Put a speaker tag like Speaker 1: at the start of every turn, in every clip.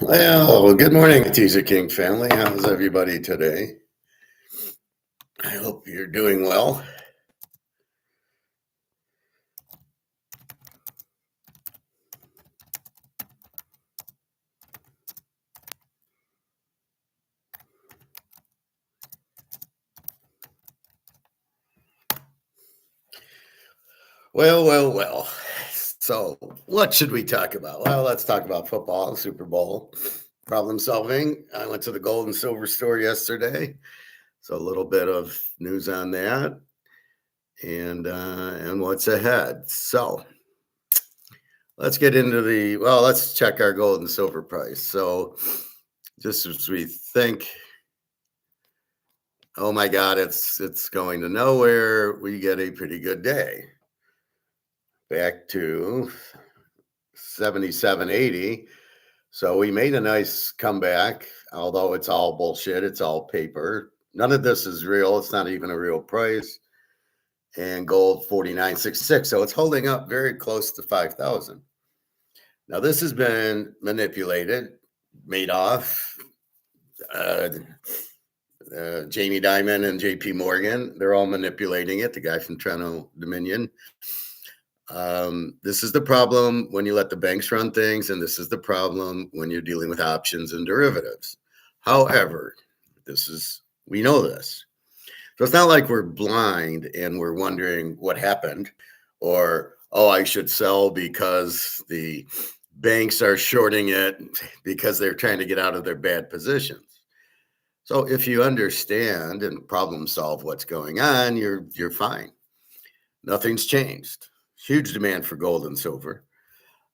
Speaker 1: Well, good morning, Teaser King family. How's everybody today? I hope you're doing well. Well. So, what should we talk about? Well, let's talk about football, Super Bowl, problem solving. I went to the gold and silver store yesterday, so a little bit of news on that, and what's ahead. So, let's get into let's check our gold and silver price. So, just as we think, oh my God, it's going to nowhere, we get a pretty good day. Back to 77.80. So we made a nice comeback, although it's all bullshit. It's all paper. None of this is real. It's not even a real price. And gold 49.66. So it's holding up very close to 5,000. Now this has been manipulated, Madoff, Jamie Dimon and JP Morgan. They're all manipulating it. The guy from Treno Dominion. This is the problem when you let the banks run things, and this is the problem when you're dealing with options and derivatives. However, we know this. So it's not like we're blind and we're wondering what happened, or, oh, I should sell because the banks are shorting it because they're trying to get out of their bad positions. So if you understand and problem solve what's going on, you're fine. Nothing's changed. Huge demand for gold and silver.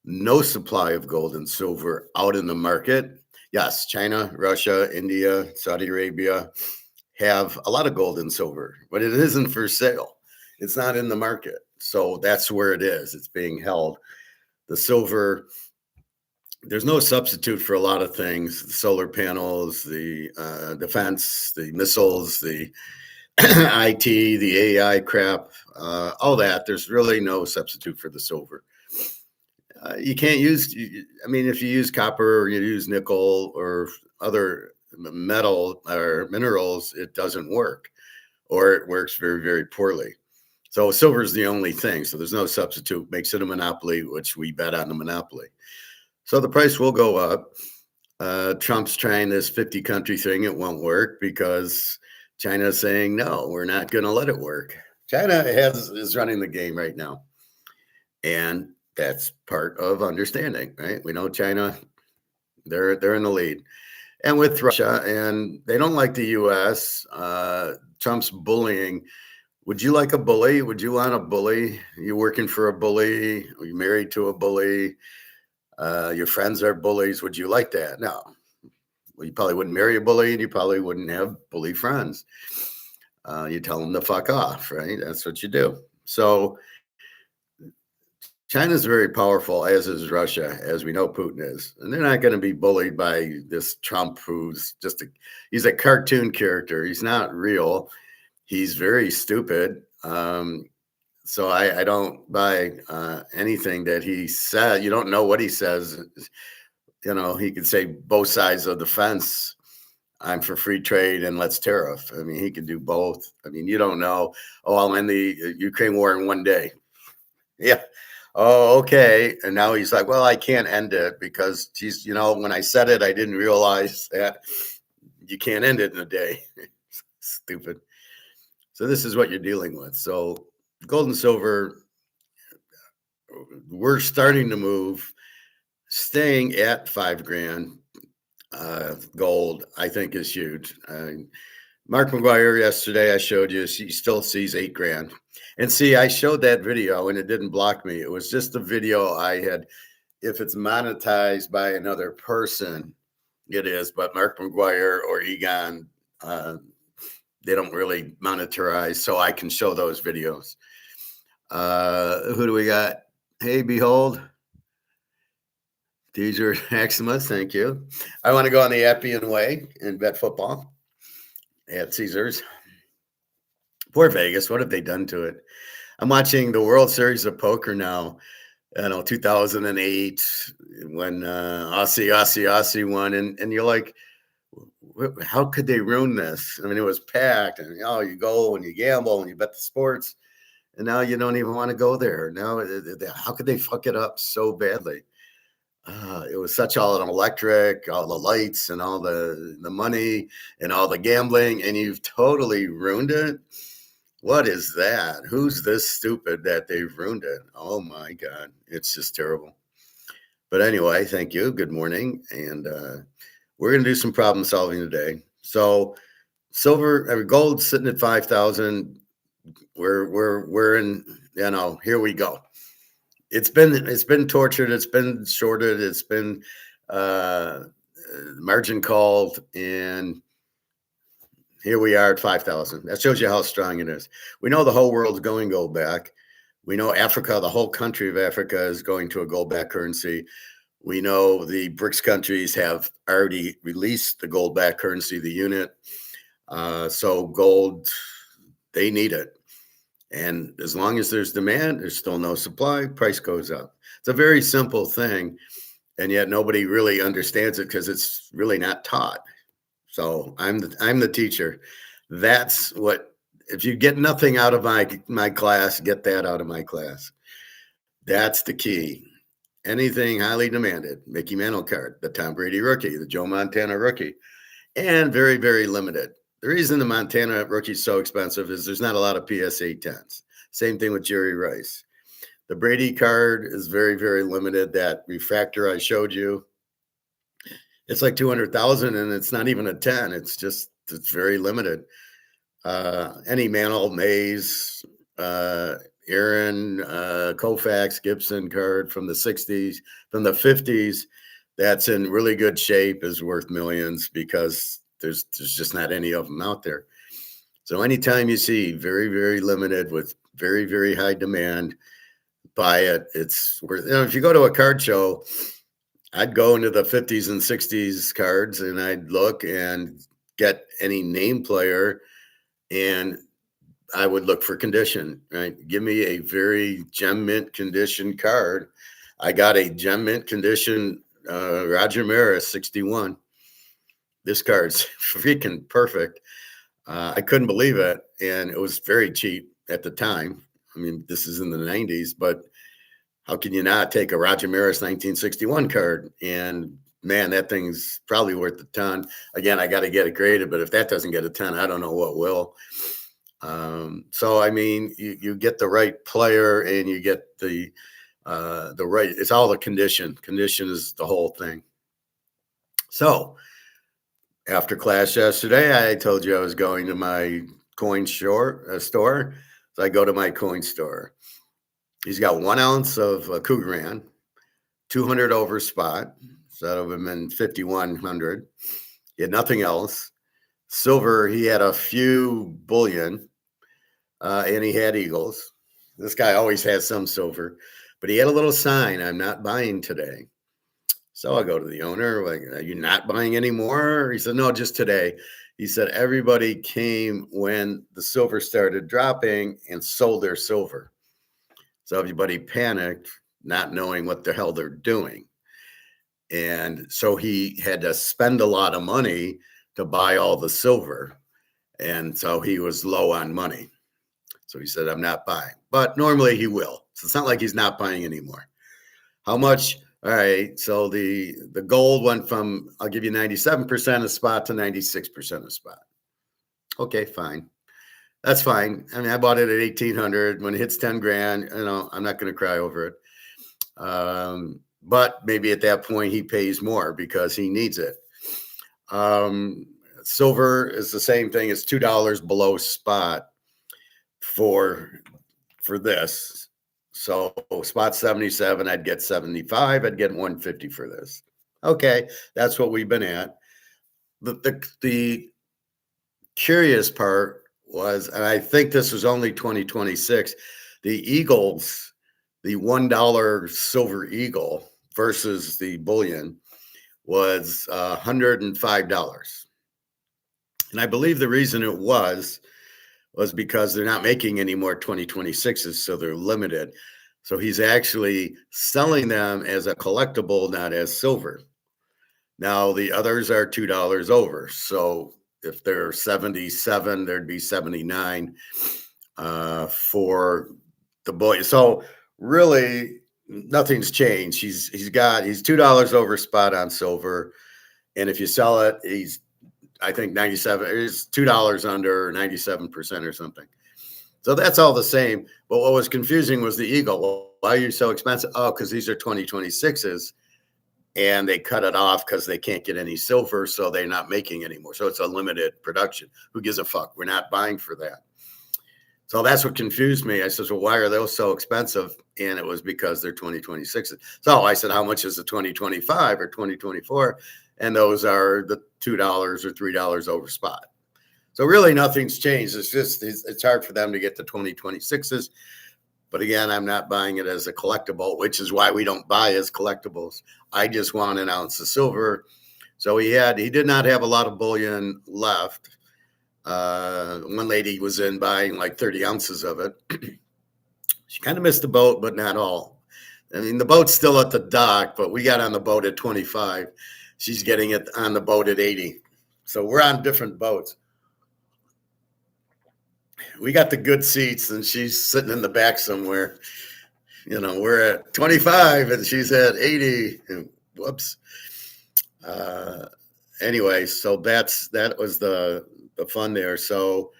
Speaker 1: No supply of gold and silver out in the market. Yes, China, Russia, India, Saudi Arabia have a lot of gold and silver, but it isn't for sale. It's not in the market. So that's where it is. It's being held. The silver, there's no substitute for a lot of things: the solar panels, the defense, the missiles, the IT, the AI crap, all that. There's really no substitute for the silver. You can't use, if you use copper or you use nickel or other metal or minerals, it doesn't work, or it works very, very poorly. So silver is the only thing. So there's no substitute. Makes it a monopoly, which we bet on the monopoly. So the price will go up. Trump's trying this 50 country thing. It won't work because China's saying, no, we're not going to let it work. China is running the game right now. And that's part of understanding, right? We know China, they're in the lead. And with Russia, and they don't like the US, Trump's bullying. Would you like a bully? Would you want a bully? Are you working for a bully? Are you married to a bully? Your friends are bullies. Would you like that? No. Well, you probably wouldn't marry a bully, and you probably wouldn't have bully friends. You tell them to fuck off, right? That's what you do. So China's very powerful, as is Russia, as we know Putin is. And they're not going to be bullied by this Trump who's he's a cartoon character. He's not real. He's very stupid. So I don't buy anything that he said. You don't know what he says. He could say both sides of the fence. I'm for free trade and let's tariff. He can do both. You don't know. Oh, I'll end the Ukraine war in one day. Yeah. Oh, okay. And now he's like, well, I can't end it because, geez, when I said it, I didn't realize that you can't end it in a day. Stupid. So this is what you're dealing with. So gold and silver, we're starting to move, staying at $5,000. Gold, I think, is huge. Mark McGuire yesterday, I showed you, she still sees $8,000. And see, I showed that video and it didn't block me. It was just a video I had. If it's monetized by another person, it is. But Mark McGuire or Egon, they don't really monetize, so I can show those videos. Who do we got? Hey, behold. Teaser Maximus, thank you. I want to go on the Appian way and bet football at Caesars. Poor Vegas. What have they done to it? I'm watching the World Series of Poker now. 2008 when Aussie won, and you're like, how could they ruin this? I mean, it was packed, and you go and you gamble and you bet the sports, and now you don't even want to go there. Now, how could they fuck it up so badly? It was such all an electric, all the lights and all the money and all the gambling, and you've totally ruined it. What is that? Who's this stupid that they've ruined it? Oh my God, it's just terrible. But anyway, thank you. Good morning, and we're going to do some problem solving today. So gold's sitting at 5,000. We're in, here we go. It's been tortured. It's been shorted. It's been margin called, and here we are at 5,000. That shows you how strong it is. We know the whole world's going gold back. We know Africa, the whole country of Africa, is going to a gold back currency. We know the BRICS countries have already released the gold back currency, the unit. So gold, they need it. And as long as there's demand, there's still no supply, price goes up. It's a very simple thing, and yet nobody really understands it because it's really not taught. So I'm the teacher. That's what, if you get nothing out of my class, get that out of my class. That's the key. Anything highly demanded, Mickey Mantle card, the Tom Brady rookie, the Joe Montana rookie, and very, very limited. The reason the Montana rookie is so expensive is there's not a lot of PSA 10s. Same thing with Jerry Rice. The Brady card is very, very limited. That refractor I showed you, it's like 200,000, and it's not even a 10. It's very limited. Any Mantle, Mays, Aaron, Koufax, Gibson card from the 60s, from the 50s, that's in really good shape, is worth millions because there's just not any of them out there. So anytime you see very, very limited with very, very high demand, buy it. It's worth, if you go to a card show, I'd go into the 50s and 60s cards and I'd look and get any name player, and I would look for condition, right? Give me a very gem mint condition card. I got a gem mint condition Roger Maris 61. This card's freaking perfect. I couldn't believe it. And it was very cheap at the time. I mean, this is in the 90s, but how can you not take a Roger Maris 1961 card? And man, that thing's probably worth a ton. Again, I got to get it graded, but if that doesn't get a ton, I don't know what will. So, I mean, you get the right player and you get the right, it's all the condition. Condition is the whole thing. So after class yesterday, I told you I was going to my coin store. So I go to my coin store. He's got 1 ounce of Krugerrand, 200 over spot. So that would have been 5,100. He had nothing else. Silver, he had a few bullion, and he had eagles. This guy always has some silver, but he had a little sign, "I'm not buying today." So I go to the owner, like, "Are you not buying anymore?" He said, "No, just today." He said, "Everybody came when the silver started dropping and sold their silver. So everybody panicked, not knowing what the hell they're doing. And so he had to spend a lot of money to buy all the silver. And so he was low on money. So he said, I'm not buying. But normally he will. So it's not like he's not buying anymore. How much? All right. So the gold went from, I'll give you 97% of spot to 96% of spot. Okay, fine. That's fine. I mean, I bought it at 1,800. When it hits 10 grand, I'm not going to cry over it. But maybe at that point he pays more because he needs it. Silver is the same thing. It's $2 below spot for this. So spot 77, I'd get 75. I'd get 150 for this. Okay, that's what we've been at. The curious part was, and I think this was only 2026, the Eagles, the $1 silver eagle versus the bullion was $105. And I believe the reason it was because they're not making any more 2026s, so they're limited. So he's actually selling them as a collectible, not as silver. Now the others are $2 over. So if they're 77, there'd be 79 for the boy. So really nothing's changed. He's $2 over spot on silver. And if you sell it, he's I think 97 is $2 under 97% or something. So that's all the same. But what was confusing was the Eagle. Well, why are you so expensive? Oh, because these are 2026s and they cut it off because they can't get any silver. So they're not making anymore. So it's a limited production. Who gives a fuck? We're not buying for that. So that's what confused me. I said, well, why are those so expensive? And it was because they're 2026s. So I said, how much is the 2025 or 2024? And those are the $2 or $3 over spot. So really nothing's changed. It's just, it's hard for them to get the 2026s. But again, I'm not buying it as a collectible, which is why we don't buy as collectibles. I just want an ounce of silver. So he did not have a lot of bullion left. One lady was in buying like 30 ounces of it. She kind of missed the boat, but not all. I mean, the boat's still at the dock, but we got on the boat at 25. She's getting it on the boat at 80. So we're on different boats. We got the good seats and she's sitting in the back somewhere. You know, we're at 25 and she's at 80. And whoops. Anyway, so that was the fun there. So,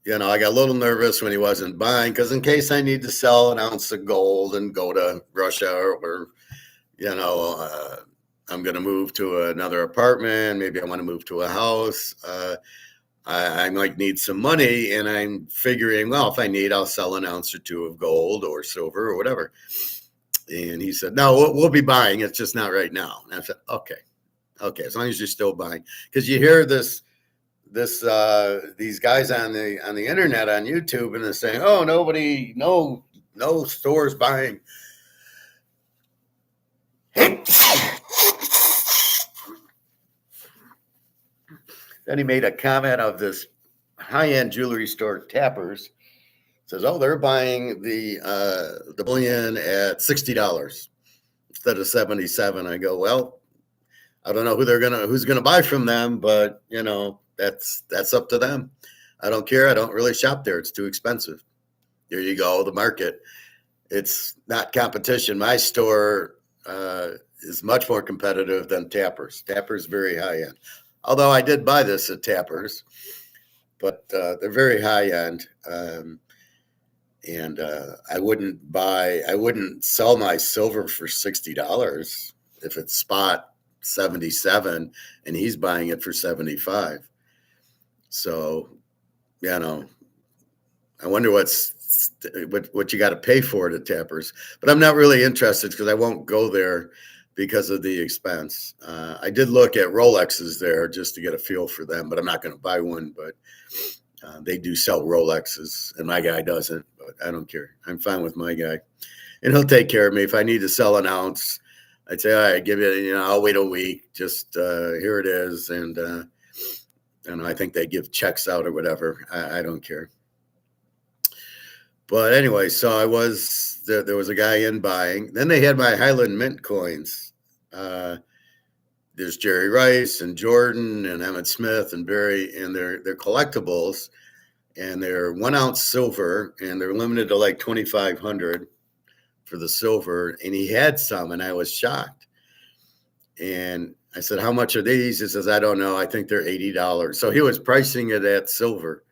Speaker 1: you know, I got a little nervous when he wasn't buying because in case I need to sell an ounce of gold and go to Russia or you know, I'm going to move to another apartment. Maybe I want to move to a house. I might need some money, and I'm figuring, well, if I need, I'll sell an ounce or two of gold or silver or whatever. And he said, no, we'll be buying. It's just not right now. And I said, okay, as long as you're still buying, because you hear these guys on the internet on YouTube, and they're saying, oh, no stores buying. Then he made a comment of this high-end jewelry store, Tappers. Says, oh, they're buying the bullion at $60 instead of 77. I go, well, I don't know who's gonna buy from them, but you know, that's up to them. I don't care. I don't really shop there. It's too expensive. There you go. The market. It's not competition. My store is much more competitive than Tappers. Tappers very high end. Although I did buy this at Tappers, but they're very high end. And I wouldn't sell my silver for $60 if it's spot 77 and he's buying it for 75. So, you know, I wonder what you got to pay for it at Tappers, but I'm not really interested because I won't go there because of the expense. I did look at Rolexes there just to get a feel for them, but I'm not going to buy one. But they do sell Rolexes, and my guy doesn't. But I don't care. I'm fine with my guy, and he'll take care of me if I need to sell an ounce. I'd say, all right, give it. You know, I'll wait a week. Just here it is, and I think they give checks out or whatever. I don't care. But anyway, so there was a guy in buying. Then they had my Highland Mint coins. There's Jerry Rice and Jordan and Emmett Smith and Barry, and they're collectibles, and they're 1 ounce silver, and they're limited to like 2,500 for the silver. And he had some, and I was shocked. And I said, "How much are these?" He says, "I don't know. I think they're $80." So he was pricing it at silver.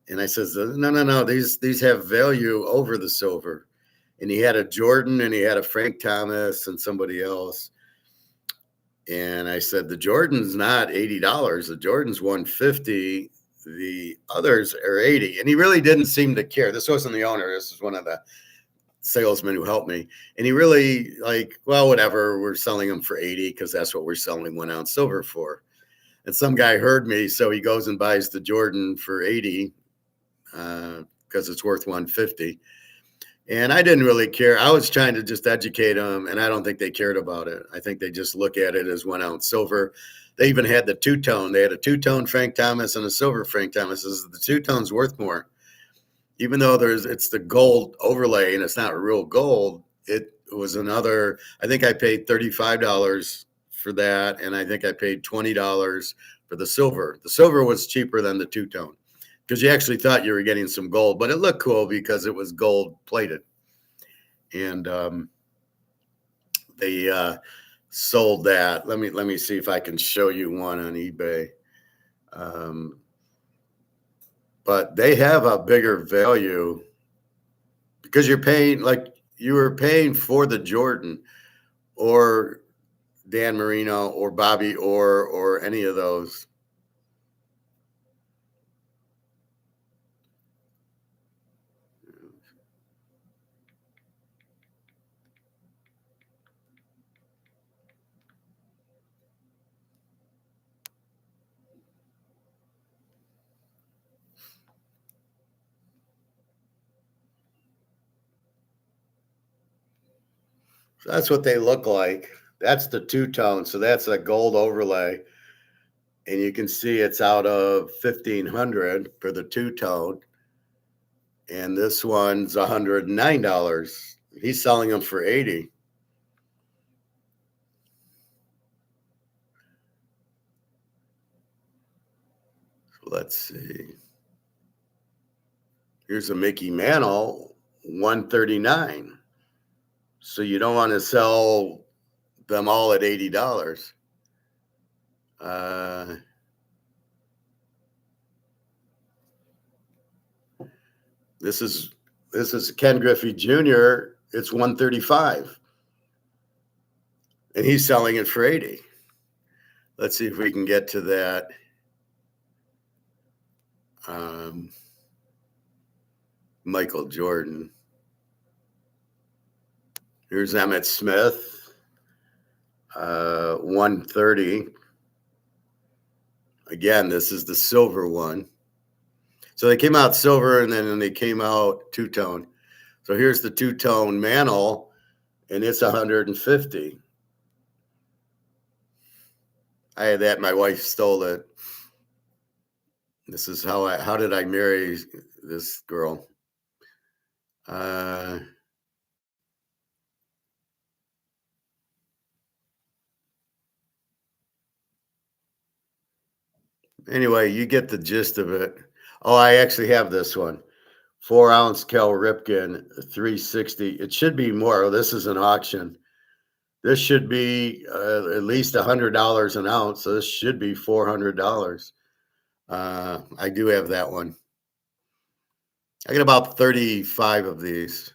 Speaker 1: And I says, no, these have value over the silver. And he had a Jordan and he had a Frank Thomas and somebody else. And I said, the Jordan's not $80. The Jordan's $150. The others are $80. And he really didn't seem to care. This wasn't the owner. This was one of the salesmen who helped me. And he really like, well, whatever, we're selling them for 80 because that's what we're selling 1 ounce silver for. And some guy heard me. So he goes and buys the Jordan for 80. Because it's worth 150. And I didn't really care. I was trying to just educate them, and I don't think they cared about it. I think they just look at it as 1 ounce silver. They even had the two-tone. They had a two-tone Frank Thomas and a silver Frank Thomas. The two-tone's worth more. even though it's the gold overlay and it's not real gold, it was another, I think I paid $35 for that. And I think I paid $20 for the silver. The silver was cheaper than the two-tone because you actually thought you were getting some gold, but it looked cool because it was gold plated. And they sold that. Let me see if I can show you one on eBay. But they have a bigger value because you're paying, like you were paying for the Jordan or Dan Marino or Bobby or any of those. So that's what they look like. That's the two-tone. So that's a gold overlay. And you can see it's out of 1,500 for the two-tone. And this one's $109. He's selling them for 80. So let's see. Here's a Mickey Mantle, 139. So you don't want to sell them all at $80. This is Ken Griffey Jr. It's 135, and he's selling it for 80. Let's see if we can get to that. Michael Jordan. Here's Emmitt Smith, 130. Again, this is the silver one. So they came out silver and then they came out two-tone. So here's the two-tone Mantle, and it's 150. I had that. My wife stole it. This is how did I marry this girl? Anyway, you get the gist of it. Oh, I actually have this one. 4-ounce Cal Ripken, 360. It should be more. Oh, this is an auction. This should be at least $100 an ounce. So this should be $400. I do have that one. I got about 35 of these.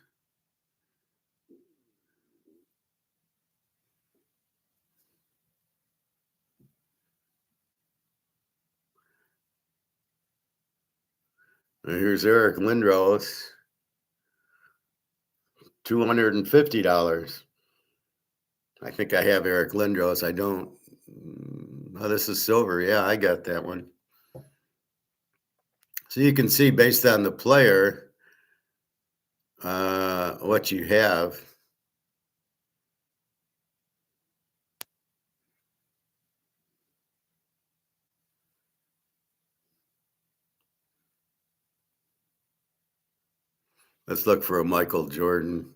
Speaker 1: And here's Eric Lindros, $250. I think I have Eric Lindros. I don't. Oh, this is silver. Yeah, I got that one. So you can see based on the player what you have. Let's look for a Michael Jordan.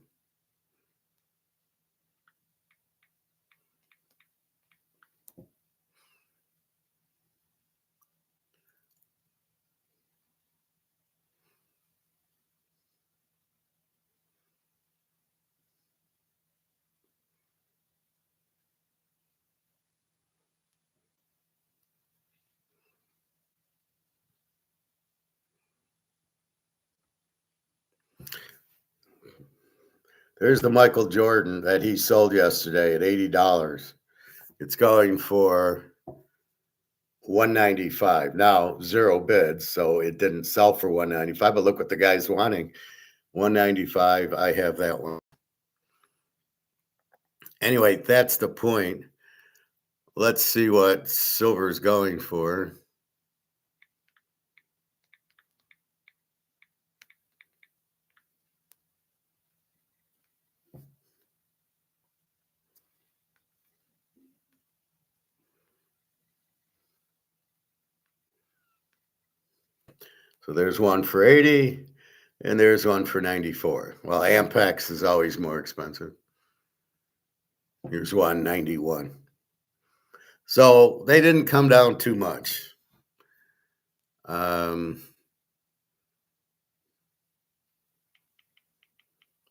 Speaker 1: There's the Michael Jordan that he sold yesterday at $80. It's going for 195. Now, zero bids, so it didn't sell for 195, but look what the guy's wanting. 195. I have that one. Anyway, that's the point. Let's see what silver's going for. So there's one for 80. And there's one for 94. Well, Ampex is always more expensive. Here's 191. So they didn't come down too much.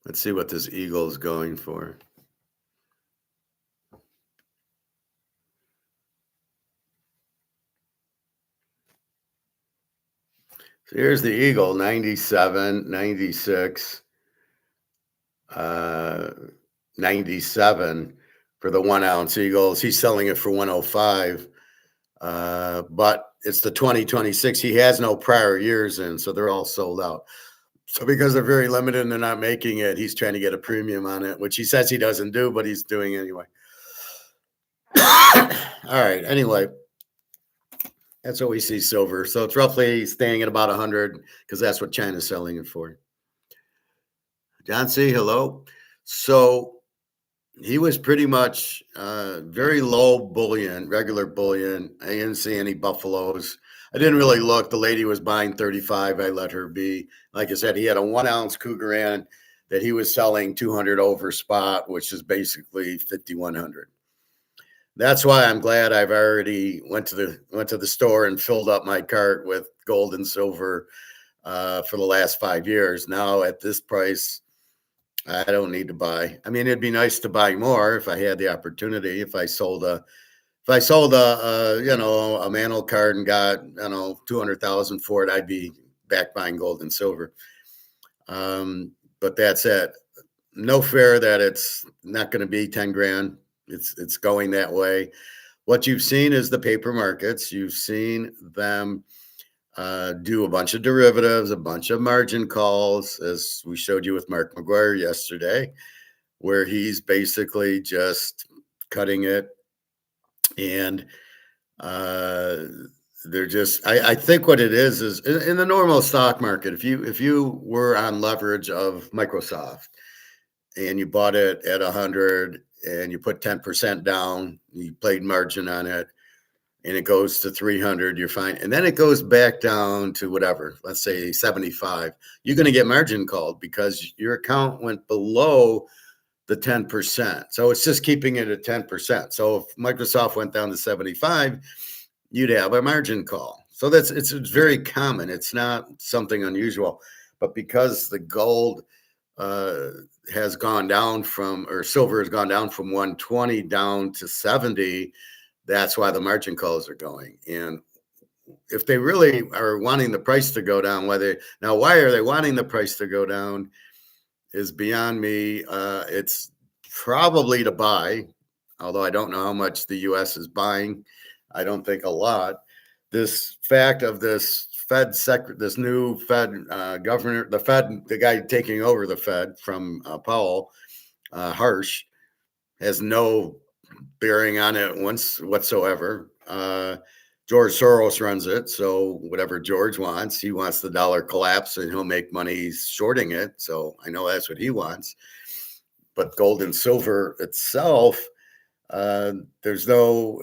Speaker 1: Let's see what this Eagle is going for. So here's the Eagle, 97, 96, 97 for the 1 ounce Eagles. He's selling it for 105. But it's the 2026. He has no prior years in, so they're all sold out. So because they're very limited and they're not making it, he's trying to get a premium on it, which he says he doesn't do, but he's doing anyway. All right. Anyway, that's what we see silver. So it's roughly staying at about 100 because that's what China's selling it for. John C., hello. So he was pretty much very low bullion, regular bullion. I didn't see any buffaloes. I didn't really look. The lady was buying 35. I let her be. Like I said, he had a 1 ounce Cougaran that he was selling 200 over spot, which is basically 5,100. That's why I'm glad I've already went to the store and filled up my cart with gold and silver for the last 5 years. Now at this price, I don't need to buy. I mean, it'd be nice to buy more if I had the opportunity. If I sold a Mantle card and got 200,000 for it, I'd be back buying gold and silver. But that's it. No fair that it's not going to be 10 grand. It's going that way. What you've seen is the paper markets. You've seen them do a bunch of derivatives, a bunch of margin calls, as we showed you with Mark McGuire yesterday, where he's basically just cutting it. And they're just, I think what it is in the normal stock market, if you were on leverage of Microsoft and you bought it at 100 and you put 10% down, you played margin on it, and it goes to 300, you're fine. And then it goes back down to whatever, let's say 75. You're going to get margin called because your account went below the 10%. So it's just keeping it at 10%. So if Microsoft went down to 75, you'd have a margin call. So it's very common. It's not something unusual. But because the gold has gone down or silver has gone down from 120 down to 70, that's why the margin calls are going. And if they really are wanting the price to go down, why are they wanting the price to go down is beyond me. It's probably to buy, although I don't know how much the U.S. is buying. I don't think a lot. This fact of this this new Fed governor, the guy taking over the Fed from Powell, Harsh, has no bearing on it whatsoever. George Soros runs it, so whatever George wants, he wants the dollar collapse and he'll make money shorting it. So I know that's what he wants. But gold and silver itself, there's no,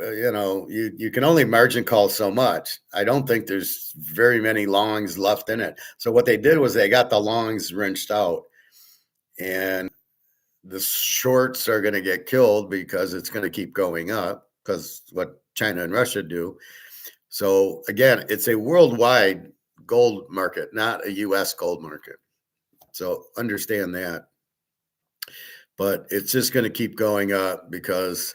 Speaker 1: you can only margin call so much. I don't think there's very many longs left in it. So what they did was they got the longs wrenched out, and the shorts are going to get killed because it's going to keep going up because what China and Russia do. So again, it's a worldwide gold market, not a U.S. gold market. So understand that. But it's just going to keep going up because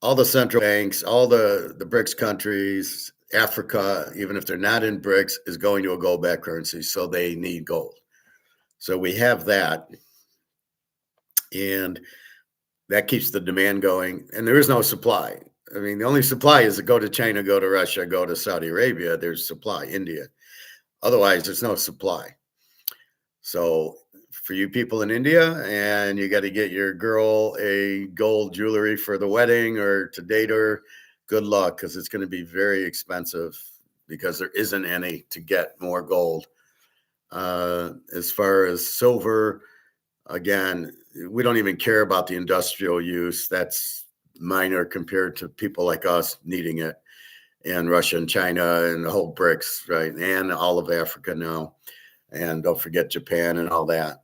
Speaker 1: all the central banks, all the BRICS countries, Africa, even if they're not in BRICS, is going to a gold-backed currency. So they need gold. So we have that. And that keeps the demand going. And there is no supply. I mean, the only supply is to go to China, go to Russia, go to Saudi Arabia. There's supply, India. Otherwise, there's no supply. So for you people in India, and you got to get your girl a gold jewelry for the wedding or to date her, good luck, because it's going to be very expensive because there isn't any to get more gold. As far as silver, again, we don't even care about the industrial use. That's minor compared to people like us needing it, and Russia and China and the whole BRICS, right? And all of Africa now. and don't forget Japan and all that.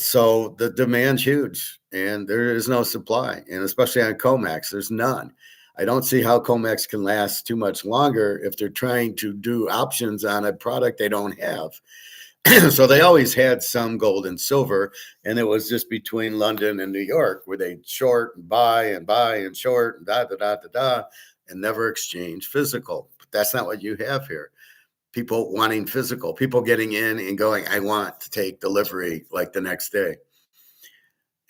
Speaker 1: So the demand's huge, and there is no supply, and especially on COMEX, there's none. I don't see how COMEX can last too much longer if they're trying to do options on a product they don't have. So they always had some gold and silver, and it was just between London and New York where they short and buy and short and da da da da da, and never exchange physical. But that's not what you have here. People wanting physical, people getting in and going, I want to take delivery like the next day.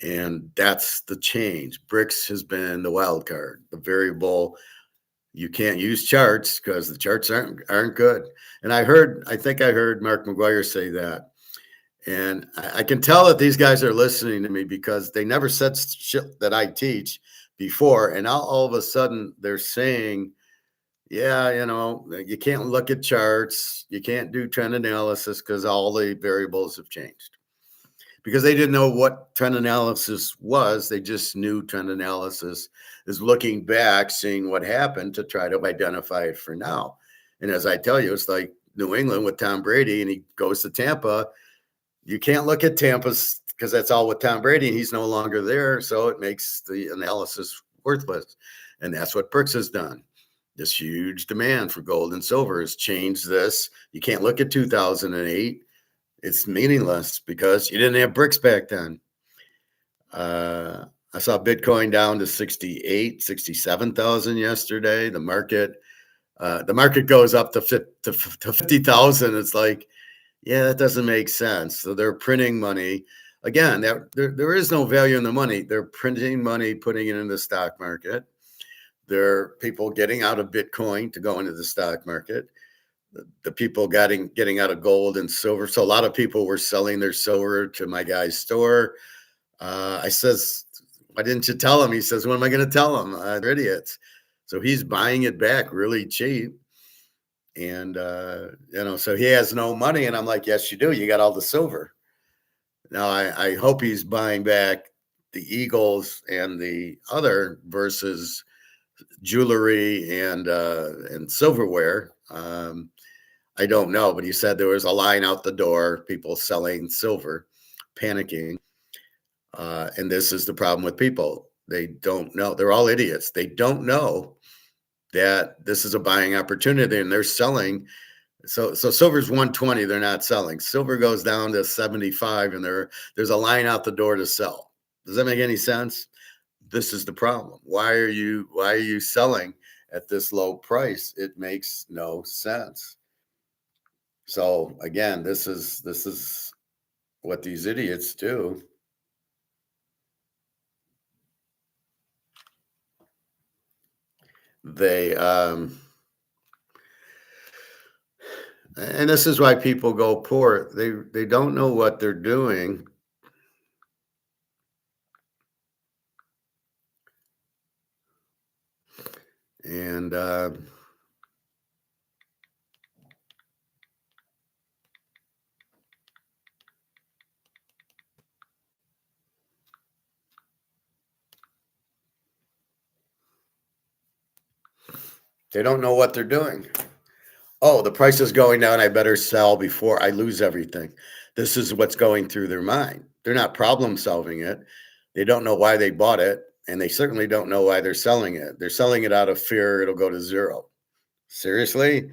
Speaker 1: And that's the change. BRICS has been the wild card, the variable. You can't use charts because the charts aren't good. And I think I heard Mark McGuire say that. And I can tell that these guys are listening to me because they never said shit that I teach before. And now all of a sudden they're saying, yeah, you can't look at charts. You can't do trend analysis because all the variables have changed. Because they didn't know what trend analysis was. They just knew trend analysis is looking back, seeing what happened to try to identify it for now. And as I tell you, it's like New England with Tom Brady, and he goes to Tampa. You can't look at Tampa because that's all with Tom Brady, and he's no longer there. So it makes the analysis worthless. And that's what BRICS has done. This huge demand for gold and silver has changed this. You can't look at 2008. It's meaningless because you didn't have BRICS back then. I saw Bitcoin down to 67,000 yesterday. The market goes up to 50,000. It's like, yeah, that doesn't make sense. So they're printing money. Again, there is no value in the money. They're printing money, putting it in the stock market. There are people getting out of Bitcoin to go into the stock market. The people getting out of gold and silver. So a lot of people were selling their silver to my guy's store. I says, why didn't you tell him? He says, what am I going to tell him? They're idiots. So he's buying it back really cheap. And, so he has no money. And I'm like, yes, you do. You got all the silver. Now, I hope he's buying back the Eagles and the other versus jewelry and silverware. I don't know, but he said there was a line out the door, people selling silver, panicking. And this is the problem with people. They don't know. They're all idiots. They don't know that this is a buying opportunity and they're selling. So silver's 120. They're not selling. Silver goes down to 75 and there's a line out the door to sell. Does that make any sense? This is the problem. Why are you selling at this low price? It makes no sense. So again, this is what these idiots do. They and this is why people go poor. They don't know what they're doing. And they don't know what they're doing. Oh, the price is going down. I better sell before I lose everything. This is what's going through their mind. They're not problem solving it. They don't know why they bought it. And they certainly don't know why they're selling it. They're selling it out of fear it'll go to zero. Seriously?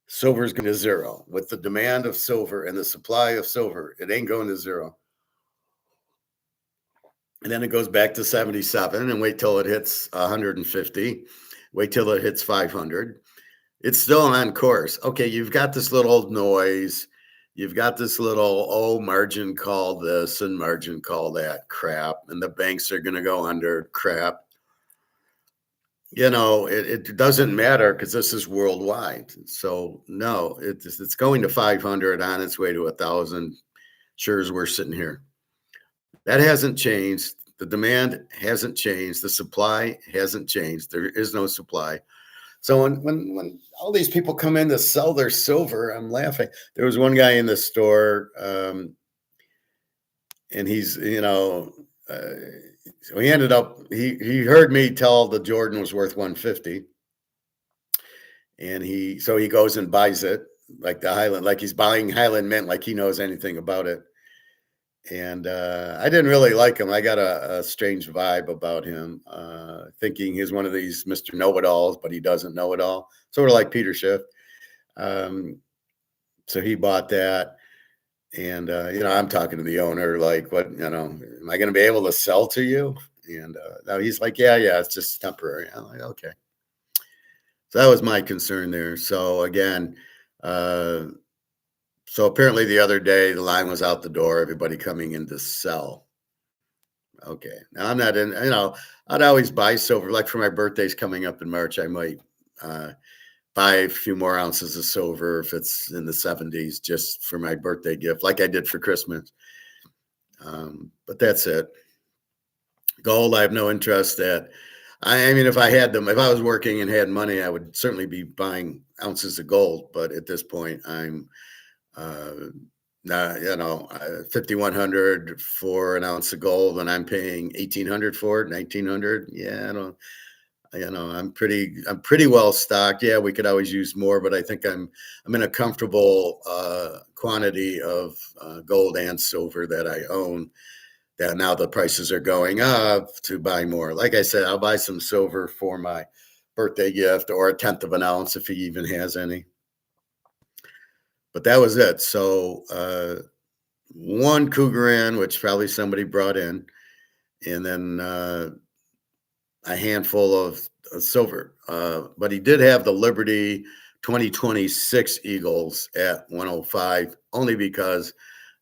Speaker 1: Silver's going to zero. With the demand of silver and the supply of silver, it ain't going to zero. And then it goes back to 77 and wait till it hits 150. Wait till it hits 500. It's still on course. Okay, you've got this little noise. You've got this little, margin call this and margin call that crap. And the banks are going to go under crap. It doesn't matter because this is worldwide. So no, it's going to 500 on its way to 1,000. Sure as we're sitting here. That hasn't changed. The demand hasn't changed. The supply hasn't changed. There is no supply. So when all these people come in to sell their silver, I'm laughing. There was one guy in the store, and he's, so he ended up, he heard me tell the Jordan was worth 150. And he goes and buys it. like the Highland, like he's buying Highland Mint, like he knows anything about it. And I didn't really like him. I got a strange vibe about him, thinking he's one of these Mr. Know-it-alls, but he doesn't know it all. Sort of like Peter Schiff. Um, so he bought that. And, I'm talking to the owner, like, what, am I going to be able to sell to you? And now he's like, yeah, it's just temporary. I'm like, okay. So that was my concern there. So again, so apparently the other day the line was out the door, everybody coming in to sell. Okay. Now I'm not in, I'd always buy silver. Like for my birthday's coming up in March, I might buy a few more ounces of silver if it's in the 70s just for my birthday gift, like I did for Christmas. But that's it. Gold, I have no interest at. I mean, if I was working and had money, I would certainly be buying ounces of gold. But at this point, I'm, not, 5,100 for an ounce of gold, and I'm paying 1,800 for it, 1,900. Yeah, I don't. I'm pretty well stocked. Yeah, we could always use more, but I think I'm in a comfortable quantity of gold and silver that I own. That now the prices are going up to buy more. Like I said, I'll buy some silver for my birthday gift or a tenth of an ounce if he even has any. But that was it. So one Cougarin, which probably somebody brought in, and then a handful of silver. But he did have the Liberty 2026 Eagles at 105, only because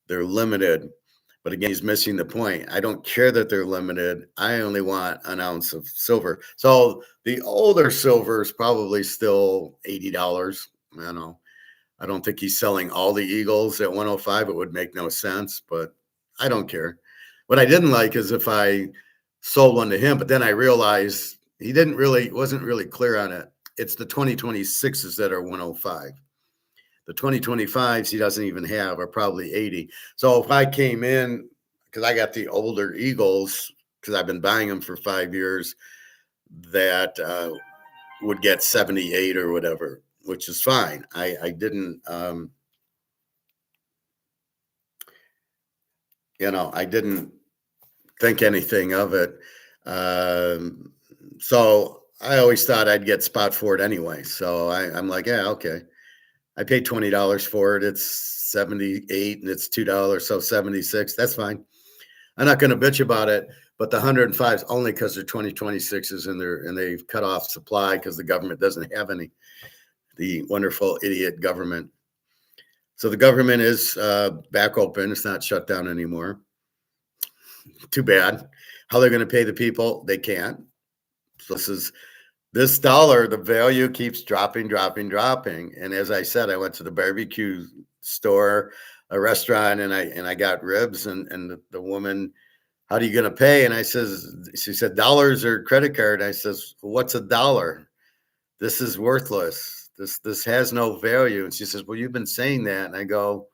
Speaker 1: they're limited. But again, he's missing the point. I don't care that they're limited. I only want an ounce of silver. So the older silver is probably still $80. I don't think he's selling all the Eagles at 105. It would make no sense, but I don't care. What I didn't like is if I sold one to him, but then I realized he wasn't really clear on it. It's the 2026s that are 105. The 2025s he doesn't even have are probably 80. So if I came in, because I got the older Eagles, because I've been buying them for 5 years, that would get 78 or whatever, which is fine. I didn't, I didn't think anything of it. So I always thought I'd get spot for it anyway. So I'm like, yeah, okay. I paid $20 for it. It's 78 and it's $2, so 76. That's fine. I'm not going to bitch about it, but the 105s only because they're 2026s and they've cut off supply because the government doesn't have any. The wonderful idiot government. So the government is back open. It's not shut down anymore. Too bad. How they're going to pay the people? They can't. So this dollar, the value keeps dropping. And as I said, I went to the barbecue store, a restaurant, and I got ribs, and the woman, how are you going to pay? And she said, dollars or credit card. I says, what's a dollar? This is worthless. This has no value. And she says, well, you've been saying that. And I go,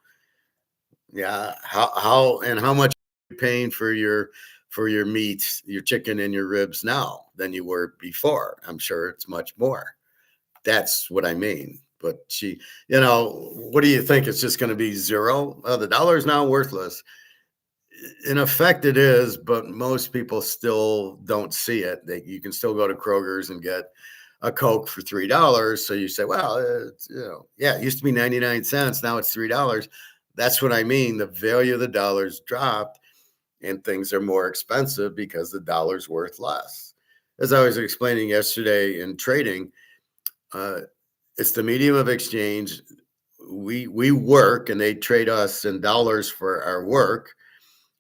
Speaker 1: yeah, how much are you paying for your meat, your chicken and your ribs now than you were before? I'm sure it's much more. That's what I mean. But she, what do you think? It's just going to be zero? The dollar is now worthless. In effect, it is, but most people still don't see it. You can still go to Kroger's and get a Coke for $3. So you say, well, it used to be 99 cents. Now it's $3. That's what I mean. The value of the dollar's dropped and things are more expensive because the dollar's worth less. As I was explaining yesterday in trading, it's the medium of exchange. We work and they trade us in dollars for our work.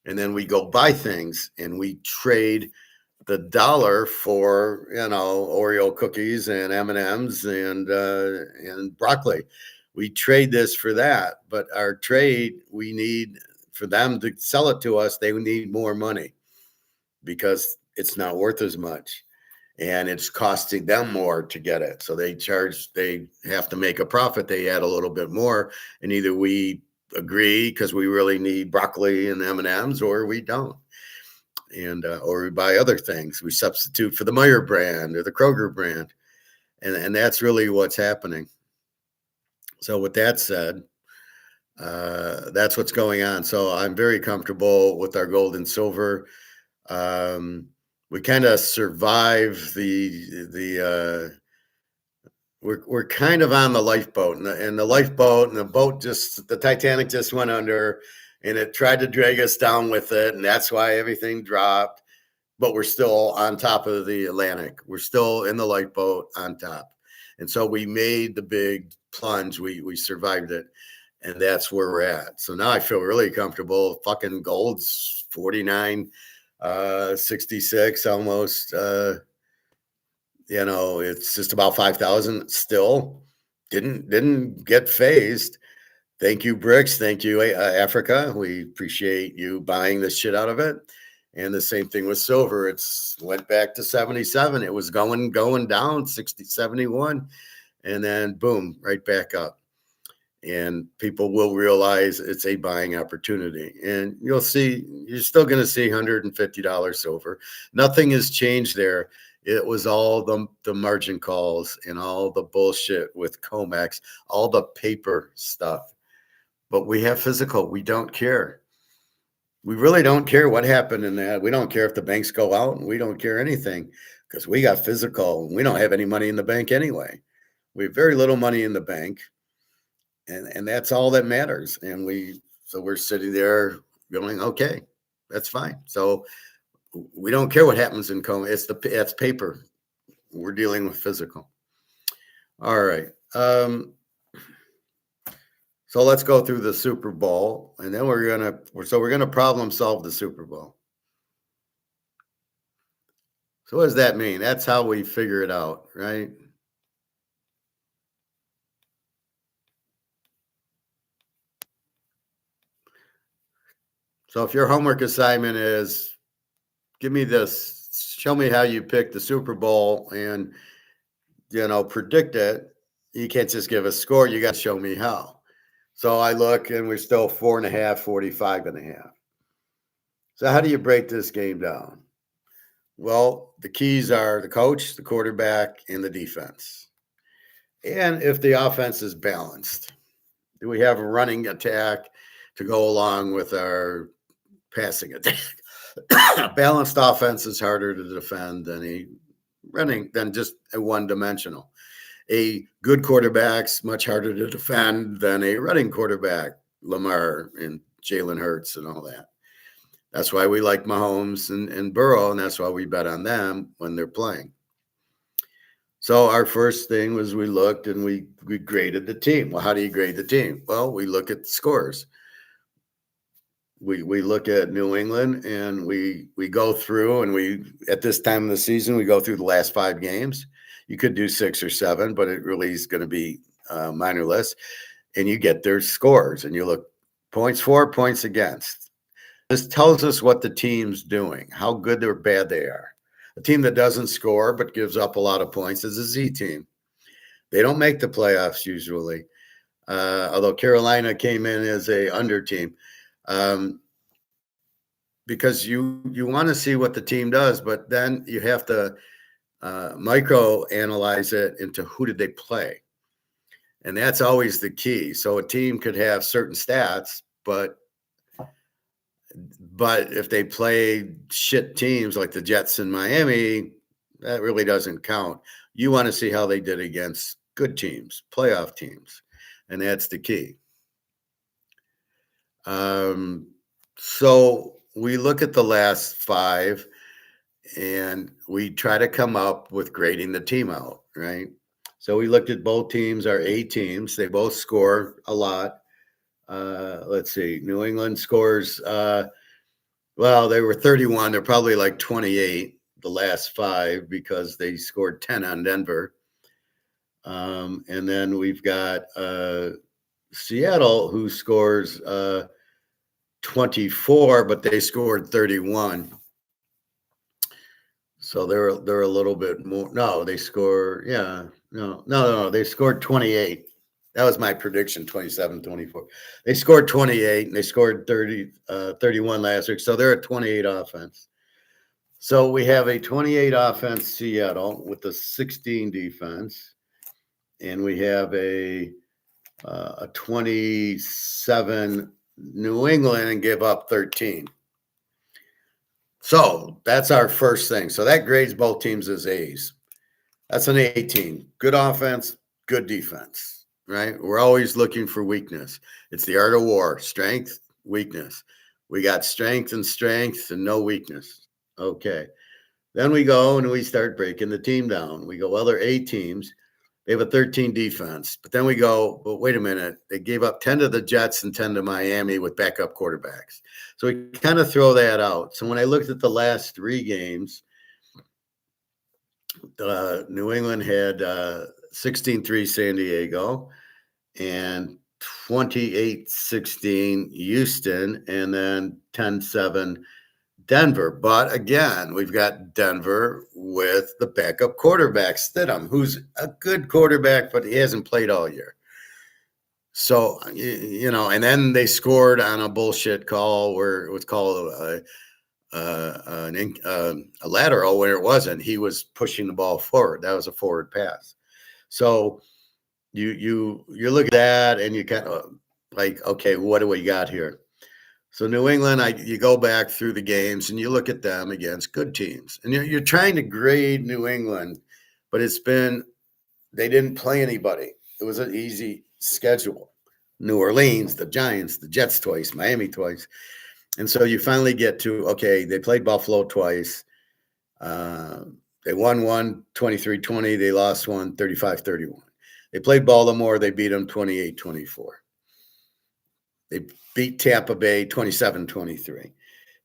Speaker 1: And then we go buy things and we trade the dollar for, Oreo cookies and M&Ms and broccoli. We trade this for that, but our trade, we need for them to sell it to us. They need more money because it's not worth as much and it's costing them more to get it. So they have to make a profit. They add a little bit more, and either we agree because we really need broccoli and M&Ms or we don't. And or we buy other things. We substitute for the Meijer brand or the Kroger brand. And that's really what's happening. So with that said, that's what's going on. So I'm very comfortable with our gold and silver. We kind of survive we're kind of on the lifeboat, and the lifeboat and the boat the Titanic just went under, and it tried to drag us down with it, and that's why everything dropped. But we're still on top of the Atlantic. We're still in the lifeboat on top, and so we made the big plunge. We survived it, and that's where we're at. So now I feel really comfortable. Fucking gold's 49, 66 almost. It's just about 5,000 still. Didn't get phased. Thank you, BRICS. Thank you, Africa. We appreciate you buying the shit out of it. And the same thing with silver. It's went back to 77. It was going down 60, 71, and then boom, right back up. And people will realize it's a buying opportunity. And you're still going to see $150 silver. Nothing has changed there. It was all the margin calls and all the bullshit with COMEX, all the paper stuff. But we have physical. We don't care. We really don't care what happened in that. We don't care if the banks go out, and we don't care anything because we got physical. We don't have any money in the bank anyway. We have very little money in the bank. And that's all that matters. And we're sitting there going, okay, that's fine. So we don't care what happens in coma. It's paper. We're dealing with physical. All right. So let's go through the Super Bowl, and then we're gonna problem solve the Super Bowl. So what does that mean? That's how we figure it out, right? So if your homework assignment is give me this, show me how you pick the Super Bowl and predict it, you can't just give a score, you got to show me how. So I look and we're still 4.5, 45.5. So how do you break this game down? Well, the keys are the coach, the quarterback, and the defense. And if the offense is balanced, do we have a running attack to go along with our passing attack? Balanced offense is harder to defend than just a one-dimensional. A good quarterback's much harder to defend than a running quarterback, Lamar and Jalen Hurts and all that. That's why we like Mahomes and Burrow, and that's why we bet on them when they're playing. So our first thing was we looked and we graded the team. Well, how do you grade the team? Well, we look at the scores. We look at New England and we go through and at this time of the season, we go through the last 5 games. You could do 6 or 7, but it really is going to be minorless. And you get their scores and you look points for, points against. This tells us what the team's doing, how good or bad they are. A team that doesn't score but gives up a lot of points is a Z team. They don't make the playoffs usually, although Carolina came in as a under team. Because you want to see what the team does, but then you have to micro analyze it into who did they play. And that's always the key. So a team could have certain stats, but if they play shit teams like the Jets in Miami, that really doesn't count. You want to see how they did against good teams, playoff teams, and that's the key. So we look at the last 5 and we try to come up with grading the team out, right? So we looked at both teams, our A teams. They both score a lot. Let's see. New England scores, well, they were 31. They're probably like 28 the last 5 because they scored 10 on Denver. And then we've got Seattle, who scores 24, but they scored 31. So they're a little bit more. No, they score. Yeah, no. They scored 28. That was my prediction, 27, 24. They scored 28 and they scored 31 last week. So they're at 28 offense. So we have a 28 offense Seattle with a 16 defense. And we have a a 27 New England and give up 13. So that's our first thing. So that grades both teams as A's. That's an 18. Good offense, good defense, right? We're always looking for weakness. It's the art of war, strength, weakness. We got strength and no weakness. Okay. Then we go and we start breaking the team down. We go, well, they're A teams. They have a 13 defense. But then we go, but wait a minute. They gave up 10 to the Jets and 10 to Miami with backup quarterbacks. So we kind of throw that out. So when I looked at the last 3 games, New England had 16-3 San Diego and 28-16 Houston, and then 10-7 Denver. But again, we've got Denver with the backup quarterback, Stidham, who's a good quarterback, but he hasn't played all year. So, and then they scored on a bullshit call where it was called a lateral where it wasn't. He was pushing the ball forward. That was a forward pass. So you look at that and you kind of like, okay, what do we got here? So New England, you go back through the games and you look at them against good teams, and you're trying to grade New England, but they didn't play anybody. It was an easy schedule. New Orleans, the Giants, the Jets twice, Miami twice. And so you finally get to, okay, they played Buffalo twice. They won one 23-20. They lost one 35-31. They played Baltimore. They beat them 28-24. They beat Tampa Bay 27-23.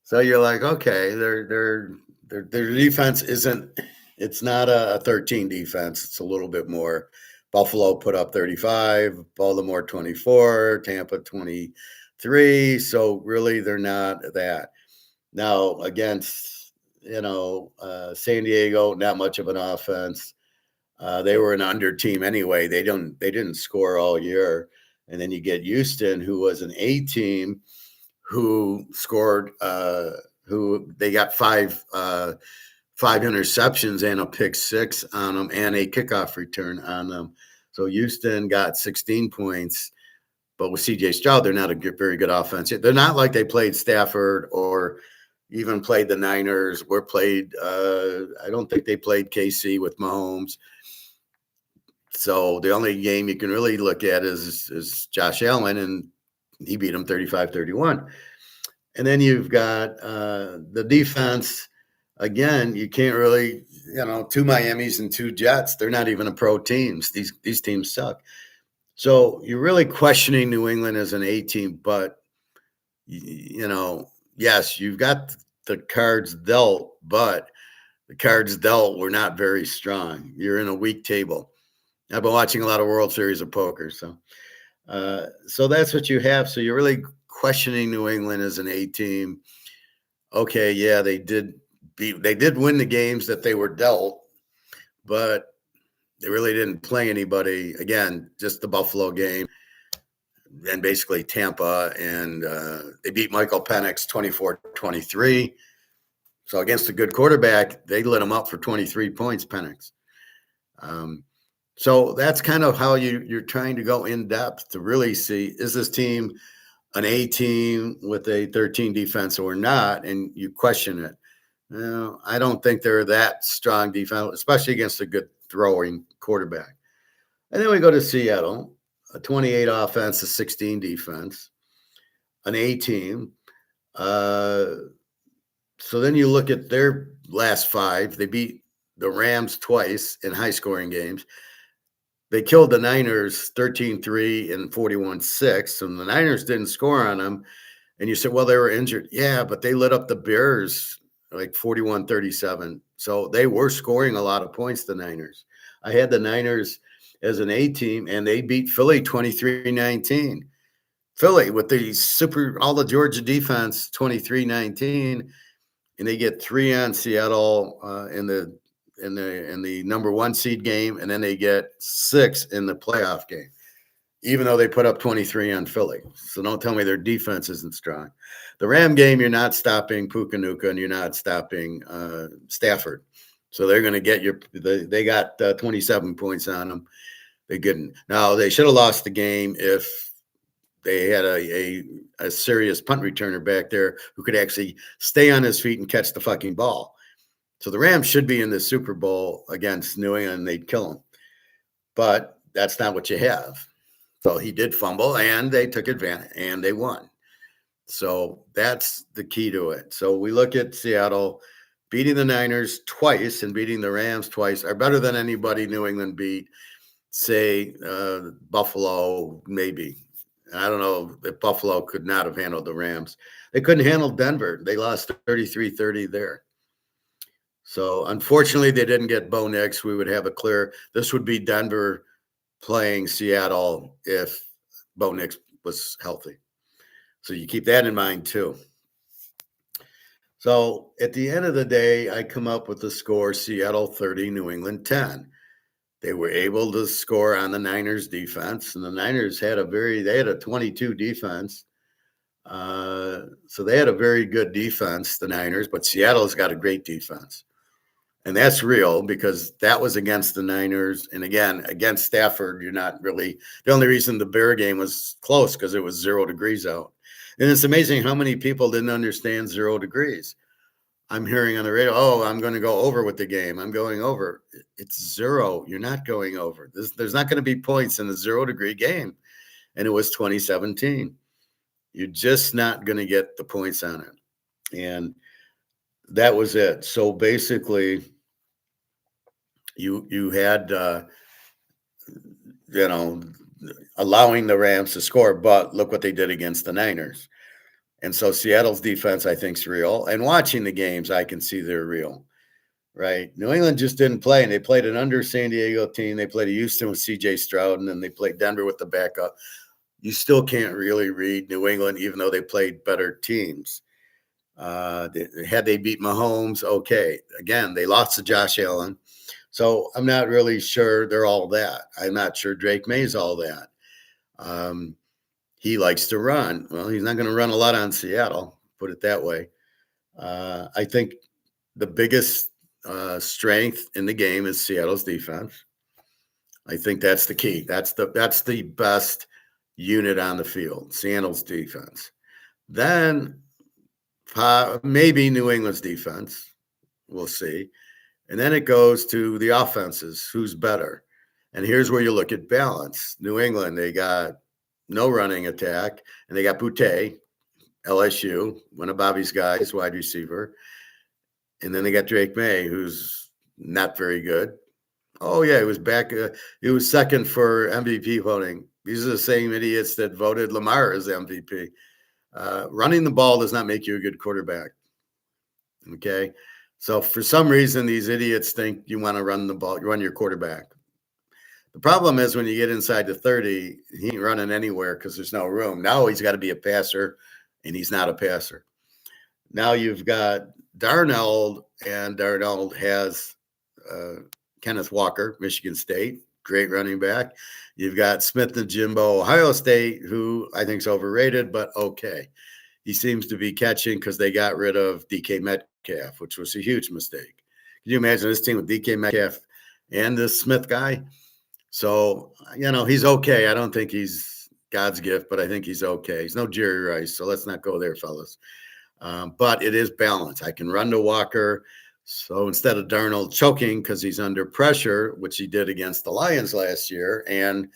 Speaker 1: So you're like, okay, their defense it's not a 13 defense. It's a little bit more. Buffalo put up 35, Baltimore 24, Tampa 23. So really they're not that. Now against, San Diego, not much of an offense. They were an under team anyway. They didn't score all year. And then you get Houston, who was an A team, who scored. Who they got five interceptions and a pick 6 on them and a kickoff return on them. So Houston got 16 points. But with C.J. Stroud, they're not a very good offense. They're not like they played Stafford or even played the Niners or played. I don't think they played KC with Mahomes. So the only game you can really look at is Josh Allen, and he beat him 35-31. And then you've got the defense. Again, you can't really, 2 Miamis and 2 Jets. They're not even a pro teams. These teams suck. So you're really questioning New England as an A team, but yes, you've got the cards dealt, but the cards dealt were not very strong. You're in a weak table. I've been watching a lot of World Series of Poker, so that's what you have. So you're really questioning New England as an A team. Okay, yeah, they did win the games that they were dealt, but they really didn't play anybody. Again, just the Buffalo game and basically Tampa, and they beat Michael Penix 24-23. So against a good quarterback, they lit him up for 23 points, Penix. So that's kind of how you're trying to go in depth to really see, is this team an A team with a 13 defense or not? And you question it. I don't think they're that strong defense, especially against a good throwing quarterback. And then we go to Seattle, a 28 offense, a 16 defense, an A team. So then you look at their last 5. They beat the Rams twice in high-scoring games. They killed the Niners 13-3 and 41-6, and the Niners didn't score on them. And you said, well, they were injured. Yeah, but they lit up the Bears like 41-37. So they were scoring a lot of points, the Niners. I had the Niners as an A team, and they beat Philly 23-19. Philly with all the Georgia defense 23-19, and they get 3 on Seattle in the number 1 seed game, and then they get 6 in the playoff game, even though they put up 23 on Philly. So don't tell me their defense isn't strong. The Ram game, you're not stopping Puka Nacua, and you're not stopping Stafford. So they're going to get they got 27 points on them. They couldn't. Now they should have lost the game if they had a serious punt returner back there who could actually stay on his feet and catch the fucking ball. So the Rams should be in the Super Bowl against New England. They'd kill him. But that's not what you have. So he did fumble, and they took advantage, and they won. So that's the key to it. So we look at Seattle beating the Niners twice and beating the Rams twice are better than anybody New England beat. Say Buffalo, maybe. I don't know if Buffalo could not have handled the Rams. They couldn't handle Denver. They lost 33-30 there. So unfortunately, they didn't get Bo Nix. We would have a clear. This would be Denver playing Seattle if Bo Nix was healthy. So you keep that in mind too. So at the end of the day, I come up with the score: Seattle 30, New England 10. They were able to score on the Niners defense, and the Niners had a 22 defense. So they had a very good defense, the Niners, but Seattle's got a great defense. And that's real because that was against the Niners. And again, against Stafford, you're not really – the only reason the Bear game was close because it was 0 degrees out. And it's amazing how many people didn't understand 0 degrees. I'm hearing on the radio, oh, I'm going to go over with the game. I'm going over. It's 0. You're not going over. There's not going to be points in a 0-degree game. And it was 2017. You're just not going to get the points on it. And that was it. So basically, you had, allowing the Rams to score, but look what they did against the Niners. And so Seattle's defense, I think, is real. And watching the games, I can see they're real, right? New England just didn't play, and they played an under San Diego team. They played a Houston with C.J. Stroud, and then they played Denver with the backup. You still can't really read New England, even though they played better teams. Had they beat Mahomes, okay. Again, they lost to Josh Allen. So I'm not really sure they're all that. I'm not sure Drake May's all that. He likes to run. Well, he's not going to run a lot on Seattle, put it that way. I think the biggest strength in the game is Seattle's defense. I think that's the key. That's the best unit on the field, Seattle's defense. Then maybe New England's defense. We'll see. And then it goes to the offenses. Who's better? And here's where you look at balance. New England, they got no running attack, and they got Boutte, LSU, one of Bobby's guys, wide receiver. And then they got Drake May, who's not very good. Oh, yeah, he was back. He was second for MVP voting. These are the same idiots that voted Lamar as MVP. Running the ball does not make you a good quarterback. Okay? So for some reason, these idiots think you want to run the ball, you run your quarterback. The problem is when you get inside the 30, he ain't running anywhere because there's no room. Now he's got to be a passer, and he's not a passer. Now you've got Darnold, and Darnold has Kenneth Walker, Michigan State, great running back. You've got Smith-Njigba, Ohio State, who I think is overrated, but okay. He seems to be catching because they got rid of DK Metcalf, which was a huge mistake. Can you imagine this team with DK Metcalf and this Smith guy? So, he's okay. I don't think he's God's gift, but I think he's okay. He's no Jerry Rice, so let's not go there, fellas. But it is balance. I can run to Walker. So instead of Darnold choking because he's under pressure, which he did against the Lions last year, and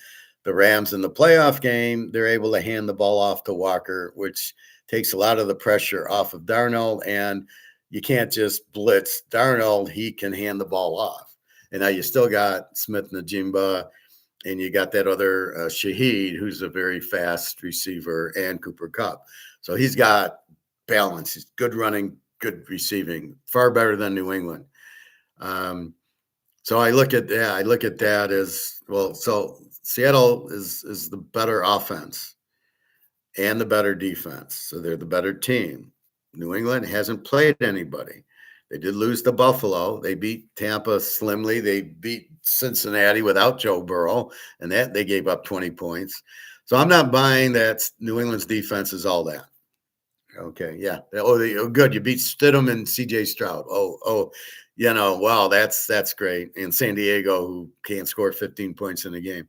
Speaker 1: the Rams in the playoff game, they're able to hand the ball off to Walker, which takes a lot of the pressure off of Darnold. And you can't just blitz Darnold. He can hand the ball off. And now you still got Smith-Njigba, and you got that other Shaheed, who's a very fast receiver, and Cooper Kupp. So he's got balance. He's good running, good receiving, far better than New England. So I look at that. I look at that as well. So Seattle is the better offense and the better defense. So they're the better team. New England hasn't played anybody. They did lose to Buffalo. They beat Tampa slimly. They beat Cincinnati without Joe Burrow, and that they gave up 20 points. So I'm not buying that New England's defense is all that. Okay, yeah. Oh, good. You beat Stidham and C.J. Stroud. Wow, that's great. And San Diego, who can't score 15 points in a game.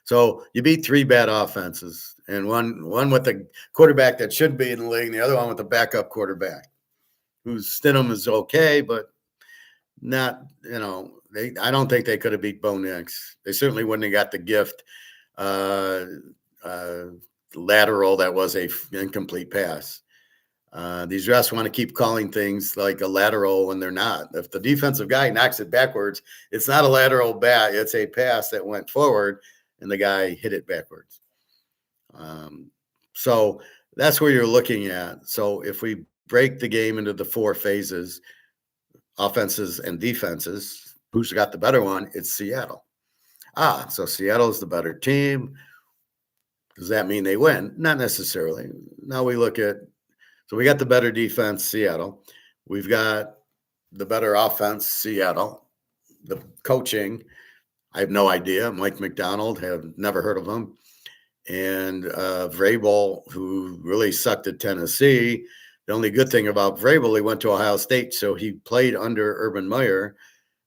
Speaker 1: So you beat three bad offenses, and one with the quarterback that should be in the league, and the other one with the backup quarterback, whose Stidham is okay, but not, I don't think they could have beat Bo Nix. They certainly wouldn't have got the gift uh, uh, lateral that was a incomplete pass. These refs want to keep calling things like a lateral when they're not. If the defensive guy knocks it backwards, it's not a lateral bat. It's a pass that went forward, and the guy hit it backwards. So that's where you're looking at. So if we break the game into the four phases, offenses and defenses, who's got the better one? It's Seattle. So Seattle's the better team. Does that mean they win? Not necessarily. Now we look at, so we got the better defense, Seattle. We've got the better offense, Seattle. The coaching, I have no idea. Mike McDonald, have never heard of him. And Vrabel, who really sucked at Tennessee. The only good thing about Vrabel, he went to Ohio State, so he played under Urban Meyer,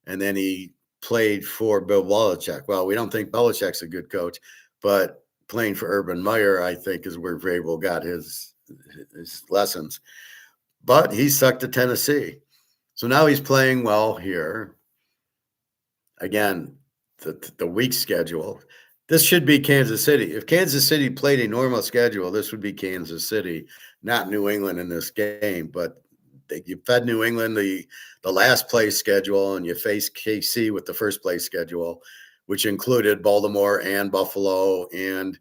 Speaker 1: and then he played for Bill Belichick. Well, we don't think Belichick's a good coach, but playing for Urban Meyer, I think, is where Vrabel got his lessons. But he sucked at Tennessee. So now he's playing well here. Again, the weak schedule. This should be Kansas City. If Kansas City played a normal schedule, this would be Kansas City, not New England in this game. But you fed New England the last place schedule, and you faced KC with the first place schedule, which included Baltimore and Buffalo and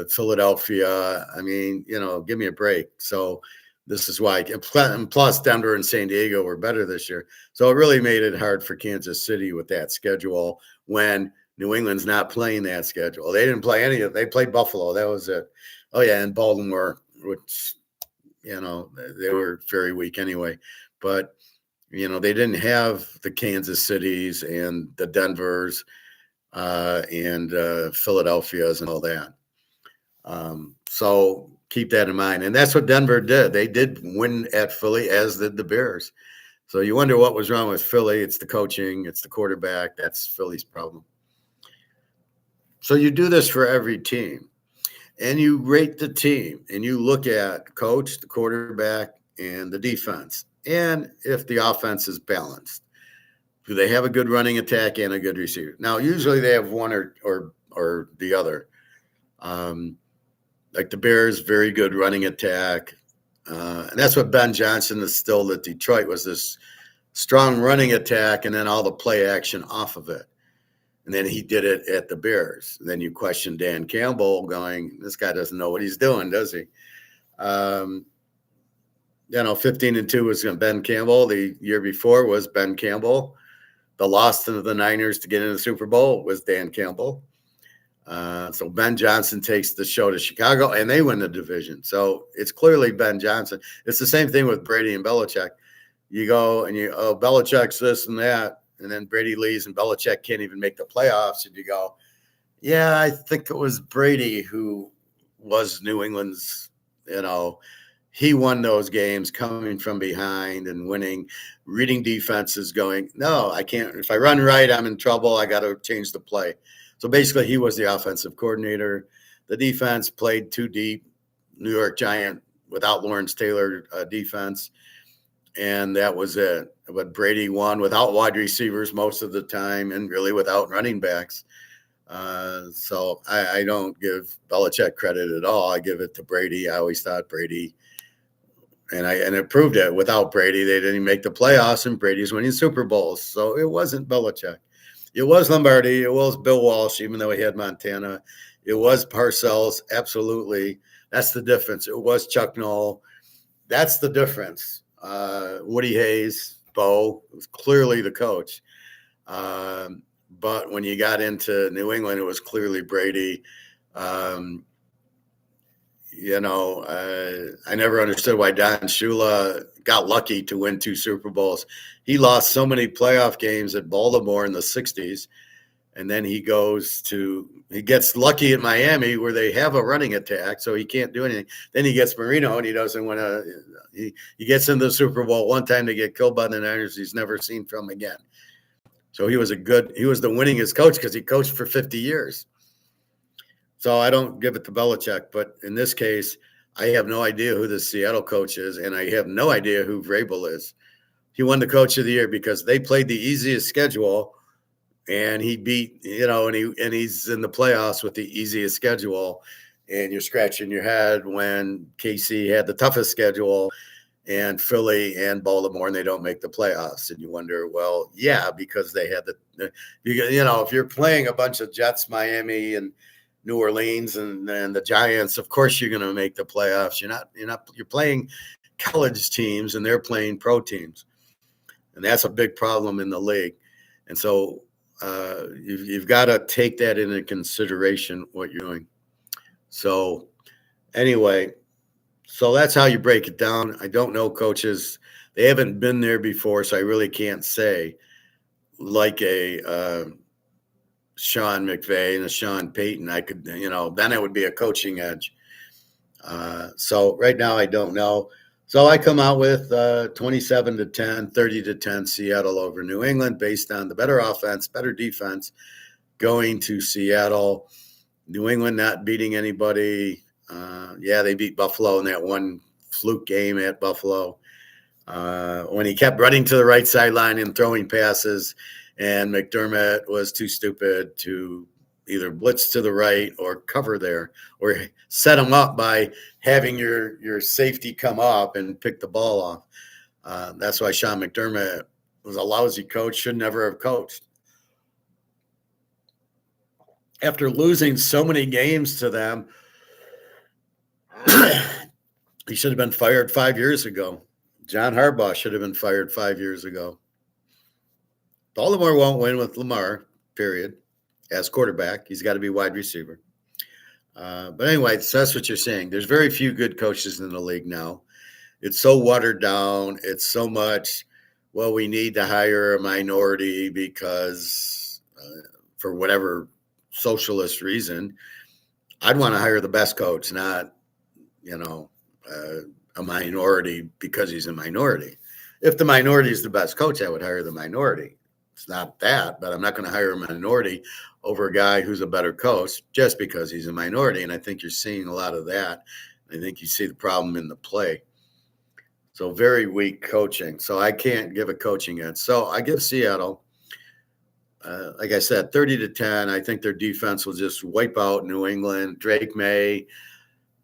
Speaker 1: Philadelphia. I mean, give me a break. So this is why, and plus Denver and San Diego were better this year. So it really made it hard for Kansas City with that schedule when New England's not playing that schedule. They didn't play any of it. They played Buffalo. That was it. Oh, yeah, and Baltimore, which, they were very weak anyway. But, they didn't have the Kansas Cities and the Denvers and Philadelphia's and all that. So keep that in mind. And that's what Denver did. They did win at Philly, as did the Bears. So you wonder what was wrong with Philly. It's the coaching. It's the quarterback. That's Philly's problem. So you do this for every team, and you rate the team, and you look at coach, the quarterback, and the defense, and if the offense is balanced. Do they have a good running attack and a good receiver? Now, usually they have one or the other. Like the Bears, very good running attack. And that's what Ben Johnson instilled at Detroit, was this strong running attack and then all the play action off of it. And then he did it at the Bears. And then you question Dan Campbell going, this guy doesn't know what he's doing, does he? 15-2 was Ben Campbell. The year before was Ben Campbell. The loss to the Niners to get in the Super Bowl was Dan Campbell. So Ben Johnson takes the show to Chicago, and they win the division. So it's clearly Ben Johnson. It's the same thing with Brady and Belichick. You go and Belichick's this and that, and then Brady leaves and Belichick can't even make the playoffs. And you go, yeah, I think it was Brady who was New England's, he won those games coming from behind and winning, reading defenses, going, no, I can't. If I run right, I'm in trouble. I got to change the play. So basically, he was the offensive coordinator. The defense played too deep, New York Giant without Lawrence Taylor defense. And that was it. But Brady won without wide receivers most of the time and really without running backs. So I don't give Belichick credit at all. I give it to Brady. I always thought Brady, and it proved it. Without Brady, they didn't make the playoffs, and Brady's winning Super Bowls. So it wasn't Belichick. It was Lombardi. It was Bill Walsh, even though he had Montana. It was Parcells, absolutely. That's the difference. It was Chuck Noll. That's the difference. Woody Hayes, Bo, was clearly the coach. But when you got into New England, it was clearly Brady. I never understood why Don Shula got lucky to win 2 Super Bowls. He lost so many playoff games at Baltimore in the 60s. And then he gets lucky at Miami where they have a running attack, so he can't do anything. Then he gets Marino, and he doesn't want to. He gets into the Super Bowl one time to get killed by the Niners. He's never seen from again. So he was the winningest coach because he coached for 50 years. So I don't give it to Belichick, but in this case, I have no idea who the Seattle coach is, and I have no idea who Vrabel is. He won the coach of the year because they played the easiest schedule, and he beat, and he's in the playoffs with the easiest schedule. And you're scratching your head when KC had the toughest schedule, and Philly and Baltimore, and they don't make the playoffs. And you wonder, well, yeah, because they had if you're playing a bunch of Jets, Miami, and New Orleans, and the Giants, of course you're going to make the playoffs. You're playing college teams, and they're playing pro teams, and that's a big problem in the league. And so you've got to take that into consideration what you're doing. So anyway. So that's how you break it down. I don't know coaches. They haven't been there before, so I really can't say like a Sean McVay and a Sean Payton. I could, then it would be a coaching edge. So right now I don't know. So I come out with 27-10, 30-10 Seattle over New England based on the better offense, better defense going to Seattle. New England not beating anybody. They beat Buffalo in that one fluke game at Buffalo when he kept running to the right sideline and throwing passes, and McDermott was too stupid to either blitz to the right or cover there or set him up by having your safety come up and pick the ball off. That's why Sean McDermott was a lousy coach, should never have coached. After losing so many games to them, he should have been fired 5 years ago. John Harbaugh should have been fired 5 years ago. Baltimore won't win with Lamar, period, as quarterback. He's got to be wide receiver. But anyway, so that's what you're saying. There's very few good coaches in the league now. It's so watered down. It's so much, well, we need to hire a minority because for whatever socialist reason, I'd want to hire the best coach, not, a minority because he's a minority. If the minority is the best coach, I would hire the minority. It's not that, but I'm not going to hire a minority over a guy who's a better coach just because he's a minority. And I think you're seeing a lot of that. I think you see the problem in the play. So very weak coaching. So I can't give a coaching edge. So I give Seattle, like I said, 30-10. I think their defense will just wipe out New England. Drake May,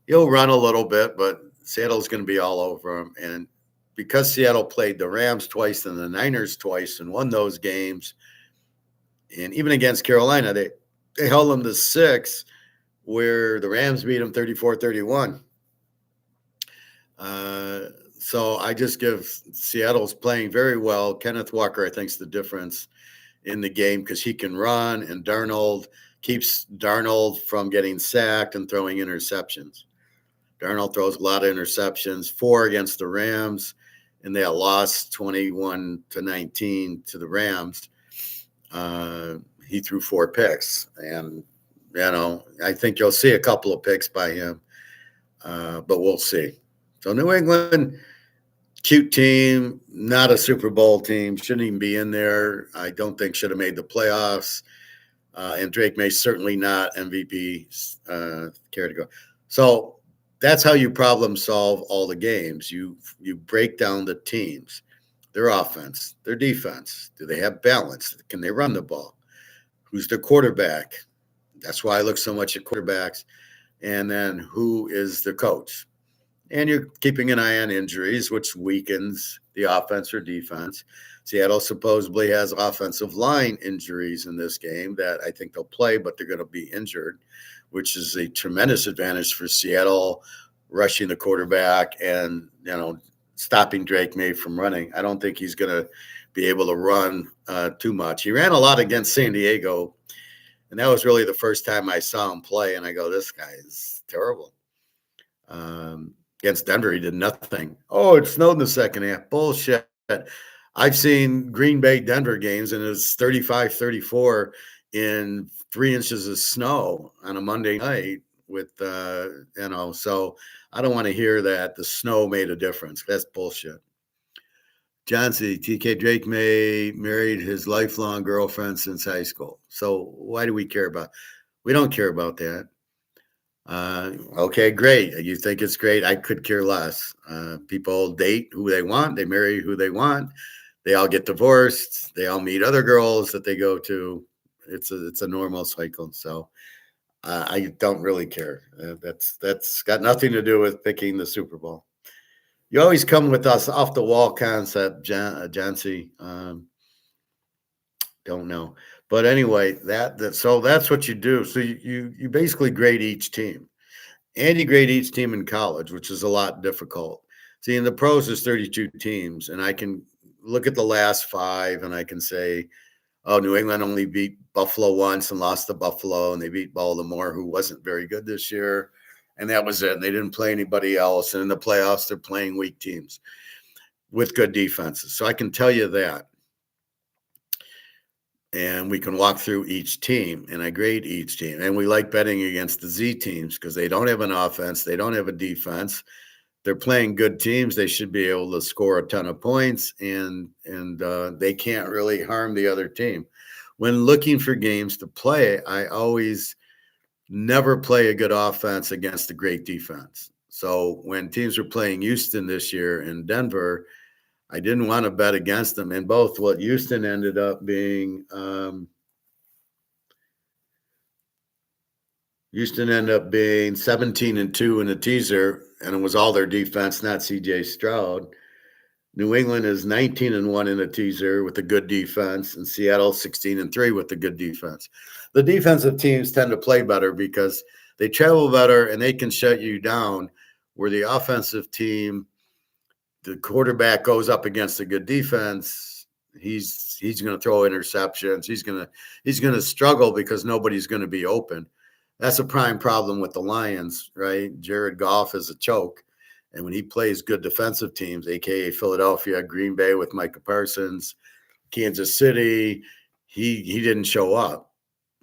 Speaker 1: he'll run a little bit, but Seattle's going to be all over him. And because Seattle played the Rams twice and the Niners twice and won those games, and even against Carolina, they held them to 6, where the Rams beat them 34-31. So I just give Seattle's playing very well. Kenneth Walker, I think, is the difference in the game because he can run, and Darnold keeps Darnold from getting sacked and throwing interceptions. Darnold throws a lot of interceptions, 4 against the Rams, and they lost 21-19 to the Rams. He threw 4 picks, and, I think you'll see a couple of picks by him, but we'll see. So New England, cute team, not a Super Bowl team, shouldn't even be in there. I don't think should have made the playoffs. And Drake May certainly not MVP care to go. So that's how you problem solve all the games. You break down the teams, their offense, their defense. Do they have balance? Can they run the ball? Who's their quarterback? That's why I look so much at quarterbacks. And then who is the coach? And you're keeping an eye on injuries, which weakens the offense or defense. Seattle supposedly has offensive line injuries in this game that I think they'll play, but they're going to be injured, which is a tremendous advantage for Seattle, rushing the quarterback and, stopping Drake May from running. I don't think he's going to be able to run too much. He ran a lot against San Diego, and that was really the first time I saw him play, and I go, this guy is terrible. Against Denver, he did nothing. Oh, it snowed in the second half. Bullshit. I've seen Green Bay Denver games, and it's 35-34 in 3 inches of snow on a Monday night with, so I don't want to hear that the snow made a difference. That's bullshit. John C. TK Drake May married his lifelong girlfriend since high school. So why do we care about? We don't care about that. Okay, great. You think it's great. I could care less. People date who they want, they marry who they want, they all get divorced, they all meet other girls that they go to. It's a normal cycle. So I don't really care. That's got nothing to do with picking the Super Bowl. You always come with us off the wall concept, Jancy. Don't know, but anyway, so that's what you do. So you basically grade each team, and you grade each team in college, which is a lot difficult. See, in the pros, there's 32 teams, and I can look at the last five, and I can say, oh, New England only beat Buffalo once and lost to Buffalo, and they beat Baltimore, who wasn't very good this year. And that was it. And they didn't play anybody else. And in the playoffs, they're playing weak teams with good defenses. So I can tell you that. And we can walk through each team, and I grade each team. And we like betting against the Z teams because they don't have an offense, they don't have a defense. They're playing good teams. They should be able to score a ton of points, and they can't really harm the other team. When looking for games to play, I always never play a good offense against a great defense. So when teams were playing Houston this year in Denver, I didn't want to bet against them. And both what Houston ended up being, Houston ended up being 17-2 in a teaser, and it was all their defense, not CJ Stroud. New England is 19-1 in a teaser with a good defense, and Seattle 16-3 with a good defense. The defensive teams tend to play better because they travel better and they can shut you down, where the offensive team, the quarterback goes up against a good defense, he's going to throw interceptions. He's going to struggle because nobody's going to be open. That's a prime problem with the Lions, right? Jared Goff is a choke. And when he plays good defensive teams, aka Philadelphia, Green Bay with Micah Parsons, Kansas City, he didn't show up.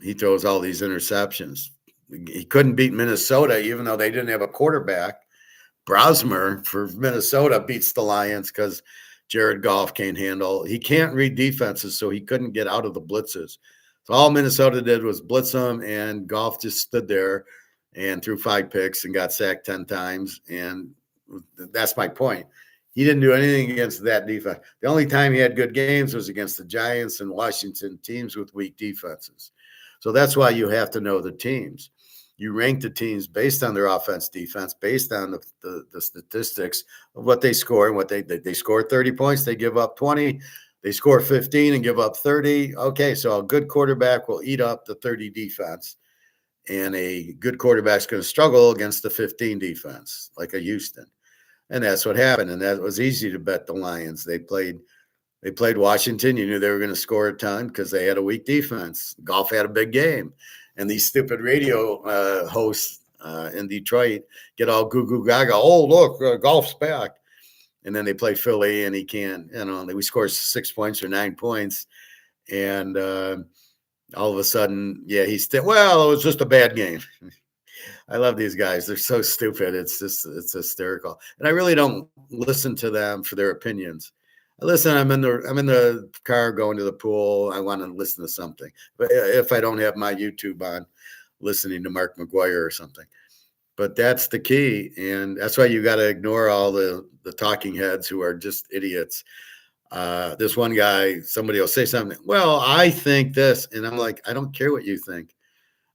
Speaker 1: He throws all these interceptions. He couldn't beat Minnesota, even though they didn't have a quarterback. Brosmer for Minnesota beats the Lions because Jared Goff can't handle. He can't read defenses, so he couldn't get out of the blitzes. So all Minnesota did was blitz him, and Goff just stood there and threw 5 picks and got sacked 10 times. And that's my point. He didn't do anything against that defense. The only time he had good games was against the Giants and Washington, teams with weak defenses. So that's why you have to know the teams. You rank the teams based on their offense, defense, based on the statistics of what they score and what they score 30 points, they give up 20. They score 15 and give up 30. Okay, so a good quarterback will eat up the 30 defense, and a good quarterback's going to struggle against the 15 defense, like a Houston. And that's what happened. And that was easy to bet the Lions. They played Washington. You knew they were going to score a ton because they had a weak defense. Goff had a big game. And these stupid radio hosts in Detroit get all goo goo gaga. Oh, look, Goff's back. And then they play Philly, and he can't, we score 6 points or 9 points. And all of a sudden, yeah, it was just a bad game. I love these guys. They're so stupid. It's hysterical. And I really don't listen to them for their opinions. I'm in the car going to the pool. I want to listen to something. But if I don't have my YouTube on, listening to Mark McGuire or something. But that's the key. And that's why you got to ignore all the talking heads who are just idiots. This one guy, somebody will say something. Well, I think this. And I'm like, I don't care what you think.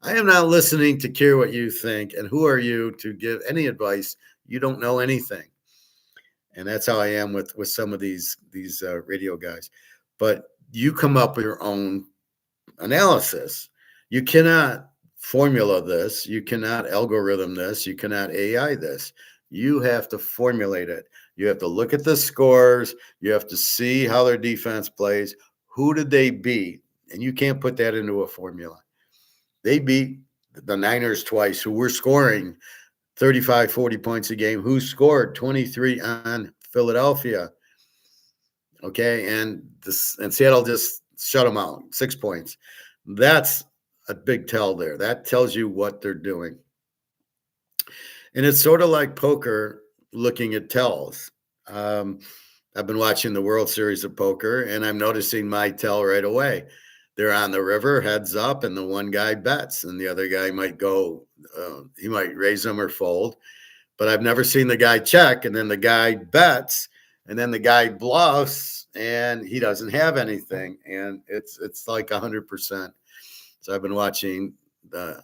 Speaker 1: I am not listening to care what you think. And who are you to give any advice? You don't know anything. And that's how I am with some of these radio guys. But you come up with your own analysis. You cannot formula this. You cannot algorithm this. You cannot AI this. You have to formulate it. You have to look at the scores. You have to see how their defense plays. Who did they beat? And you can't put that into a formula. They beat the Niners twice, who were scoring 35, 40 points a game, who scored 23 on Philadelphia. Okay. And Seattle just shut them out, 6 points. That's a big tell there. That tells you what they're doing. And it's sort of like poker looking at tells. I've been watching the World Series of Poker, and I'm noticing my tell right away. they're on the river, heads up, and the one guy bets, and the other guy might go, he might raise them or fold. But I've never seen the guy check, and then the guy bets, and then the guy bluffs, and he doesn't have anything, and it's like 100%. So I've been watching.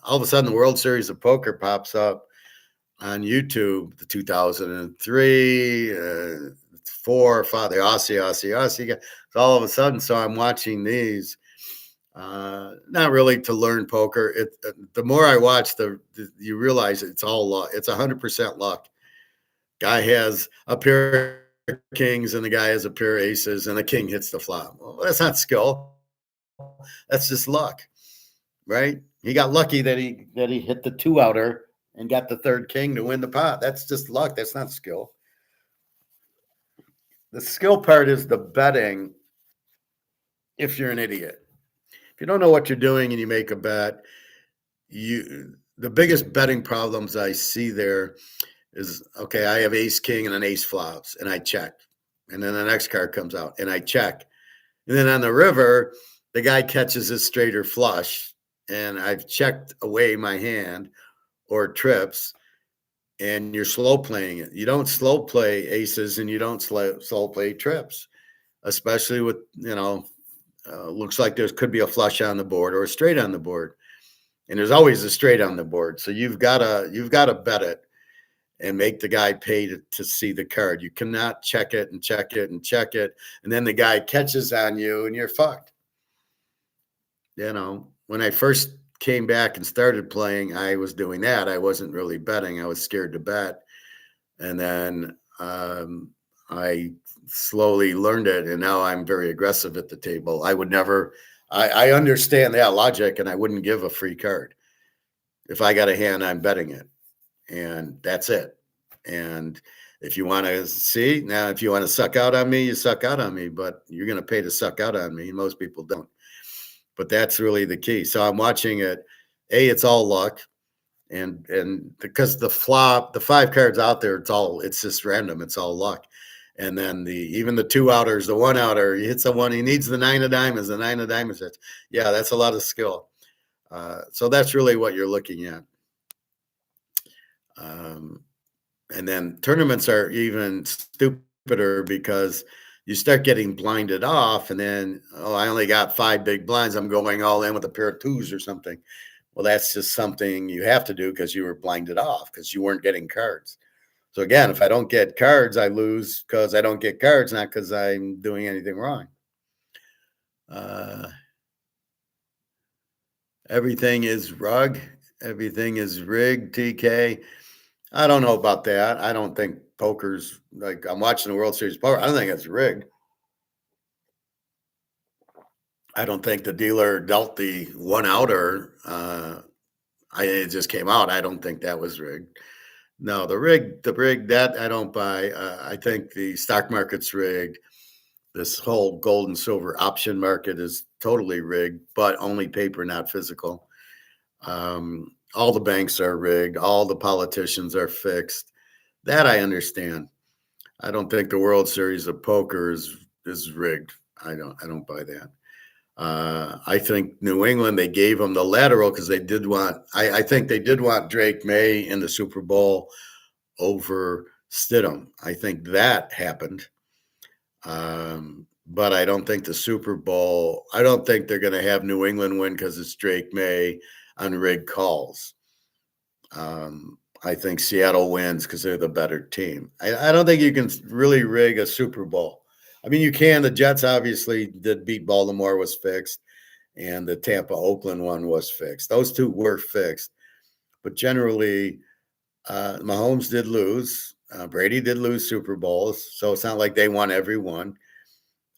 Speaker 1: All of a sudden, the World Series of Poker pops up on YouTube, the 2003, 4, 5, the Aussie. So all of a sudden, so I'm watching these. Not really to learn poker. The more I watch, you realize it's all luck. It's 100% luck. Guy has a pair of kings, and the guy has a pair of aces, and the king hits the flop. Well, that's not skill. That's just luck, right? He got lucky that he hit the 2-outer and got the third king to win the pot. That's just luck. That's not skill. The skill part is the betting. If you're an idiot, if you don't know what you're doing and you make a bet, the biggest betting problems I see there is, okay, I have ace king and an ace flops, and I check, and then the next card comes out and I check, and then on the river the guy catches his straight or flush, and I've checked away my hand or trips, and you're slow playing it. You don't slow play aces, and you don't slow play trips, especially with, looks like there could be a flush on the board or a straight on the board, and there's always a straight on the board. So you've got to bet it and make the guy pay to see the card. You cannot check it and check it and check it, and then the guy catches on you and you're fucked. When I first came back and started playing, I was doing that. I wasn't really betting. I was scared to bet. And then I slowly learned it, and now I'm very aggressive at the table. I would never, I understand that logic, and I wouldn't give a free card. If I got a hand, I'm betting it, and that's it. And if you want to see, now, if you want to suck out on me, you suck out on me, but you're going to pay to suck out on me. Most people don't. But that's really the key. So I'm watching it. It's all luck. And because the flop, the 5 cards out there, it's just random. It's all luck. And then even the 2-outers, the 1-outer, he hits the one, he needs the 9 of diamonds, the 9 of diamonds hits. Yeah, that's a lot of skill. So that's really what you're looking at. And then tournaments are even stupider because you start getting blinded off, and then, I only got 5 big blinds. I'm going all in with a pair of 2s or something. Well, that's just something you have to do because you were blinded off because you weren't getting cards. So again, if I don't get cards, I lose because I don't get cards, not because I'm doing anything wrong. Everything is rug. Everything is rigged, TK. I don't know about that. I don't think poker's like, I'm watching the World Series of Poker. I don't think it's rigged. I don't think the dealer dealt the 1-outer. It just came out. I don't think that was rigged. No, the rig that I don't buy. I think the stock market's rigged. This whole gold and silver option market is totally rigged, but only paper, not physical. All the banks are rigged. All the politicians are fixed. That I understand. I don't think the World Series of Poker is rigged. I don't buy that. I think New England, they gave them the lateral because they did want. I think they did want Drake May in the Super Bowl over Stidham. I think that happened. But I don't think the Super Bowl. I don't think they're going to have New England win because it's Drake May on rigged calls. I think Seattle wins because they're the better team. I don't think you can really rig a Super Bowl. I mean, you can. The Jets obviously did beat Baltimore, was fixed, and the Tampa-Oakland one was fixed. Those two were fixed. But generally, Mahomes did lose. Brady did lose Super Bowls, so it's not like they won every one.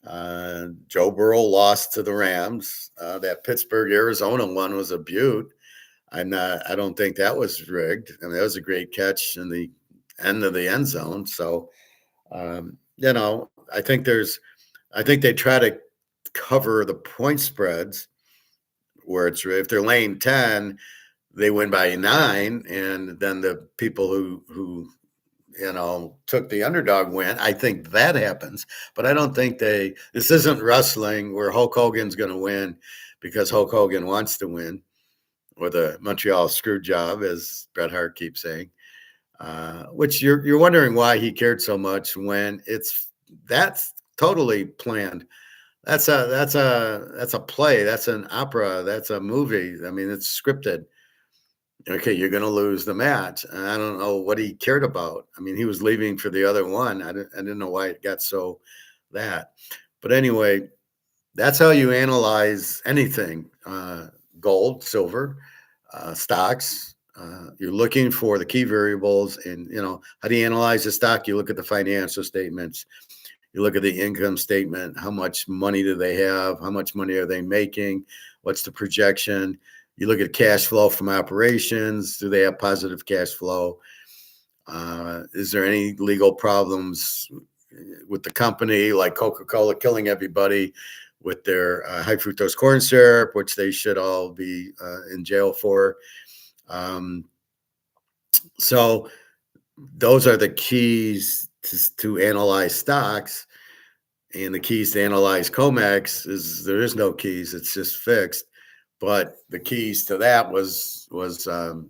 Speaker 1: Joe Burrow lost to the Rams. That Pittsburgh-Arizona one was a beaut. I don't think that was rigged. I mean, that was a great catch in the end of the end zone. So, I think they try to cover the point spreads where it's, if they're laying 10, they win by 9, and then the people who took the underdog win. I think that happens, but I don't think this isn't wrestling where Hulk Hogan's going to win because Hulk Hogan wants to win, or the Montreal screw job, as Bret Hart keeps saying. Which you're wondering why he cared so much when that's totally planned. That's a play. That's an opera. That's a movie. I mean, it's scripted. Okay, you're going to lose the match. And I don't know what he cared about. I mean, he was leaving for the other one. I didn't know why it got so that. But anyway, that's how you analyze anything: gold, silver, stocks. You're looking for the key variables, and how do you analyze the stock? You look at the financial statements. You look at the income statement. How much money do they have? How much money are they making? What's the projection? You look at cash flow from operations. Do they have positive cash flow? Is there any legal problems with the company, like Coca-Cola killing everybody with their high fructose corn syrup, which they should all be in jail for? So those are the keys to analyze stocks. And the keys to analyze COMEX is there is no keys. It's just fixed. But the keys to that was BRICS.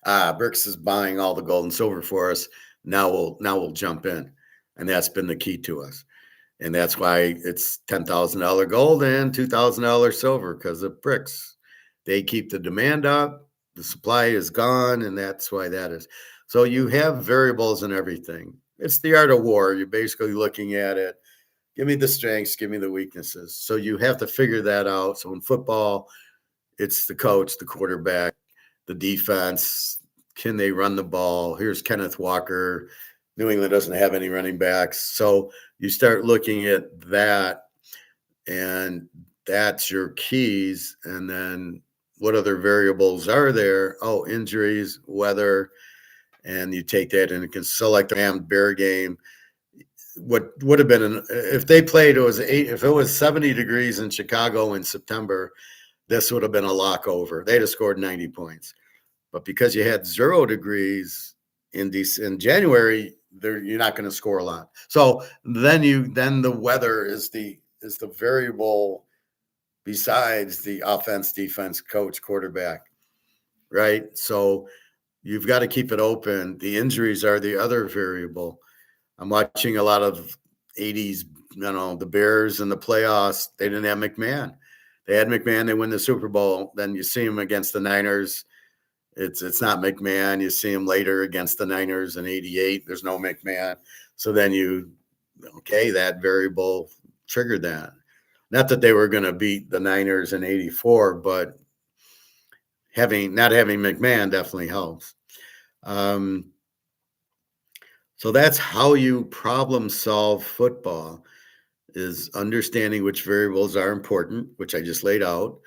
Speaker 1: BRICS is buying all the gold and silver for us. Now we'll jump in, and that's been the key to us, and that's why it's $10,000 gold and $2,000 silver, because of BRICS. They keep the demand up, the supply is gone, and that's why that is. So you have variables in everything. It's the art of war. You're basically looking at it. Give me the strengths, give me the weaknesses. So you have to figure that out. So in football, it's the coach, the quarterback, the defense. Can they run the ball? Here's Kenneth Walker. New England doesn't have any running backs. So you start looking at that, and that's your keys. And then what other variables are there? Oh, injuries, weather. And you take that and you can select the Ram-Bear game. What would have been if they played, if it was 70 degrees in Chicago in September, this would have been a lock over. They'd have scored 90 points. But because you had 0 degrees in January, you're not going to score a lot. So then the weather is the variable besides the offense, defense, coach, quarterback, right? So you've got to keep it open. The injuries are the other variable. I'm watching a lot of 80s, the Bears in the playoffs. They didn't have McMahon. They had McMahon. They win the Super Bowl. Then you see him against the Niners. It's not McMahon. You see him later against the Niners in '88. There's no McMahon. So then that variable triggered that. Not that they were going to beat the Niners in '84, but not having McMahon definitely helps. So that's how you problem solve football, is understanding which variables are important, which I just laid out,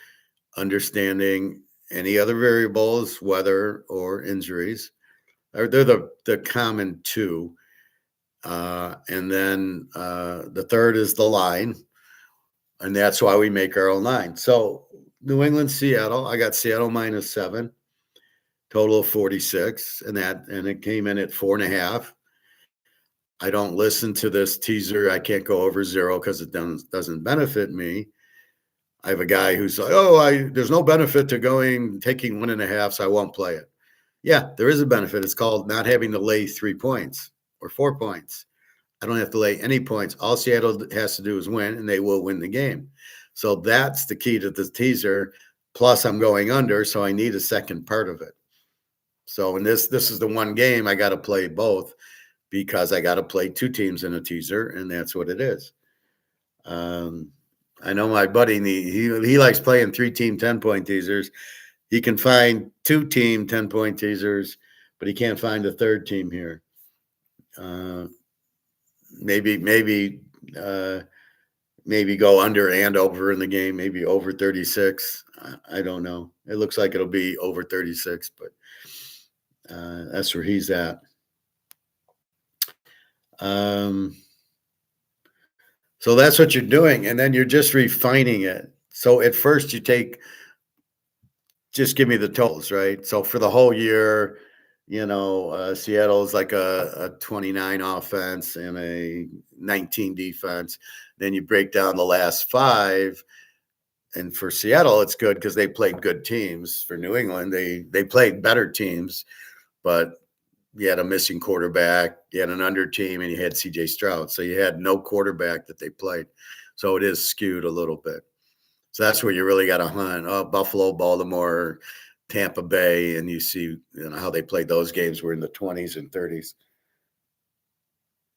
Speaker 1: understanding any other variables, weather or injuries. They're the common two. And then the third is the line, and that's why we make our own line. So New England, Seattle, I got Seattle -7, total of 46, and it came in at 4.5. I don't listen to this teaser. I can't go over 0 because it doesn't benefit me. I have a guy who's like, there's no benefit to taking 1.5, so I won't play it. Yeah, there is a benefit. It's called not having to lay 3 points or 4 points. I don't have to lay any points. All Seattle has to do is win, and they will win the game. So that's the key to the teaser. Plus, I'm going under, so I need a second part of it. So in this is the one game I got to play both, because I got to play 2 teams in a teaser, and that's what it is. I know my buddy, he likes playing 3-team 10-point teasers. He can find 2-team 10-point teasers, but he can't find a third team here. Maybe go under and over in the game, maybe over 36. I don't know. It looks like it'll be over 36, but that's where he's at. So that's what you're doing, and then you're just refining it. So at first you just give me the totals, right? So for the whole year, Seattle is like a 29 offense and a 19 defense. Then you break down the last 5, And for Seattle, it's good because they played good teams. For New England, they played better teams, but you had a missing quarterback, you had an under team, and you had CJ Stroud. So you had no quarterback that they played. So it is skewed a little bit. So that's where you really got to hunt. Oh, Buffalo, Baltimore, Tampa Bay, and you see how they played those games were in the 20s and 30s.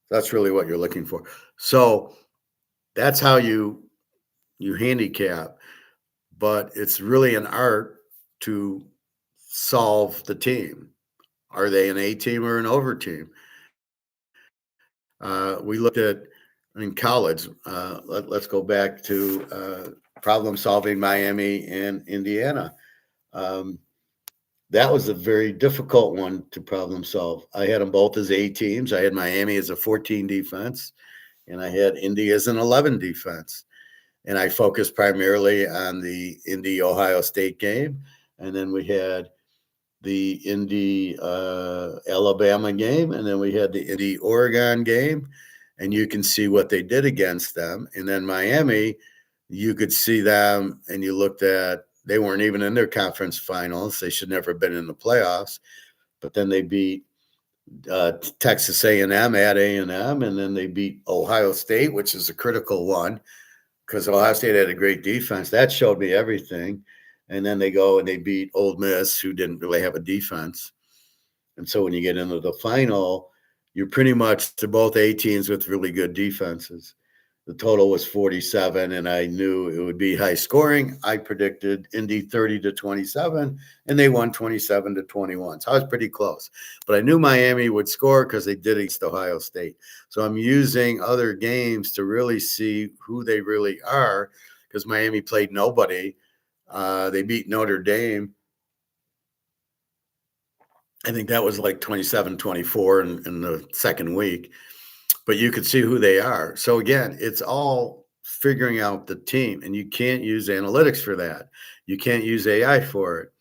Speaker 1: That's really what you're looking for. So that's how you handicap, but it's really an art to solve the team. Are they an A team or an over team? We looked at in college. Let's go back to problem solving Miami and Indiana. Um, that was a very difficult one to problem solve. I had them both as A teams. I had Miami as a 14 defense, and I had Indy as an 11 defense. And I focused primarily on the Indy Ohio State game. And then we had the Indy Alabama game, and then we had the Indy Oregon game, and you can see what they did against them. And then Miami, you could see them, and you looked at they weren't even in their conference finals. They should never have been in the playoffs, but then they beat Texas A&M at A&M, and then they beat Ohio State, which is a critical one because Ohio State had a great defense. That showed me everything. And then they go and they beat Ole Miss, who didn't really have a defense. And so when you get into the final, you're pretty much to both A teams with really good defenses. The total was 47, and I knew it would be high scoring. I predicted Indy 30-27, and they won 27-21. So I was pretty close. But I knew Miami would score because they did against Ohio State. So I'm using other games to really see who they really are because Miami played nobody. They beat Notre Dame. I think that was like 27-24 in the second week. But you could see who they are. So again, it's all figuring out the team, and you can't use analytics for that. You can't use AI for it.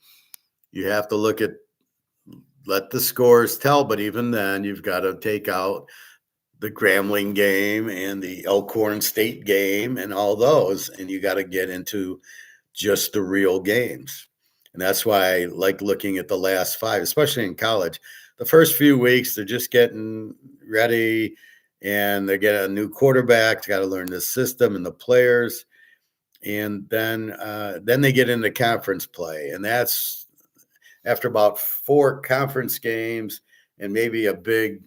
Speaker 1: You have to let the scores tell, but even then, you've got to take out the Grambling game and the Elkhorn State game and all those, and you got to get into just the real games. And that's why I like looking at the last five, especially in college. The first few weeks, they're just getting ready, and they get a new quarterback. They got to learn the system and the players, and then they get into conference play, and that's after about 4 conference games and maybe a big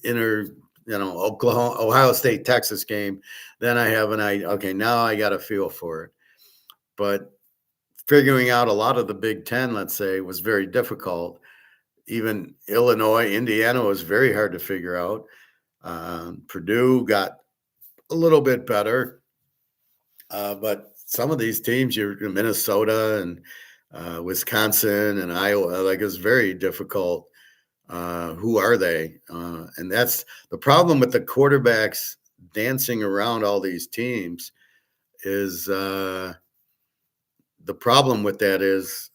Speaker 1: Ohio State Texas game. Then I have an idea. Okay, now I got a feel for it, but figuring out a lot of the Big Ten, let's say, was very difficult. Even Illinois, Indiana was very hard to figure out. Purdue got a little bit better, but some of these teams, Minnesota and Wisconsin and Iowa, like it's very difficult. Who are they? And that's the problem with the quarterbacks dancing around all these teams is the problem with that is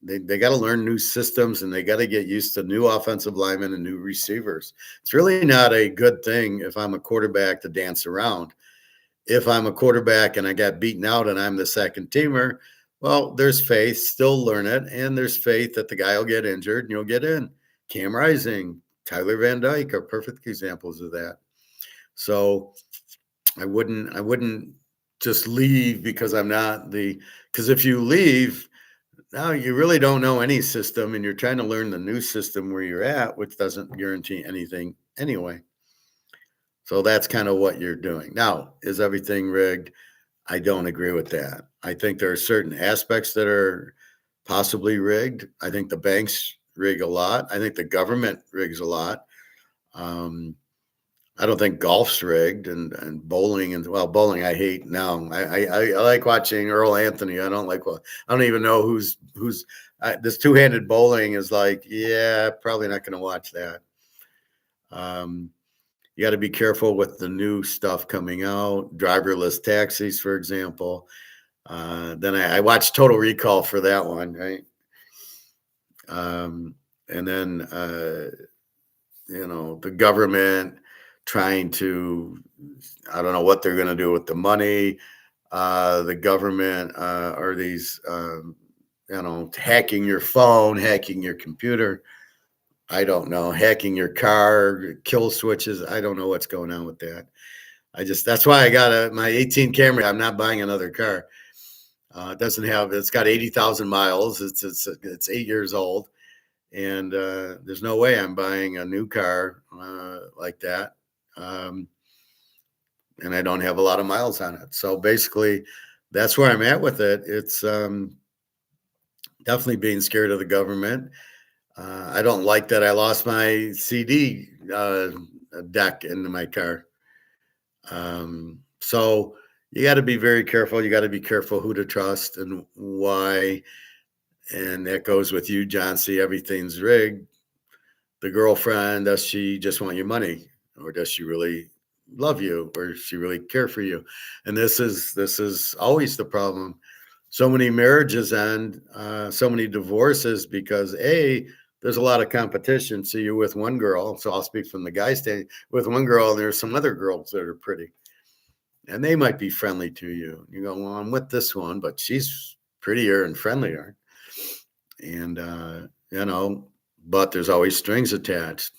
Speaker 1: they got to learn new systems, and they got to get used to new offensive linemen and new receivers. It's really not a good thing if I'm a quarterback to dance around. If I'm a quarterback and I got beaten out and I'm the second teamer, well, there's faith, still learn it, and there's faith that the guy will get injured and you'll get in. Cam Rising, Tyler Van Dyke are perfect examples of that. So I wouldn't just leave because because if you leave, now you really don't know any system and you're trying to learn the new system where you're at, which doesn't guarantee anything anyway. So that's kind of what you're doing. Now, is everything rigged? I don't agree with that. I think there are certain aspects that are possibly rigged. I think the banks rig a lot. I think the government rigs a lot. I don't think golf's rigged and bowling bowling I hate now. I like watching Earl Anthony. I don't even know who's this two-handed bowling is like, yeah, probably not going to watch that. You got to be careful with the new stuff coming out, driverless taxis, for example. Then I watched Total Recall for that one, right? And then the government trying to, I don't know what they're going to do with the money. the government or these, hacking your phone, hacking your computer. I don't know, hacking your car, kill switches. I don't know what's going on with that. That's why I got my 18 Camry. I'm not buying another car. It's got 80,000 miles. It's 8 years old. And there's no way I'm buying a new car like that. And I don't have a lot of miles on it. So basically, that's where I'm at with it. It's definitely being scared of the government. I don't like that I lost my CD deck into my car. So you got to be very careful. You got to be careful who to trust and why. And that goes with you, John C. Everything's rigged. The girlfriend, does she just want your money, or does she really love you, or does she really care for you? And this is always the problem. So many marriages end, so many divorces because there's a lot of competition. So you're with one girl. So I'll speak from the guy standing with one girl, and there's some other girls that are pretty, and they might be friendly to you. You go, well, I'm with this one, but she's prettier and friendlier. And, but there's always strings attached.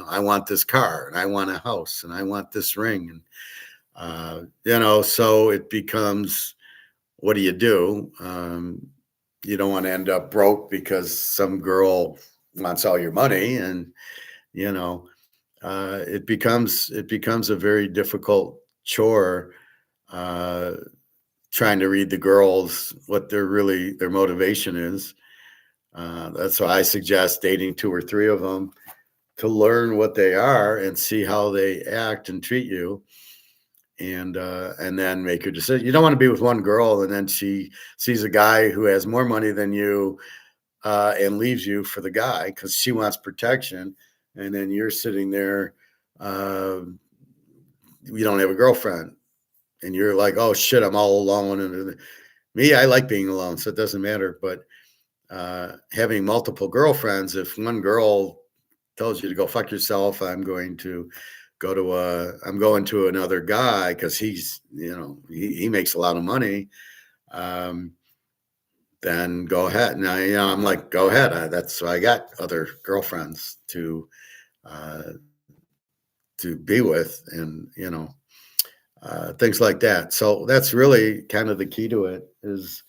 Speaker 1: I want this car, and I want a house, and I want this ring. And, so it becomes, what do? You don't want to end up broke because some girl wants all your money. And, it becomes a very difficult chore, trying to read the girls, what their motivation is. That's why I suggest dating 2 or 3 of them to learn what they are and see how they act and treat you, and then make your decision. You don't want to be with one girl and then she sees a guy who has more money than you and leaves you for the guy because she wants protection, and then you're sitting there, you don't have a girlfriend, and you're like, oh shit, I'm all alone. And me, I like being alone, so it doesn't matter. But having multiple girlfriends, if one girl tells you to go fuck yourself, I'm going to another guy because he's, he makes a lot of money, then go ahead. Now, I'm like, go ahead. I got other girlfriends to be with, and, things like that. So that's really kind of the key to it is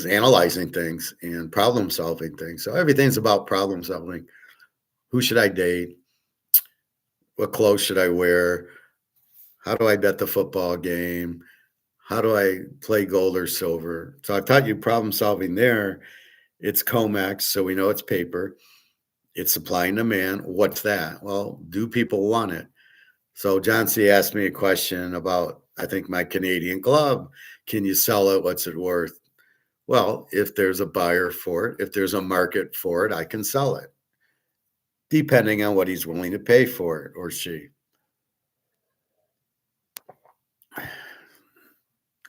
Speaker 1: analyzing things and problem solving things. So everything's about problem solving. Who should I date? What clothes should I wear? How do I bet the football game? How do I play gold or silver? So I've taught you problem solving there. It's COMEX, so we know it's paper. It's supply and demand. What's that? Well, do people want it? So John C. asked me a question about, I think, my Canadian glove. Can you sell it? What's it worth? Well, if there's a buyer for it, if there's a market for it, I can sell it, depending on what he's willing to pay for it, or she.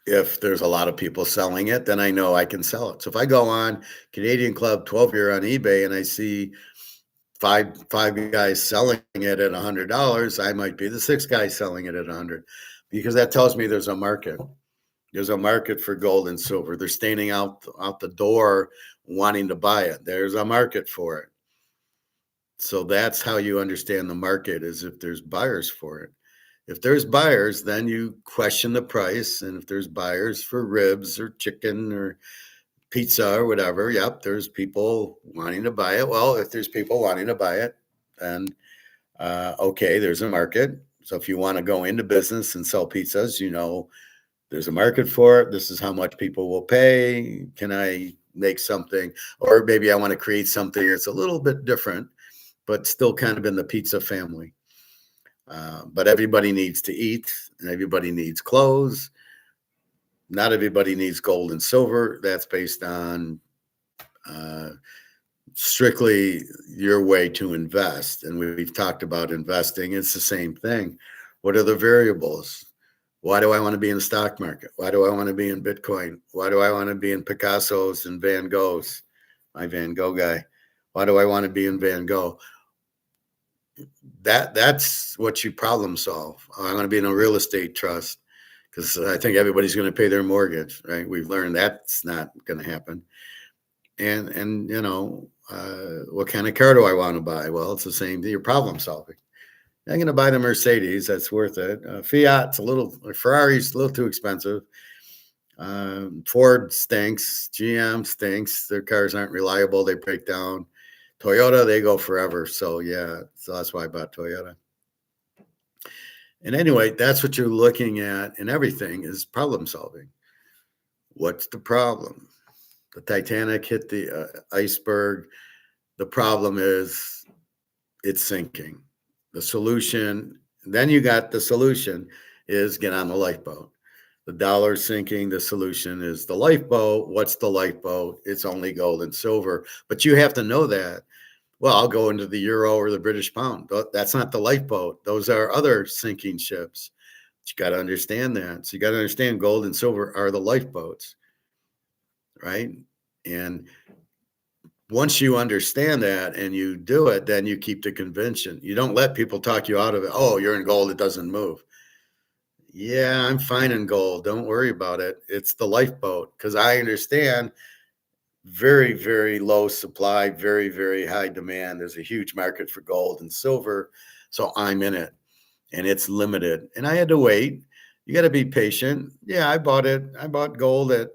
Speaker 1: If there's a lot of people selling it, then I know I can sell it. So if I go on Canadian Club 12-year on eBay and I see five guys selling it at $100, I might be the 6th guy selling it at 100, because that tells me there's a market. There's a market for gold and silver. They're standing out the door wanting to buy it. There's a market for it. So that's how you understand the market, is if there's buyers for it. If there's buyers, then you question the price. And if there's buyers for ribs or chicken or pizza or whatever, yep, there's people wanting to buy it. Well, if there's people wanting to buy it, then okay, there's a market. So if you want to go into business and sell pizzas, there's a market for it. This is how much people will pay. Can I make something? Or maybe I want to create something that's a little bit different, but still kind of in the pizza family. But everybody needs to eat, and everybody needs clothes. Not everybody needs gold and silver. That's based on strictly your way to invest. And we've talked about investing. It's the same thing. What are the variables? Why do I want to be in the stock market? Why do I want to be in Bitcoin? Why do I want to be in Picasso's and Van Gogh's? My Van Gogh guy. Why do I want to be in Van Gogh? That's what you problem solve. I want to be in a real estate trust. because I think everybody's going to pay their mortgage, right? We've learned that's not going to happen. And what kind of car do I want to buy? Well, it's the same thing. You're problem solving. I'm going to buy the Mercedes. That's worth it. Fiat's Ferrari's a little too expensive. Ford stinks. GM stinks. Their cars aren't reliable. They break down. Toyota, they go forever. So that's why I bought Toyota. And anyway, that's what you're looking at in everything is problem solving. What's the problem? The Titanic hit the iceberg. The problem is it's sinking. The solution, then you got the solution is get on the lifeboat. The dollar's sinking. The solution is the lifeboat. What's the lifeboat? It's only gold and silver. But you have to know that. Well, I'll go into the euro or the British pound. That's not the lifeboat. Those are other sinking ships. But you got to understand that. So you got to understand gold and silver are the lifeboats, right? And once you understand that and you do it, then you keep the convention. You don't let people talk you out of it. Oh, you're in gold. It doesn't move. Yeah, I'm fine in gold. Don't worry about it. It's the lifeboat because I understand very, very low supply, very, very high demand. There's a huge market for gold and silver. So I'm in it and it's limited. And I had to wait. You got to be patient. Yeah, I bought it. I bought gold at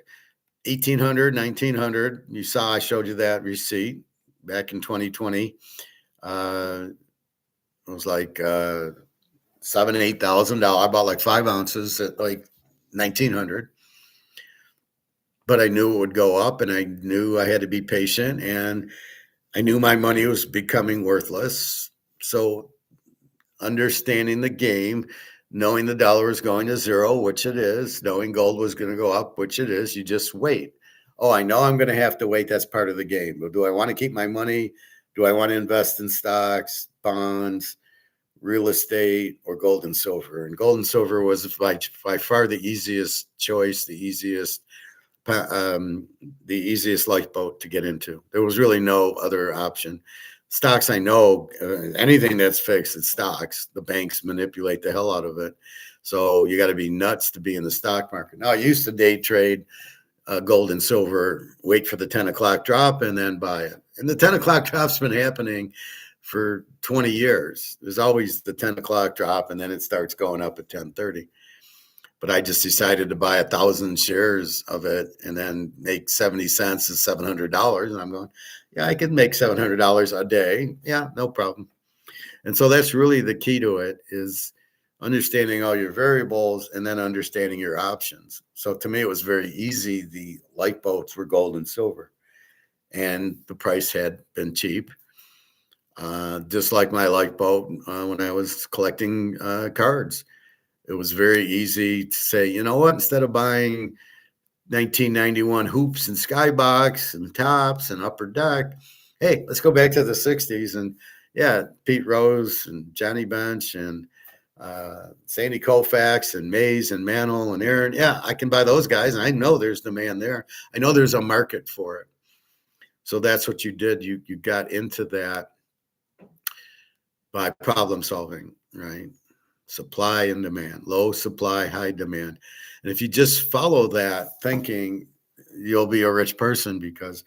Speaker 1: 1800, 1900. You saw I showed you that receipt back in 2020. It was like $7,000 and $8,000. I bought like 5 ounces at like 1900. But I knew it would go up and I knew I had to be patient and I knew my money was becoming worthless. So understanding the game, knowing the dollar is going to zero, which it is, knowing gold was going to go up, which it is, you just wait. Oh, I know I'm going to have to wait. That's part of the game. But do I want to keep my money? Do I want to invest in stocks, bonds, real estate, or gold and silver? And gold and silver was by far the easiest choice, the easiest lifeboat to get into. There was really no other option. Stocks, I know anything that's fixed, it's stocks. The banks manipulate the hell out of it. So you got to be nuts to be in the stock market. Now, I used to day trade gold and silver, wait for the 10 o'clock drop and then buy it. And the 10 o'clock drop's been happening for 20 years. There's always the 10 o'clock drop and then it starts going up at 10:30. But I just decided to buy 1,000 shares of it and then make 70 cents is $700. And I'm going, yeah, I could make $700 a day. Yeah, no problem. And so that's really the key to it is understanding all your variables and then understanding your options. So to me, it was very easy. The lifeboats were gold and silver and the price had been cheap. Just like my lifeboat when I was collecting cards. It was very easy to say, you know what, instead of buying 1991 hoops and skybox and tops and upper deck, hey, let's go back to the 60s. And yeah, Pete Rose and Johnny Bench and Sandy Koufax and Mays and Mantle and Aaron. Yeah, I can buy those guys. And I know there's demand there. I know there's a market for it. So that's what you did. You got into that by problem solving, right? Supply and demand, low supply, high demand. And if you just follow that thinking, you'll be a rich person because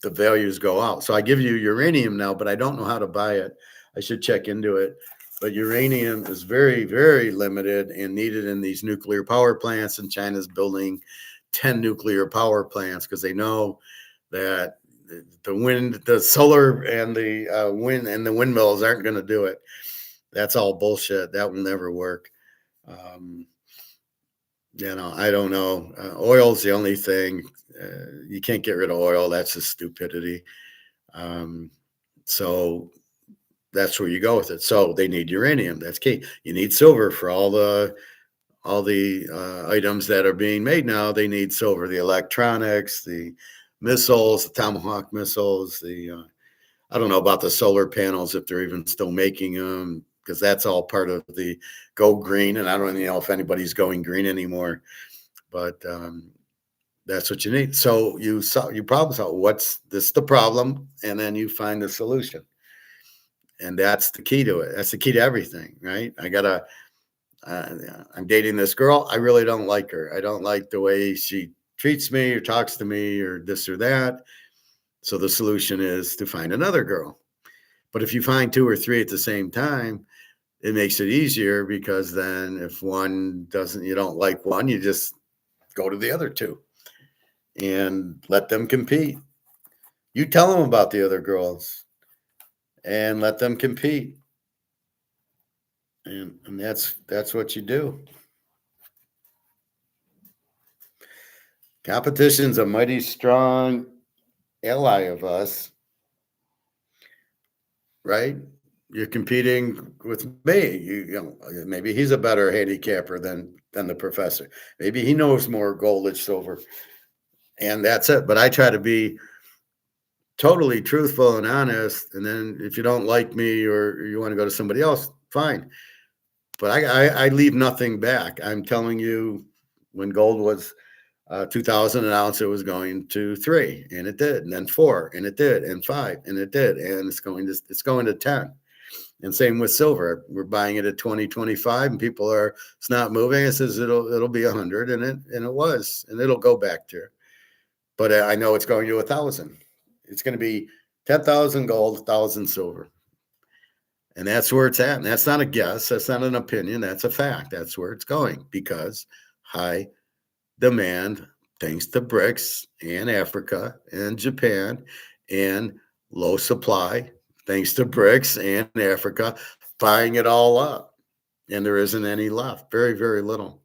Speaker 1: the values go out. So I give you uranium now, but I don't know how to buy it. I should check into it. But uranium is very, very limited and needed in these nuclear power plants. And China's building 10 nuclear power plants because they know that the wind, the solar and the wind and the windmills aren't going to do it. That's all bullshit. That will never work. I don't know. Oil's the only thing. You can't get rid of oil. That's just stupidity. So that's where you go with it. So they need uranium. That's key. You need silver for all the items that are being made now. They need silver. The electronics, the missiles, the Tomahawk missiles. I don't know about the solar panels if they're even still making them. Because that's all part of the go green. And I don't even know if anybody's going green anymore, but that's what you need. So you problem solve. What's this the problem? And then you find the solution. And that's the key to it. That's the key to everything, right? I got I'm dating this girl. I really don't like her. I don't like the way she treats me or talks to me or this or that. So the solution is to find another girl. But if you find two or three at the same time, it makes it easier because then if one doesn't, you don't like one, you just go to the other two and let them compete. You tell them about the other girls and let them compete. And that's what you do. Competition's a mighty strong ally of us, right? You're competing with me. Maybe he's a better handicapper than the professor. Maybe he knows more gold, silver, and that's it. But I try to be totally truthful and honest. And then if you don't like me or you want to go to somebody else, fine. But I leave nothing back. I'm telling you, when gold was 2,000 an ounce, it was going to 3, and it did, and then 4, and it did, and 5, and it did, and it's going to 10. And same with silver. We're buying it at 20, 25, and people are, it's not moving. It says it'll be 100, and it was, and it'll go back to. But I know it's going to 1,000. It's going to be 10,000 gold, 1,000 silver. And that's where it's at. And that's not a guess. That's not an opinion. That's a fact. That's where it's going because high demand, thanks to BRICS and Africa and Japan, and low supply, thanks to BRICS and Africa, buying it all up. And there isn't any left. Very, very little.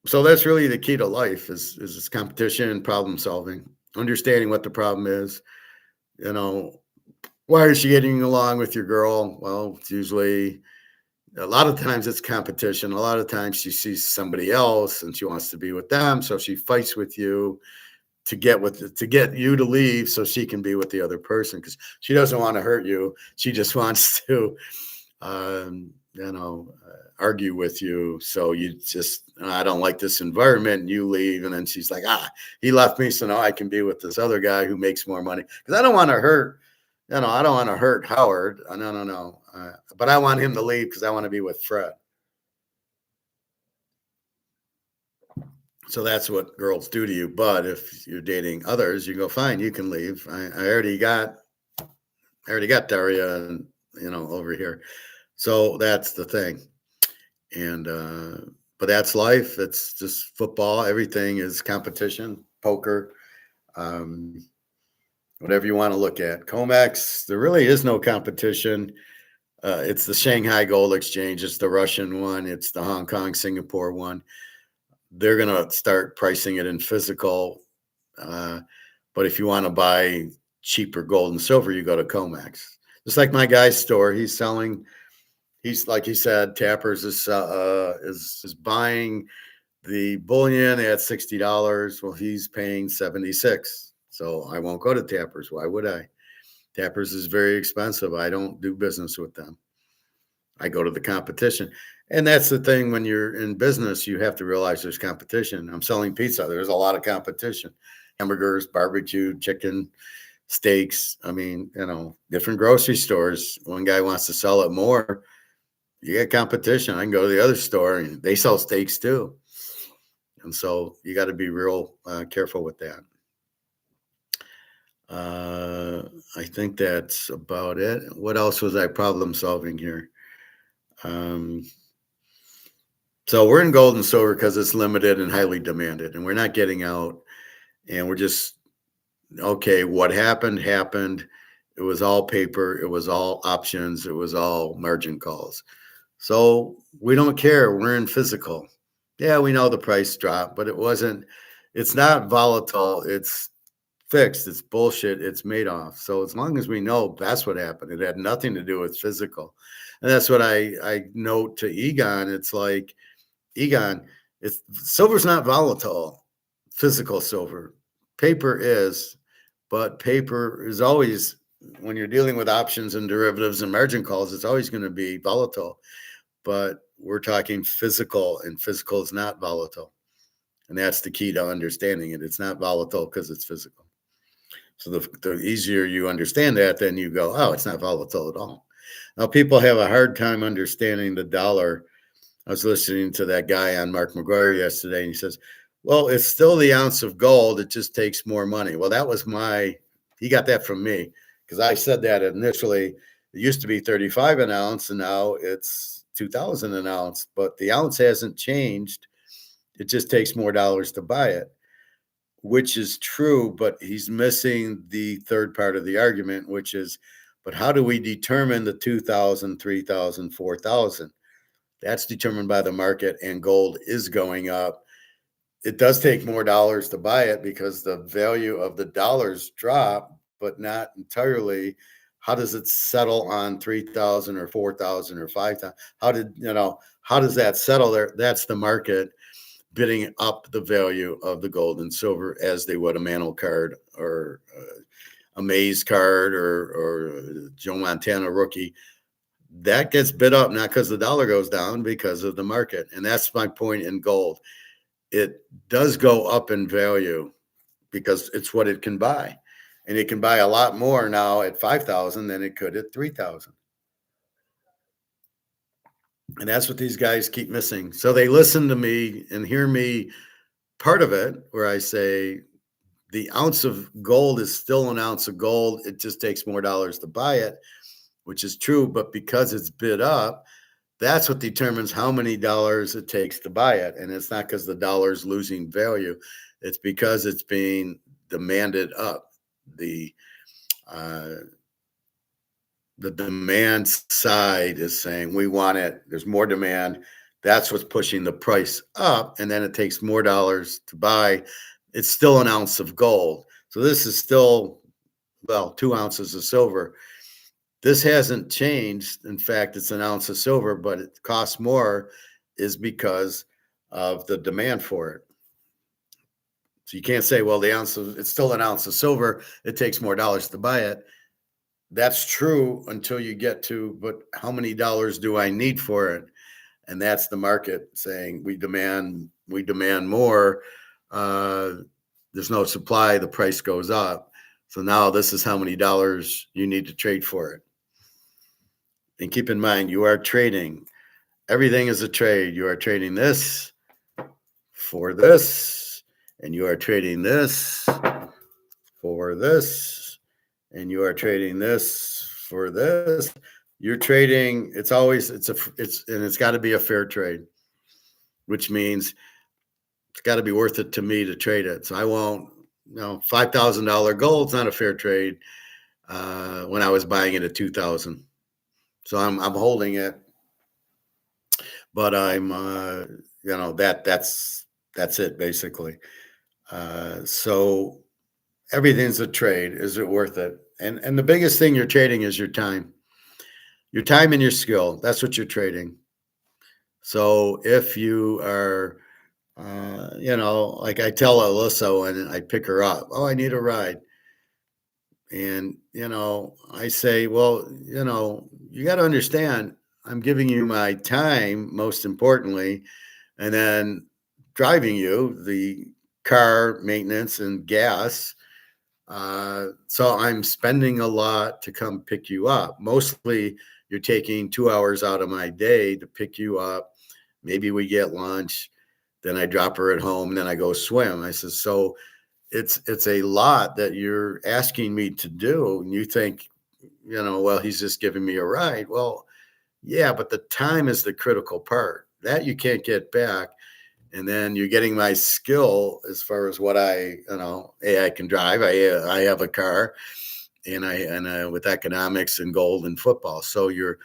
Speaker 1: So that's really the key to life is this competition and problem solving, understanding what the problem is. Why is she getting along with your girl? Well, it's usually, a lot of times it's competition. A lot of times she sees somebody else and she wants to be with them. So she fights with you to get you to leave so she can be with the other person because she doesn't want to hurt you. She just wants to, argue with you. So you just, I don't like this environment, and you leave. And then she's like, he left me, so now I can be with this other guy who makes more money. Because I don't want to hurt, I don't want to hurt Howard. No. But I want him to leave because I want to be with Fred. So that's what girls do to you. But if you're dating others, you go, fine, you can leave. I already got Daria, over here. So that's the thing. And but that's life. It's just football. Everything is competition, poker, whatever you want to look at. COMEX, there really is no competition. It's the Shanghai Gold Exchange. It's the Russian one. It's the Hong Kong, Singapore one. They're going to start pricing it in physical. But if you want to buy cheaper gold and silver, you go to COMEX. Just like my guy's store, he's like he said, Tappers is buying the bullion at $60. Well, he's paying $76. So I won't go to Tappers. Why would I? Tappers is very expensive. I don't do business with them. I go to the competition. And that's the thing, when you're in business, you have to realize there's competition. I'm selling pizza. There's a lot of competition. Hamburgers, barbecue, chicken, steaks. I mean, different grocery stores. One guy wants to sell it more. You get competition. I can go to the other store and they sell steaks too. And so you got to be real careful with that. I think that's about it. What else was I problem solving here? So we're in gold and silver because it's limited and highly demanded, and we're not getting out. And we're just, okay, what happened. It was all paper. It was all options. It was all margin calls. So we don't care. We're in physical. Yeah, we know the price dropped, but it's not volatile. It's fixed. It's bullshit. It's Madoff. So as long as we know that's what happened, it had nothing to do with physical. And that's what I note to Egon. It's like, Egon, silver's not volatile, physical silver. Paper is, but paper is always, when you're dealing with options and derivatives and margin calls, it's always going to be volatile. But we're talking physical, and physical is not volatile. And that's the key to understanding it. It's not volatile because it's physical. So the easier you understand that, then you go, oh, it's not volatile at all. Now, people have a hard time understanding the dollar I was listening to that guy on Mark McGuire yesterday, and he says, well, it's still the ounce of gold. It just takes more money. Well, that was he got that from me because I said that initially. It used to be 35 an ounce, and now it's 2,000 an ounce, but the ounce hasn't changed. It just takes more dollars to buy it, which is true, but he's missing the third part of the argument, which is, but how do we determine the 2,000, 3,000, 4,000? That's determined by the market, and gold is going up. It does take more dollars to buy it because the value of the dollars drop, but not entirely. How does it settle on 3,000 or 4,000 or 5,000? How does that settle there? That's the market bidding up the value of the gold and silver as they would a Mantle card or a Mays card or Joe Montana rookie. That gets bid up, not because the dollar goes down, because of the market. And that's my point in gold. It does go up in value because it's what it can buy. And it can buy a lot more now at 5,000 than it could at 3,000. And that's what these guys keep missing. So they listen to me and hear me part of it where I say the ounce of gold is still an ounce of gold. It just takes more dollars to buy it, which is true. But because it's bid up, that's what determines how many dollars it takes to buy it. And it's not because the dollar's losing value. It's because it's being demanded up. The demand side is saying, we want it. There's more demand. That's what's pushing the price up. And then it takes more dollars to buy. It's still an ounce of gold. So this is still, 2 ounces of silver. This hasn't changed. In fact, it's an ounce of silver, but it costs more is because of the demand for it. So you can't say, well, it's still an ounce of silver. It takes more dollars to buy it. That's true until you get to, but how many dollars do I need for it? And that's the market saying we demand more. There's no supply. The price goes up. So now this is how many dollars you need to trade for it. And keep in mind, you are trading. Everything is a trade. You are trading this for this, and you are trading this for this, and you are trading this for this. You're trading. It's got to be a fair trade, which means it's got to be worth it to me to trade it. So I won't. $5,000 gold's not a fair trade when I was buying it at 2,000. So I'm holding it, but I'm that's it basically. So everything's a trade. Is it worth it? And the biggest thing you're trading is your time and your skill. That's what you're trading. So if you are, like I tell Alyssa when I pick her up, I need a ride. And, I say, well, you got to understand, I'm giving you my time, most importantly, and then driving you, the car maintenance and gas. So I'm spending a lot to come pick you up. Mostly you're taking 2 hours out of my day to pick you up. Maybe we get lunch, then I drop her at home, and then I go swim. I said, so it's a lot that you're asking me to do. And you think, well, he's just giving me a ride. Well, yeah, but the time is the critical part that you can't get back. And then you're getting my skill as far as what I can drive. I have a car, and with economics and gold and football. So you're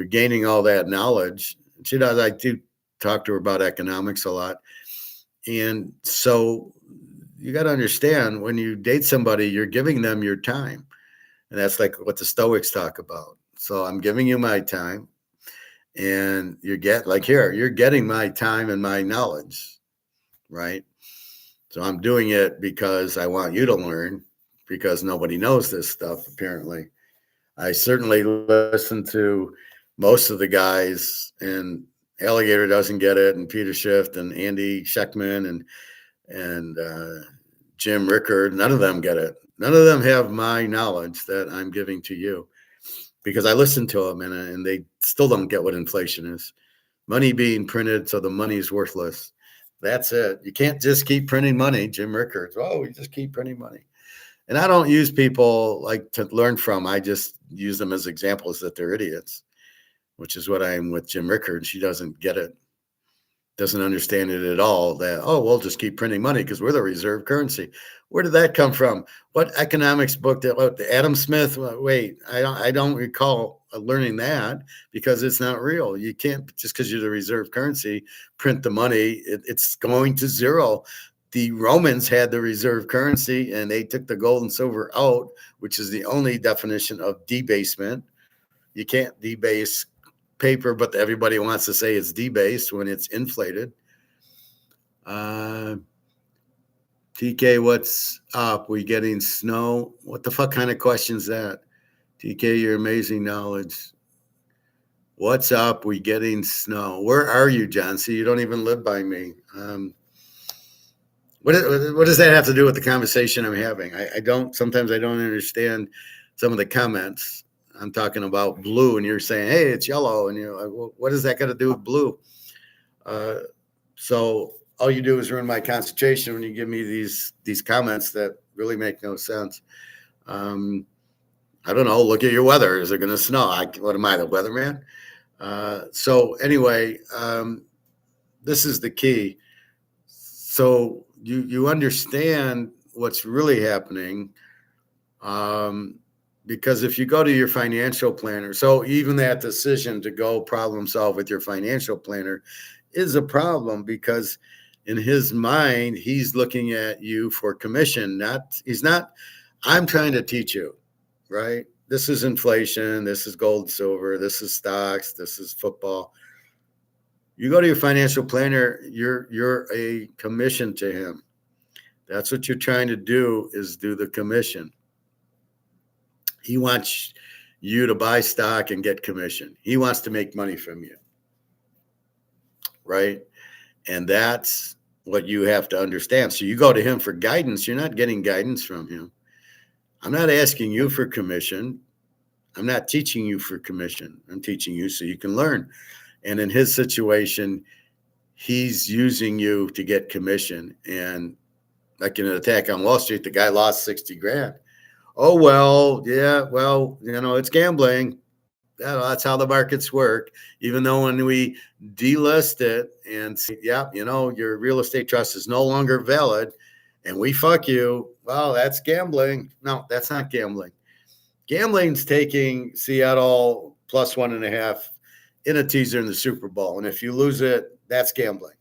Speaker 1: gaining all that knowledge. She does. I do talk to her about economics a lot. And so you got to understand, when you date somebody, you're giving them your time. And that's like what the Stoics talk about. So I'm giving you my time, and you're getting my time and my knowledge, right? So I'm doing it because I want you to learn, because nobody knows this stuff, apparently. I certainly listen to most of the guys, and Alligator doesn't get it, and Peter Schiff and Andy Scheckman and Jim Rickard, none of them get it. None of them have my knowledge that I'm giving to you, because I listen to them, and they still don't get what inflation is. Money being printed, so the money is worthless. That's it. You can't just keep printing money. Jim Rickards. Oh, you just keep printing money. And I don't use people like to learn from. I just use them as examples that they're idiots, which is what I am with Jim Rickards. She doesn't get it, doesn't understand it at all. That, oh, we'll just keep printing money because we're the reserve currency. Where did that come from? What economics book that Adam Smith? Wait, I don't recall learning that, because it's not real. You can't, just because you're the reserve currency, print the money. It's going to zero. The Romans had the reserve currency and they took the gold and silver out, which is the only definition of debasement. You can't debase paper, but everybody wants to say it's debased when it's inflated. TK, what's up? We getting snow? What the fuck kind of question's that? TK, your amazing knowledge. What's up? We getting snow? Where are you, John? See, you don't even live by me. What does that have to do with the conversation I'm having? I don't. Sometimes I don't understand some of the comments. I'm talking about blue, and you're saying, "Hey, it's yellow," and you're like, well, "What does that got to do with blue?" So all you do is ruin my concentration when you give me these comments that really make no sense. I don't know. Look at your weather. Is it going to snow? What am I, the weatherman? So anyway, this is the key. So you understand what's really happening, because if you go to your financial planner, so even that decision to go problem solve with your financial planner is a problem, because in his mind, he's looking at you for commission. I'm trying to teach you, right? This is inflation. This is gold, silver. This is stocks. This is football. You go to your financial planner, you're a commission to him. That's what you're trying to do, is do the commission. He wants you to buy stock and get commission. He wants to make money from you, right? And that's what you have to understand. So you go to him for guidance. You're not getting guidance from him. I'm not asking you for commission. I'm not teaching you for commission. I'm teaching you so you can learn. And in his situation, he's using you to get commission. And like in an attack on Wall Street, the guy lost 60 grand. Oh, well, yeah, well, it's gambling. That's how the markets work. Even though when we delist it and say, yeah, your real estate trust is no longer valid and we fuck you, well, that's gambling. No, that's not gambling. Gambling's taking Seattle plus 1.5 in a teaser in the Super Bowl. And if you lose it, that's gambling.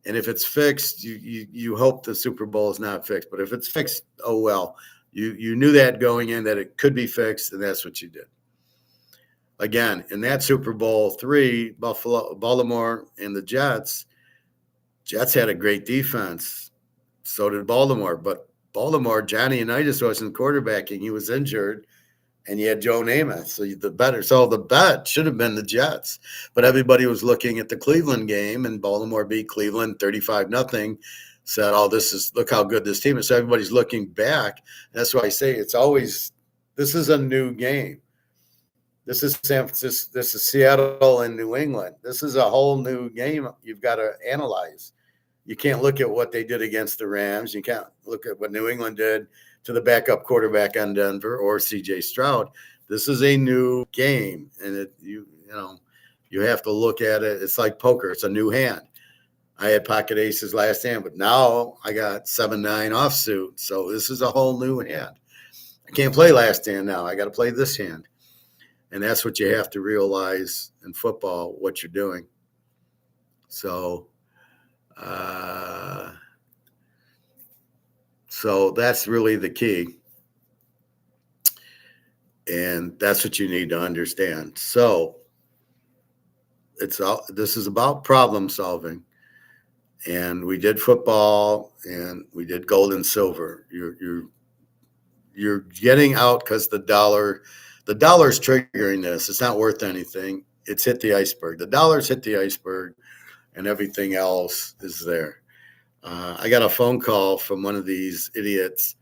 Speaker 1: And if it's fixed, you hope the Super Bowl is not fixed. But if it's fixed, oh, well, you knew that going in, that it could be fixed, and that's what you did. Again, in that Super Bowl III, Baltimore and the Jets had a great defense. So did Baltimore. But Baltimore, Johnny Unitas wasn't quarterbacking. He was injured. And you had Joe Namath. So the bet should have been the Jets. But everybody was looking at the Cleveland game, and Baltimore beat Cleveland 35-0. Said, oh, look how good this team is. So everybody's looking back. That's why I say this is a new game. This is San Francisco. This is Seattle and New England. This is a whole new game you've got to analyze. You can't look at what they did against the Rams. You can't look at what New England did to the backup quarterback on Denver or CJ Stroud. This is a new game, and you have to look at it. It's like poker. It's a new hand. I had pocket aces last hand, but now I got 7-9 offsuit. So this is a whole new hand. I can't play last hand now. I got to play this hand. And that's what you have to realize in football, what you're doing. So that's really the key. And that's what you need to understand. So this is about problem solving. And we did football and we did gold and silver. You're getting out because the dollar's triggering this. It's not worth anything. It's hit the iceberg. The dollar's hit the iceberg, and everything else is there. I got a phone call from one of these idiots.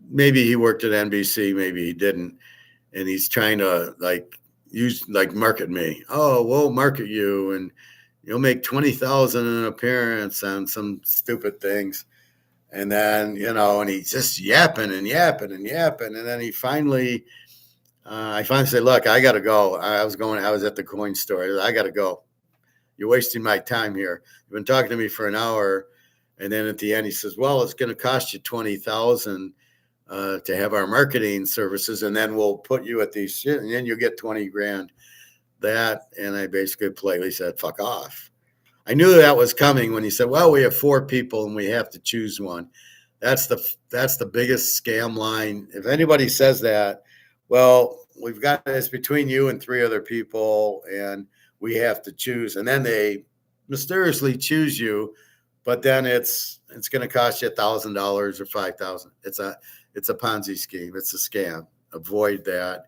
Speaker 1: Maybe he worked at NBC, maybe he didn't. And he's trying to use like market me. Oh, we'll market you, and you'll make 20,000 an appearance on some stupid things. And then, and he's just yapping and yapping and yapping. And then I finally said, look, I got to go. I was at the coin store. I got to go. You're wasting my time here. You've been talking to me for an hour. And then at the end, he says, well, it's going to cost you 20,000 to have our marketing services. And then we'll put you at these shit. And then you'll get 20 grand that. And I basically politely said, fuck off. I knew that was coming when he said, well, we have 4 people and we have to choose one. That's the biggest scam line. If anybody says that, well, we've got this between you and 3 other people and we have to choose. And then they mysteriously choose you, but then it's going to cost you $1,000 or $5,000. It's a Ponzi scheme. It's a scam. Avoid that.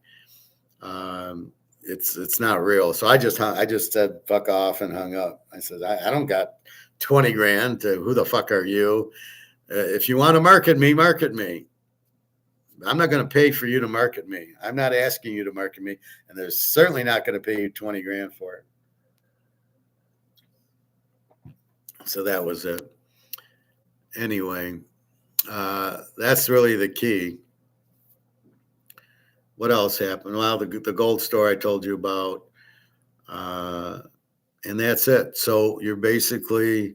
Speaker 1: It's not real. So I just said, fuck off, and hung up. I said, I don't got 20 grand. Who the fuck are you? If you want to market me, market me. I'm not going to pay for you to market me. I'm not asking you to market me. And they're certainly not going to pay you 20 grand for it. So that was it. Anyway, that's really the key. What else happened? Well, the gold store I told you about, and that's it. So you're basically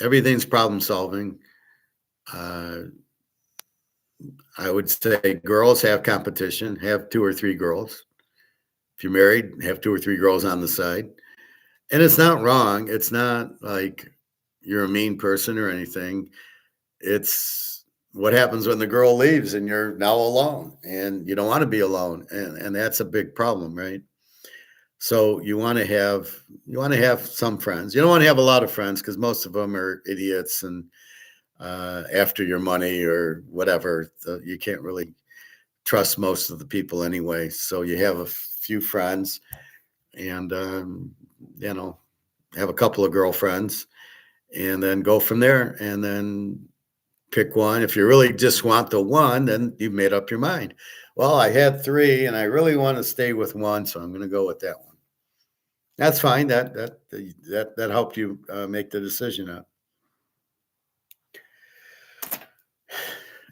Speaker 1: everything's problem solving. I would say girls have competition. Have 2 or 3 girls. If you're married, have 2 or 3 girls on the side. And it's not wrong. It's not like you're a mean person or anything. It's what happens when the girl leaves and you're now alone, and you don't want to be alone. And that's a big problem, right? So you want to have some friends. You don't want to have a lot of friends because most of them are idiots and after your money or whatever. You can't really trust most of the people anyway. So you have a few friends and, have a couple of girlfriends and then go from there and then pick one. If you really just want the one, then you've made up your mind. Well, I had 3 and I really want to stay with one, so I'm going to go with that one. That's fine. That helped you make the decision up.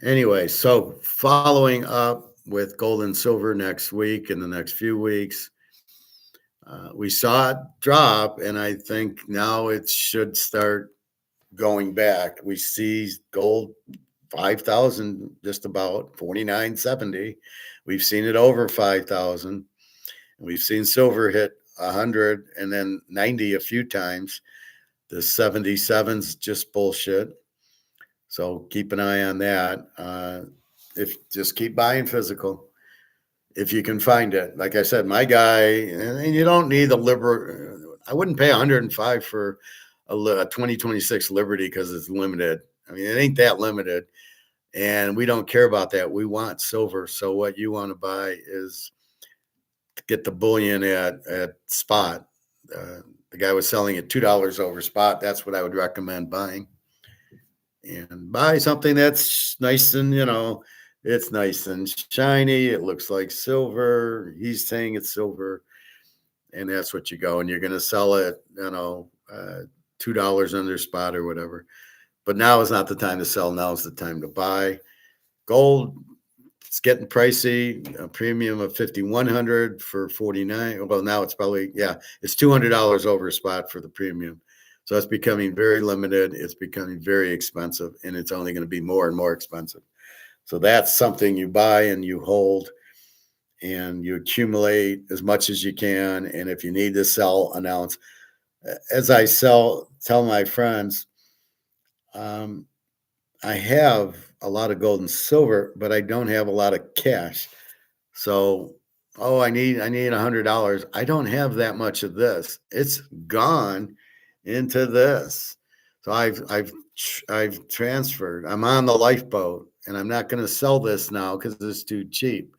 Speaker 1: Anyway, so following up with gold and silver next week, in the next few weeks, we saw it drop, and I think now it should start going back. We see gold 5,000, just about 49.70. We've seen it over 5,000. We've seen silver hit 100 and then 90 a few times. The 77's just bullshit. So keep an eye on that. Just keep buying physical if you can find it. Like I said, my guy, and you don't need I wouldn't pay 105 for a 2026 Liberty because it's limited. I mean, it ain't that limited, and we don't care about that. We want silver. So what you want to buy is to get the bullion at spot. The guy was selling it $2 over spot. That's what I would recommend buying. And buy something that's nice and, it's nice and shiny. It looks like silver. He's saying it's silver. And that's what you go. And you're going to sell it, $2 under spot or whatever. But now is not the time to sell. Now is the time to buy. Gold, it's getting pricey. A premium of 5,100 for 49. Well, now it's probably, it's $200 over spot for the premium. So it's becoming very limited. It's becoming very expensive, and it's only going to be more and more expensive. So that's something you buy and you hold and you accumulate as much as you can. And if you need to sell, announce. As I tell my friends, I have a lot of gold and silver, but I don't have a lot of cash. So, I need $100. I don't have that much of this. It's gone into this. So I've transferred. I'm on the lifeboat, and I'm not going to sell this now because it's too cheap.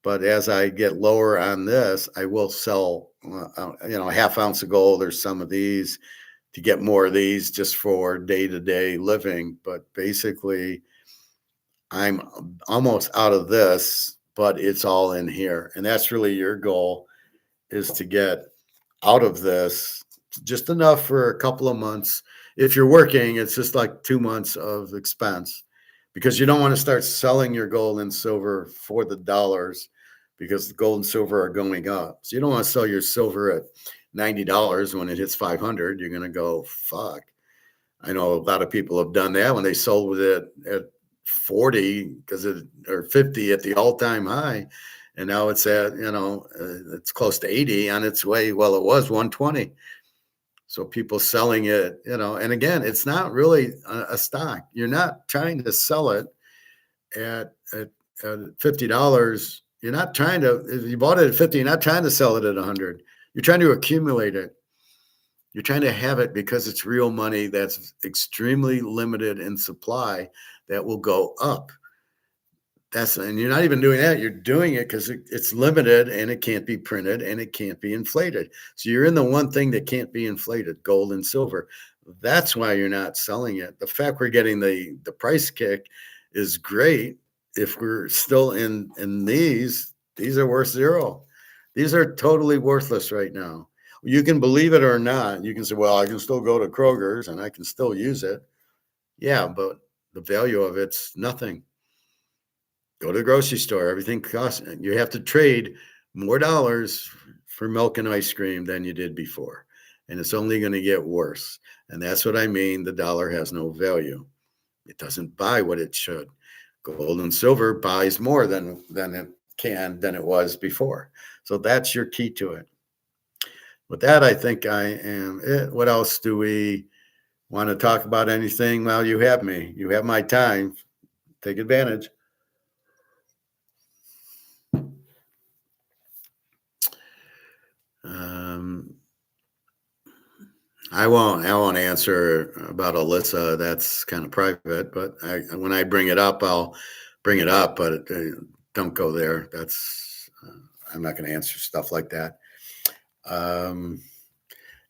Speaker 1: But as I get lower on this, I will sell, a half ounce of gold or some of these to get more of these just for day-to-day living. But basically, I'm almost out of this but it's all in here. And that's really your goal, is to get out of this just enough for a couple of months. If you're working, it's just like 2 months of expense, because you don't want to start selling your gold and silver for the dollars, because the gold and silver are going up. So you don't want to sell your silver at $90 when it hits 500. You're going to go, fuck. I know a lot of people have done that when they sold it at 40 because it, or 50 at the all-time high, and now it's at, it's close to 80 on its way. Well, it was 120. So people selling it, and again, it's not really a stock. You're not trying to sell it at $50. You're not trying to, if you bought it at 50, you're not trying to sell it at 100. You're trying to accumulate it. You're trying to have it because it's real money that's extremely limited in supply that will go up. And you're not even doing that. You're doing it because it's limited and it can't be printed and it can't be inflated. So you're in the one thing that can't be inflated, gold and silver. That's why you're not selling it. The fact we're getting the price kick is great. If we're still in these are worth zero. These are totally worthless right now. You can believe it or not. You can say, well, I can still go to Kroger's and I can still use it. Yeah, but the value of it's nothing. Go to the grocery store. Everything costs. You have to trade more dollars for milk and ice cream than you did before. And it's only going to get worse. And that's what I mean. The dollar has no value. It doesn't buy what it should. Gold and silver buys more than it was before. So that's your key to it. With that, I think I am it. What else do we want to talk about? Anything? Well, you have me. You have my time. Take advantage. I won't answer about Alyssa. That's kind of private. But when I bring it up, I'll bring it up. But don't go there. That's I'm not going to answer stuff like that.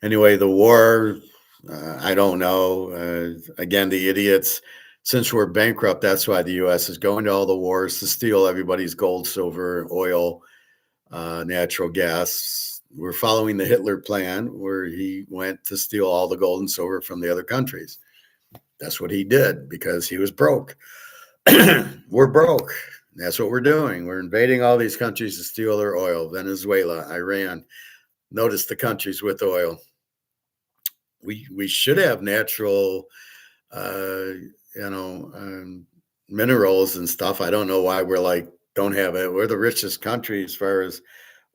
Speaker 1: Anyway, the war, I don't know. Again, the idiots, since we're bankrupt, that's why the U.S. is going to all the wars to steal everybody's gold, silver, oil, natural gas. We're following the Hitler plan, where he went to steal all the gold and silver from the other countries. That's what he did because he was broke. We're broke. That's what we're doing. We're invading all these countries to steal their oil. Venezuela, Iran. Notice the countries with oil. We should have natural, minerals and stuff. I don't know why we're don't have it. We're the richest country as far as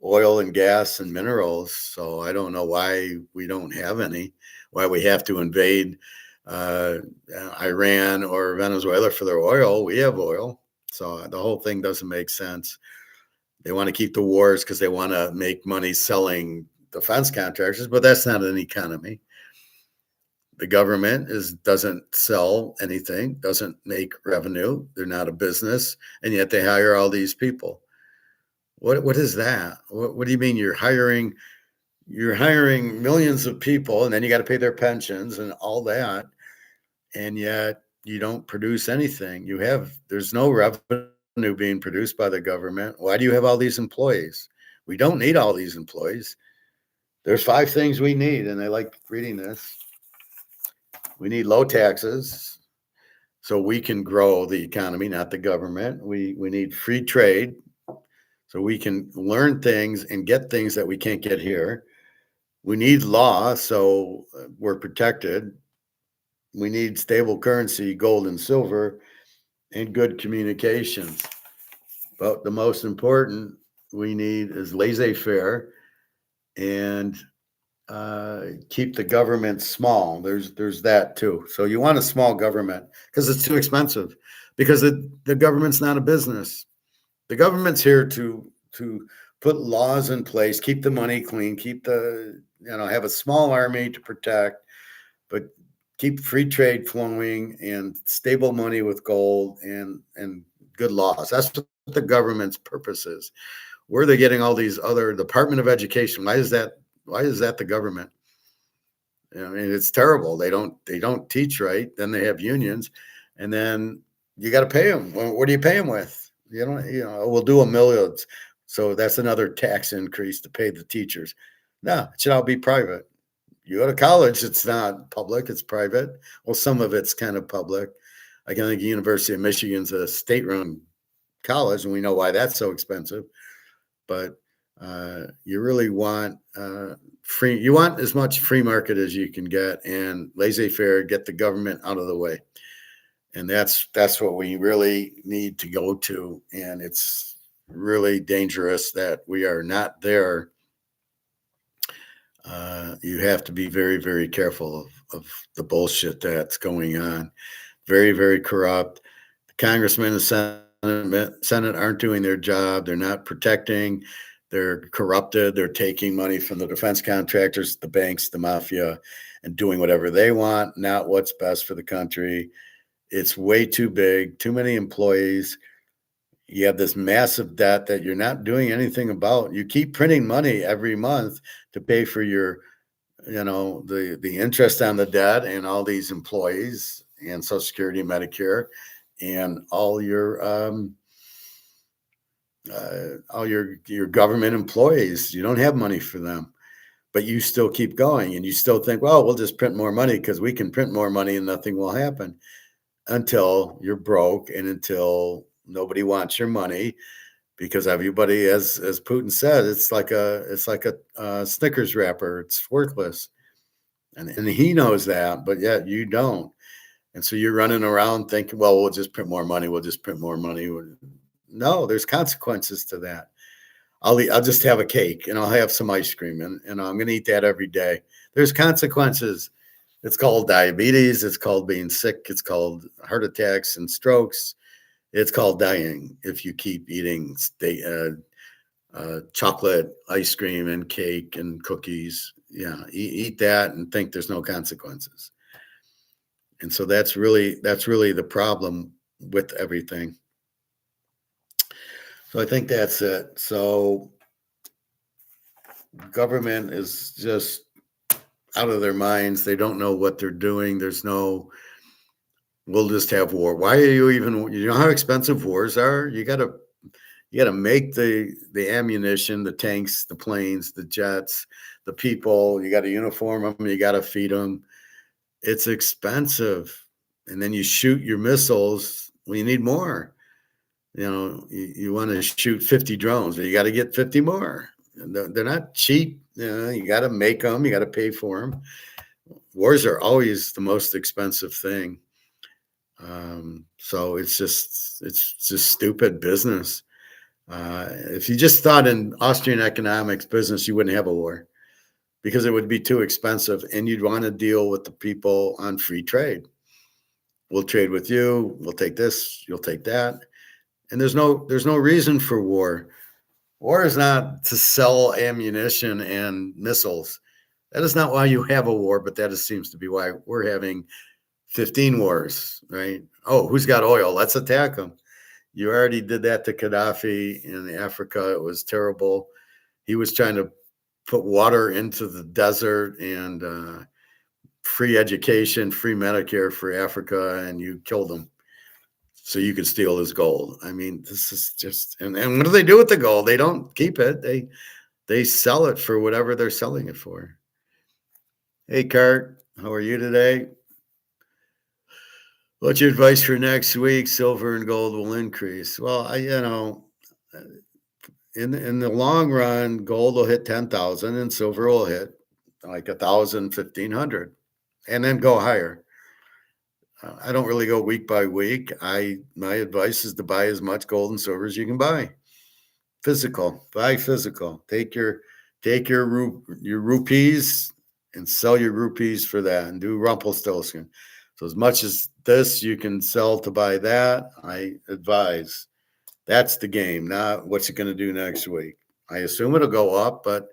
Speaker 1: oil and gas and minerals. So I don't know why we don't have any, why we have to invade Iran or Venezuela for their oil. We have oil. So the whole thing doesn't make sense. They want to keep the wars because they want to make money selling defense contractors, but that's not an economy. The government doesn't sell anything, doesn't make revenue. They're not a business, and yet they hire all these people. What is that? What do you mean you're hiring millions of people, and then you got to pay their pensions and all that, and yet you don't produce anything? There's no revenue being produced by the government. Why do you have all these employees? We don't need all these employees. There's 5 things we need, and I like reading this. We need low taxes so we can grow the economy, not the government. We need free trade so we can learn things and get things that we can't get here. We need law so we're protected. We need stable currency, gold and silver, and good communications. But the most important we need is laissez-faire and keep the government small. There's that too. So you want a small government because it's too expensive, because the government's not a business. The government's here to put laws in place, keep the money clean, have a small army to protect, but keep free trade flowing and stable money with gold and good laws. That's what the government's purpose is. Where are they getting all these other Department of Education? Why is that the government? I mean, it's terrible. They don't teach right. Then they have unions, and then you got to pay them. What do you pay them with? We'll do a million. So that's another tax increase to pay the teachers. No, it should all be private. You go to college, it's not public, it's private. Well, some of it's kind of public. I think the University of Michigan's a state-run college, and we know why that's so expensive. But you really want free. You want as much free market as you can get, and laissez-faire. Get the government out of the way, and that's what we really need to go to. And it's really dangerous that we are not there. You have to be very, very careful of the bullshit that's going on. Very, very corrupt. The congressmen and Senate aren't doing their job. They're not protecting. They're corrupted. They're taking money from the defense contractors, the banks, the mafia, and doing whatever they want, not what's best for the country. It's way too big, too many employees. You have this massive debt that you're not doing anything about. You keep printing money every month to pay for your, the interest on the debt and all these employees and Social Security, Medicare, and all your government employees. You don't have money for them, but you still keep going, and you still think, well, we'll just print more money because we can print more money and nothing will happen, until you're broke and until nobody wants your money, because everybody, as Putin said, it's like a Snickers wrapper. It's worthless, and he knows that, but yet you don't. And so you're running around thinking, well, we'll just print more money. We'll just print more money. No, there's consequences to that. I'll just have a cake and I'll have some ice cream, and I'm going to eat that every day. There's consequences. It's called diabetes. It's called being sick. It's called heart attacks and strokes. It's called dying if you keep eating chocolate, ice cream, and cake and cookies. Yeah, eat that and think there's no consequences. And so that's really the problem with everything. So I think that's it. So government is just out of their minds. They don't know what they're doing. We'll just have war. Why are you know how expensive wars are? You got to make the ammunition, the tanks, the planes, the jets, the people. You got to uniform them. You got to feed them. It's expensive. And then you shoot your missiles. Well, you need more. You want to shoot 50 drones, but you got to get 50 more. They're not cheap. You got to make them. You got to pay for them. Wars are always the most expensive thing. So it's just stupid business. If you just thought in Austrian economics business, you wouldn't have a war, because it would be too expensive, and you'd want to deal with the people on free trade. We'll trade with you. We'll take this. You'll take that. And there's no reason for war. War is not to sell ammunition and missiles. That is not why you have a war, but that seems to be why we're having 15 wars, right? Oh, who's got oil? Let's attack them. You already did that to Gaddafi in Africa. It was terrible. He was trying to put water into the desert and free education, free Medicare for Africa, and you killed him so you could steal his gold. I mean, this is just, and what do they do with the gold? They don't keep it. They sell it for whatever they're selling it for. Hey, Kurt, how are you today? What's your advice for next week? Silver and gold will increase. Well, in the long run, gold will hit 10,000 and silver will hit like 1,000, 1,500, and then go higher. I don't really go week by week. My advice is to buy as much gold and silver as you can buy. Buy physical. Take your rupees and sell your rupees for that, and do Rumpelstiltskin. So as much as this you can sell to buy that, I advise. That's the game, not what's it going to do next week. I assume it'll go up, but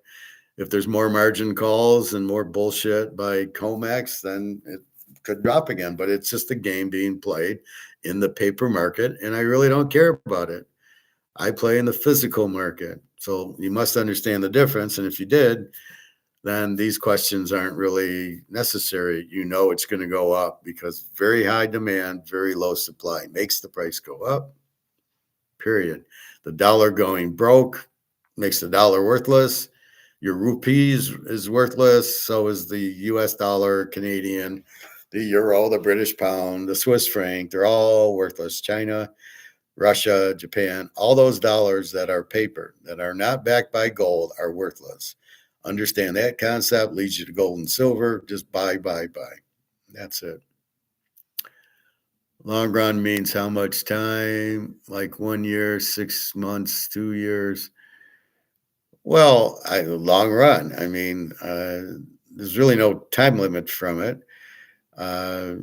Speaker 1: if there's more margin calls and more bullshit by COMEX, then it could drop again. But it's just a game being played in the paper market, and I really don't care about it. I play in the physical market. So you must understand the difference. And if you did, then these questions aren't really necessary. It's going to go up because very high demand, very low supply makes the price go up. period. The dollar going broke makes the dollar worthless. Your rupees is worthless. So is the US dollar, Canadian, the euro, the British pound, the Swiss franc. They're all worthless. China, Russia, Japan, all those dollars that are paper, that are not backed by gold, are worthless. Understand that concept, leads you to gold and silver. Just buy, buy, buy. That's it. Long run means how much time? Like 1 year, 6 months, 2 years. Well, long run. I mean, there's really no time limit from it. Uh,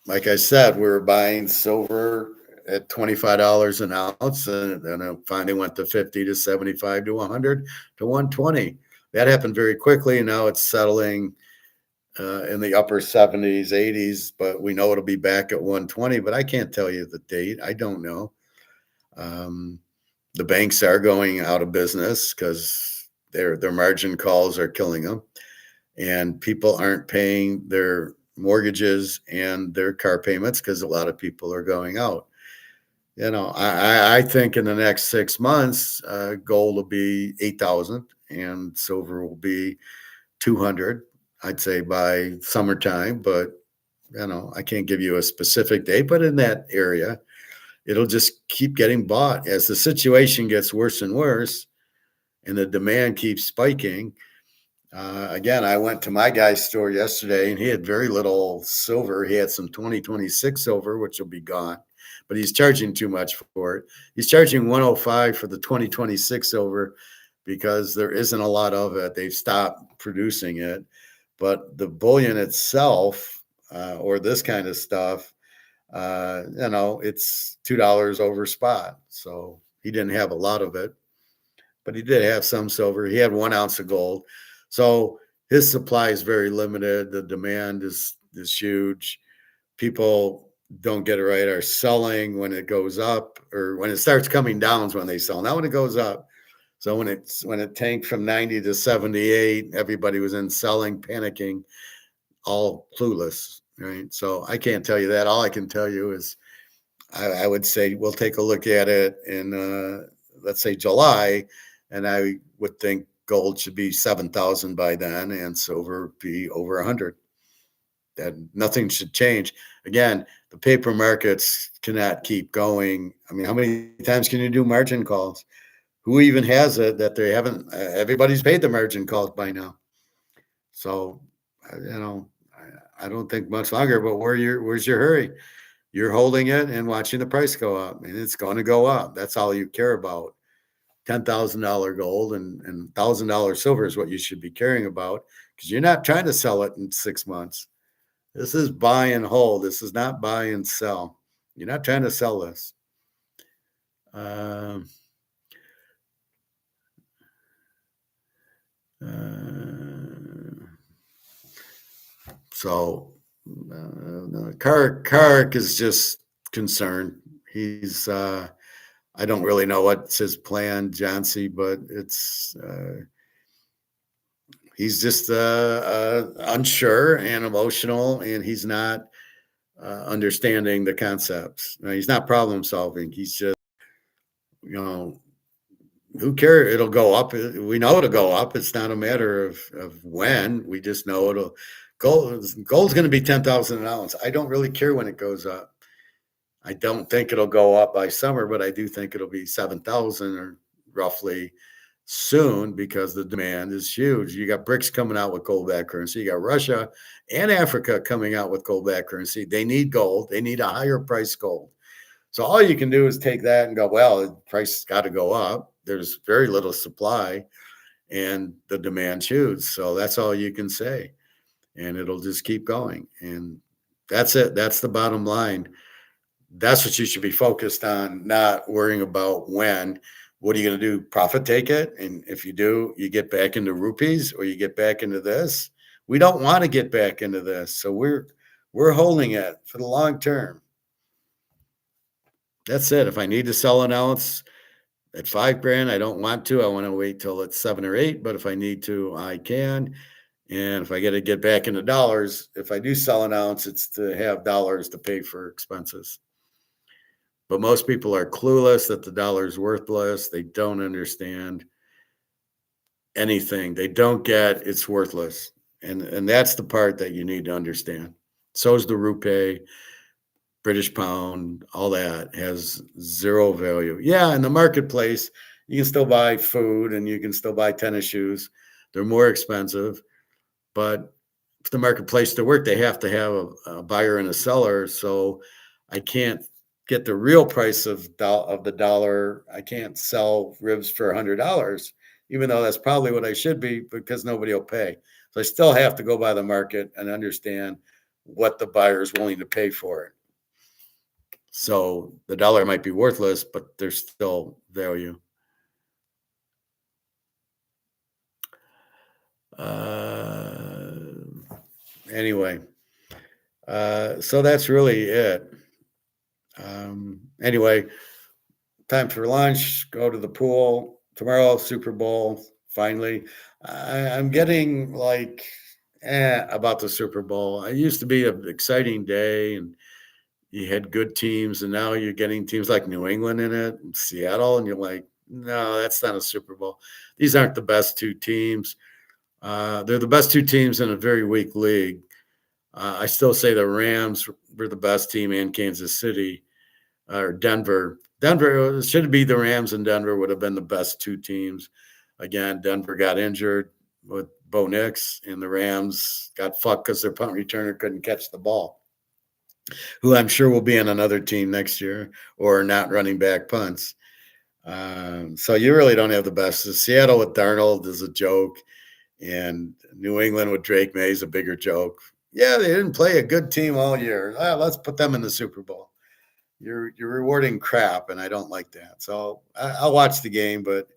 Speaker 1: like I said, we were buying silver at $25 an ounce, and then it finally went to 50 to 75 to 100 to 120. That happened very quickly. Now it's settling in the upper 70s, 80s, but we know it'll be back at 120. But I can't tell you the date. I don't know. The banks are going out of business because their margin calls are killing them, and people aren't paying their mortgages and their car payments because a lot of people are going out. I think in the next 6 months, gold will be 8,000 and silver will be 200. I'd say by summertime, but I can't give you a specific date, but in that area, it'll just keep getting bought as the situation gets worse and worse, and the demand keeps spiking. Again, I went to my guy's store yesterday, and he had very little silver. He had some 2026 silver, which will be gone, but he's charging too much for it. He's charging 105 for the 2026 silver because there isn't a lot of it. They've stopped producing it. But the bullion itself, or this kind of stuff, it's $2 over spot. So he didn't have a lot of it, but he did have some silver. He had 1 ounce of gold. So his supply is very limited. The demand is huge. People don't get it right, are selling when it goes up, or when it starts coming down is when they sell. Not when it goes up. So when it tanked from 90 to 78, everybody was in selling, panicking, all clueless, right? So I can't tell you that. All I can tell you is I would say we'll take a look at it in let's say July, and I would think gold should be 7,000 by then, and silver be over 100. That nothing should change. Again, the paper markets cannot keep going. I mean, how many times can you do margin calls? Who even has it that they haven't? Everybody's paid the margin calls by now. So, I don't think much longer. But where's your hurry? You're holding it and watching the price go up, and it's going to go up. That's all you care about. $10,000 gold and $1,000 silver is what you should be caring about, because you're not trying to sell it in 6 months. This is buy and hold. This is not buy and sell. You're not trying to sell this. So Carrick is just concerned. He's I don't really know what's his plan, Johnsy, but it's he's just unsure and emotional, and he's not understanding the concepts. He's not problem solving. He's just, who cares? It'll go up. We know it'll go up. It's not a matter of when. We just know it'll go. Gold's going to be 10,000 an ounce. I don't really care when it goes up. I don't think it'll go up by summer, but I do think it'll be 7,000 or roughly soon, because the demand is huge. You got BRICS coming out with gold-backed currency. You got Russia and Africa coming out with gold-backed currency. They need gold. They need a higher price gold. So all you can do is take that and go, well, the price has got to go up. There's very little supply and the demand's huge. So that's all you can say. And it'll just keep going. And that's it. That's the bottom line. That's what you should be focused on, not worrying about when. What are you going to do? Profit take it? And if you do, you get back into rupees, or you get back into this. We don't want to get back into this. So we're holding it for the long term. That's it. If I need to sell an ounce at $5,000, I don't want to. I want to wait till it's 7 or 8. But if I need to, I can. And if I get to get back into dollars, if I do sell an ounce, it's to have dollars to pay for expenses. But most people are clueless that the dollar is worthless. They don't understand anything. They don't get it's worthless. And that's the part that you need to understand. So is the rupee, British pound, all that has zero value. Yeah, in the marketplace, you can still buy food and you can still buy tennis shoes. They're more expensive, but for the marketplace to work, they have to have a buyer and a seller. So I can't get the real price of the dollar. I can't sell ribs for $100, even though that's probably what I should be because nobody will pay. So I still have to go by the market and understand what the buyer is willing to pay for it. So the dollar might be worthless, but there's still value. Anyway, so that's really it. Anyway, time for lunch. Go to the pool tomorrow. Super Bowl. Finally, I'm getting like about the Super Bowl. It used to be an exciting day, and you had good teams, and now you're getting teams like New England in it, and Seattle, and you're like, no, that's not a Super Bowl. These aren't the best two teams. They're the best two teams in a very weak league. I still say the Rams were the best team in Kansas City or Denver. Denver should be the Rams and Denver would have been the best two teams. Again, Denver got injured with Bo Nix, and the Rams got fucked because their punt returner couldn't catch the ball, who I'm sure will be in another team next year or not running back punts. So you really don't have the best. Seattle with Darnold is a joke, and New England with Drake May is a bigger joke. Yeah, they didn't play a good team all year. Let's put them in the Super Bowl. You're rewarding crap, and I don't like that. So I'll watch the game, but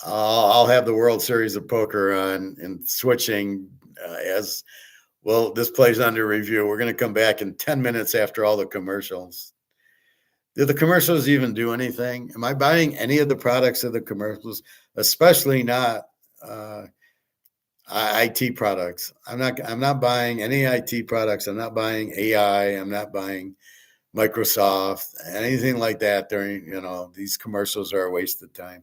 Speaker 1: I'll have the World Series of Poker on and switching as well. This plays under review. We're going to come back in 10 minutes after all the commercials. Did the commercials even do anything? Am I buying any of the products of the commercials, especially not IT products? I'm not buying any IT products. I'm not buying AI. I'm not buying Microsoft, anything like that during, these commercials are a waste of time.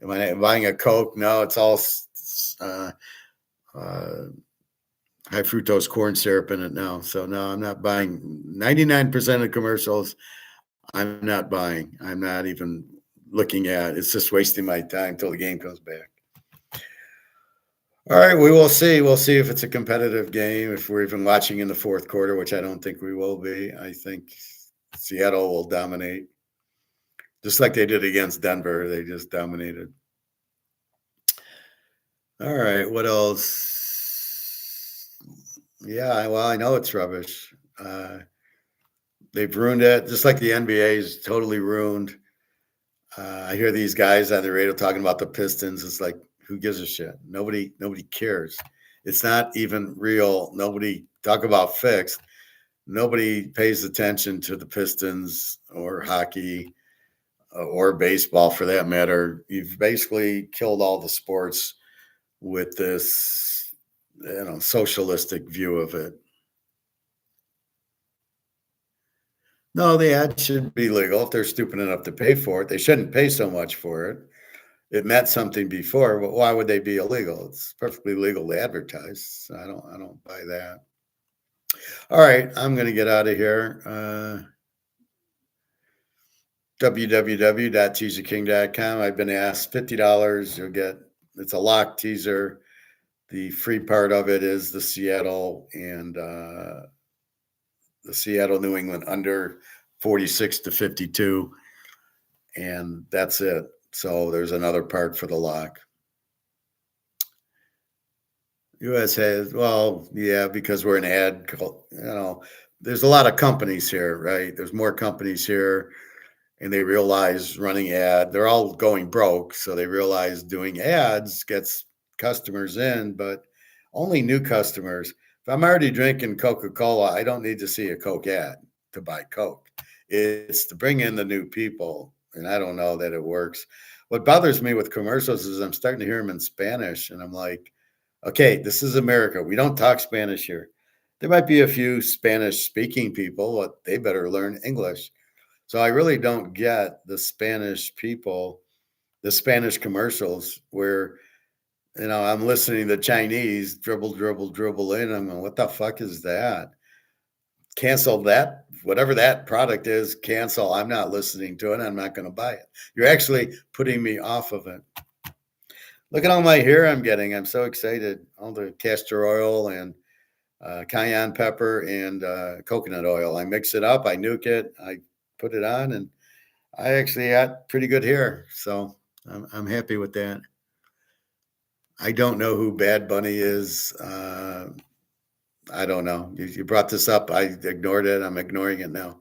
Speaker 1: Am I buying a Coke? No, it's all high fructose corn syrup in it now. So no, I'm not buying 99% of commercials. I'm not buying. I'm not even looking at. It's just wasting my time till the game comes back. All right, we will see. We'll see if it's a competitive game, if we're even watching in the fourth quarter, which I don't think we will be. I think Seattle will dominate, just like they did against Denver. They just dominated. All right, what else? Yeah, well, I know it's rubbish. They've ruined it, just like the NBA is totally ruined. I hear these guys on the radio talking about the Pistons. It's like, who gives a shit? Nobody cares. It's not even real. Nobody talk about fixed. Nobody pays attention to the Pistons or hockey or baseball for that matter. You've basically killed all the sports with this, socialistic view of it. No, the ad should be legal if they're stupid enough to pay for it. They shouldn't pay so much for it. It meant something before, but why would they be illegal? It's perfectly legal to advertise. So I don't buy that. All right, I'm going to get out of here. www.teaserking.com. I've been asked $50. You'll get, it's a lock teaser. The free part of it is the Seattle and the Seattle New England under 46-52. And that's it. So there's another part for the lock. US has, well, yeah, because we're an ad, there's a lot of companies here, right? There's more companies here, and they realize running ad, they're all going broke. So they realize doing ads gets customers in, but only new customers. If I'm already drinking Coca-Cola, I don't need to see a Coke ad to buy Coke. It's to bring in the new people. And I don't know that it works. What bothers me with commercials is I'm starting to hear them in Spanish, and I'm like, okay, this is America. We don't talk Spanish here. There might be a few Spanish speaking people, but they better learn English. So I really don't get the Spanish people, the Spanish commercials where, I'm listening to Chinese dribble, dribble, dribble in. I'm going, what the fuck is that? Cancel that, whatever that product is, cancel. I'm not listening to it. I'm not going to buy it. You're actually putting me off of it. Look at all my hair I'm getting. I'm so excited. All the castor oil and cayenne pepper and coconut oil. I mix it up. I nuke it. I put it on, and I actually got pretty good hair. So I'm happy with that. I don't know who Bad Bunny is. I don't know. You brought this up. I ignored it. I'm ignoring it now.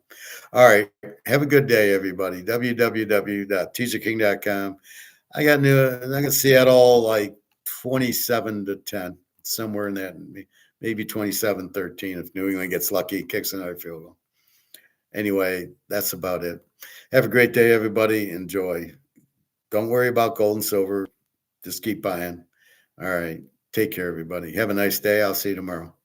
Speaker 1: All right. Have a good day, everybody. www.teaserking.com. I got Seattle like 27-10, somewhere in that, maybe 27-13 if New England gets lucky, kicks another field goal. Anyway, that's about it. Have a great day, everybody. Enjoy. Don't worry about gold and silver. Just keep buying. All right. Take care, everybody. Have a nice day. I'll see you tomorrow.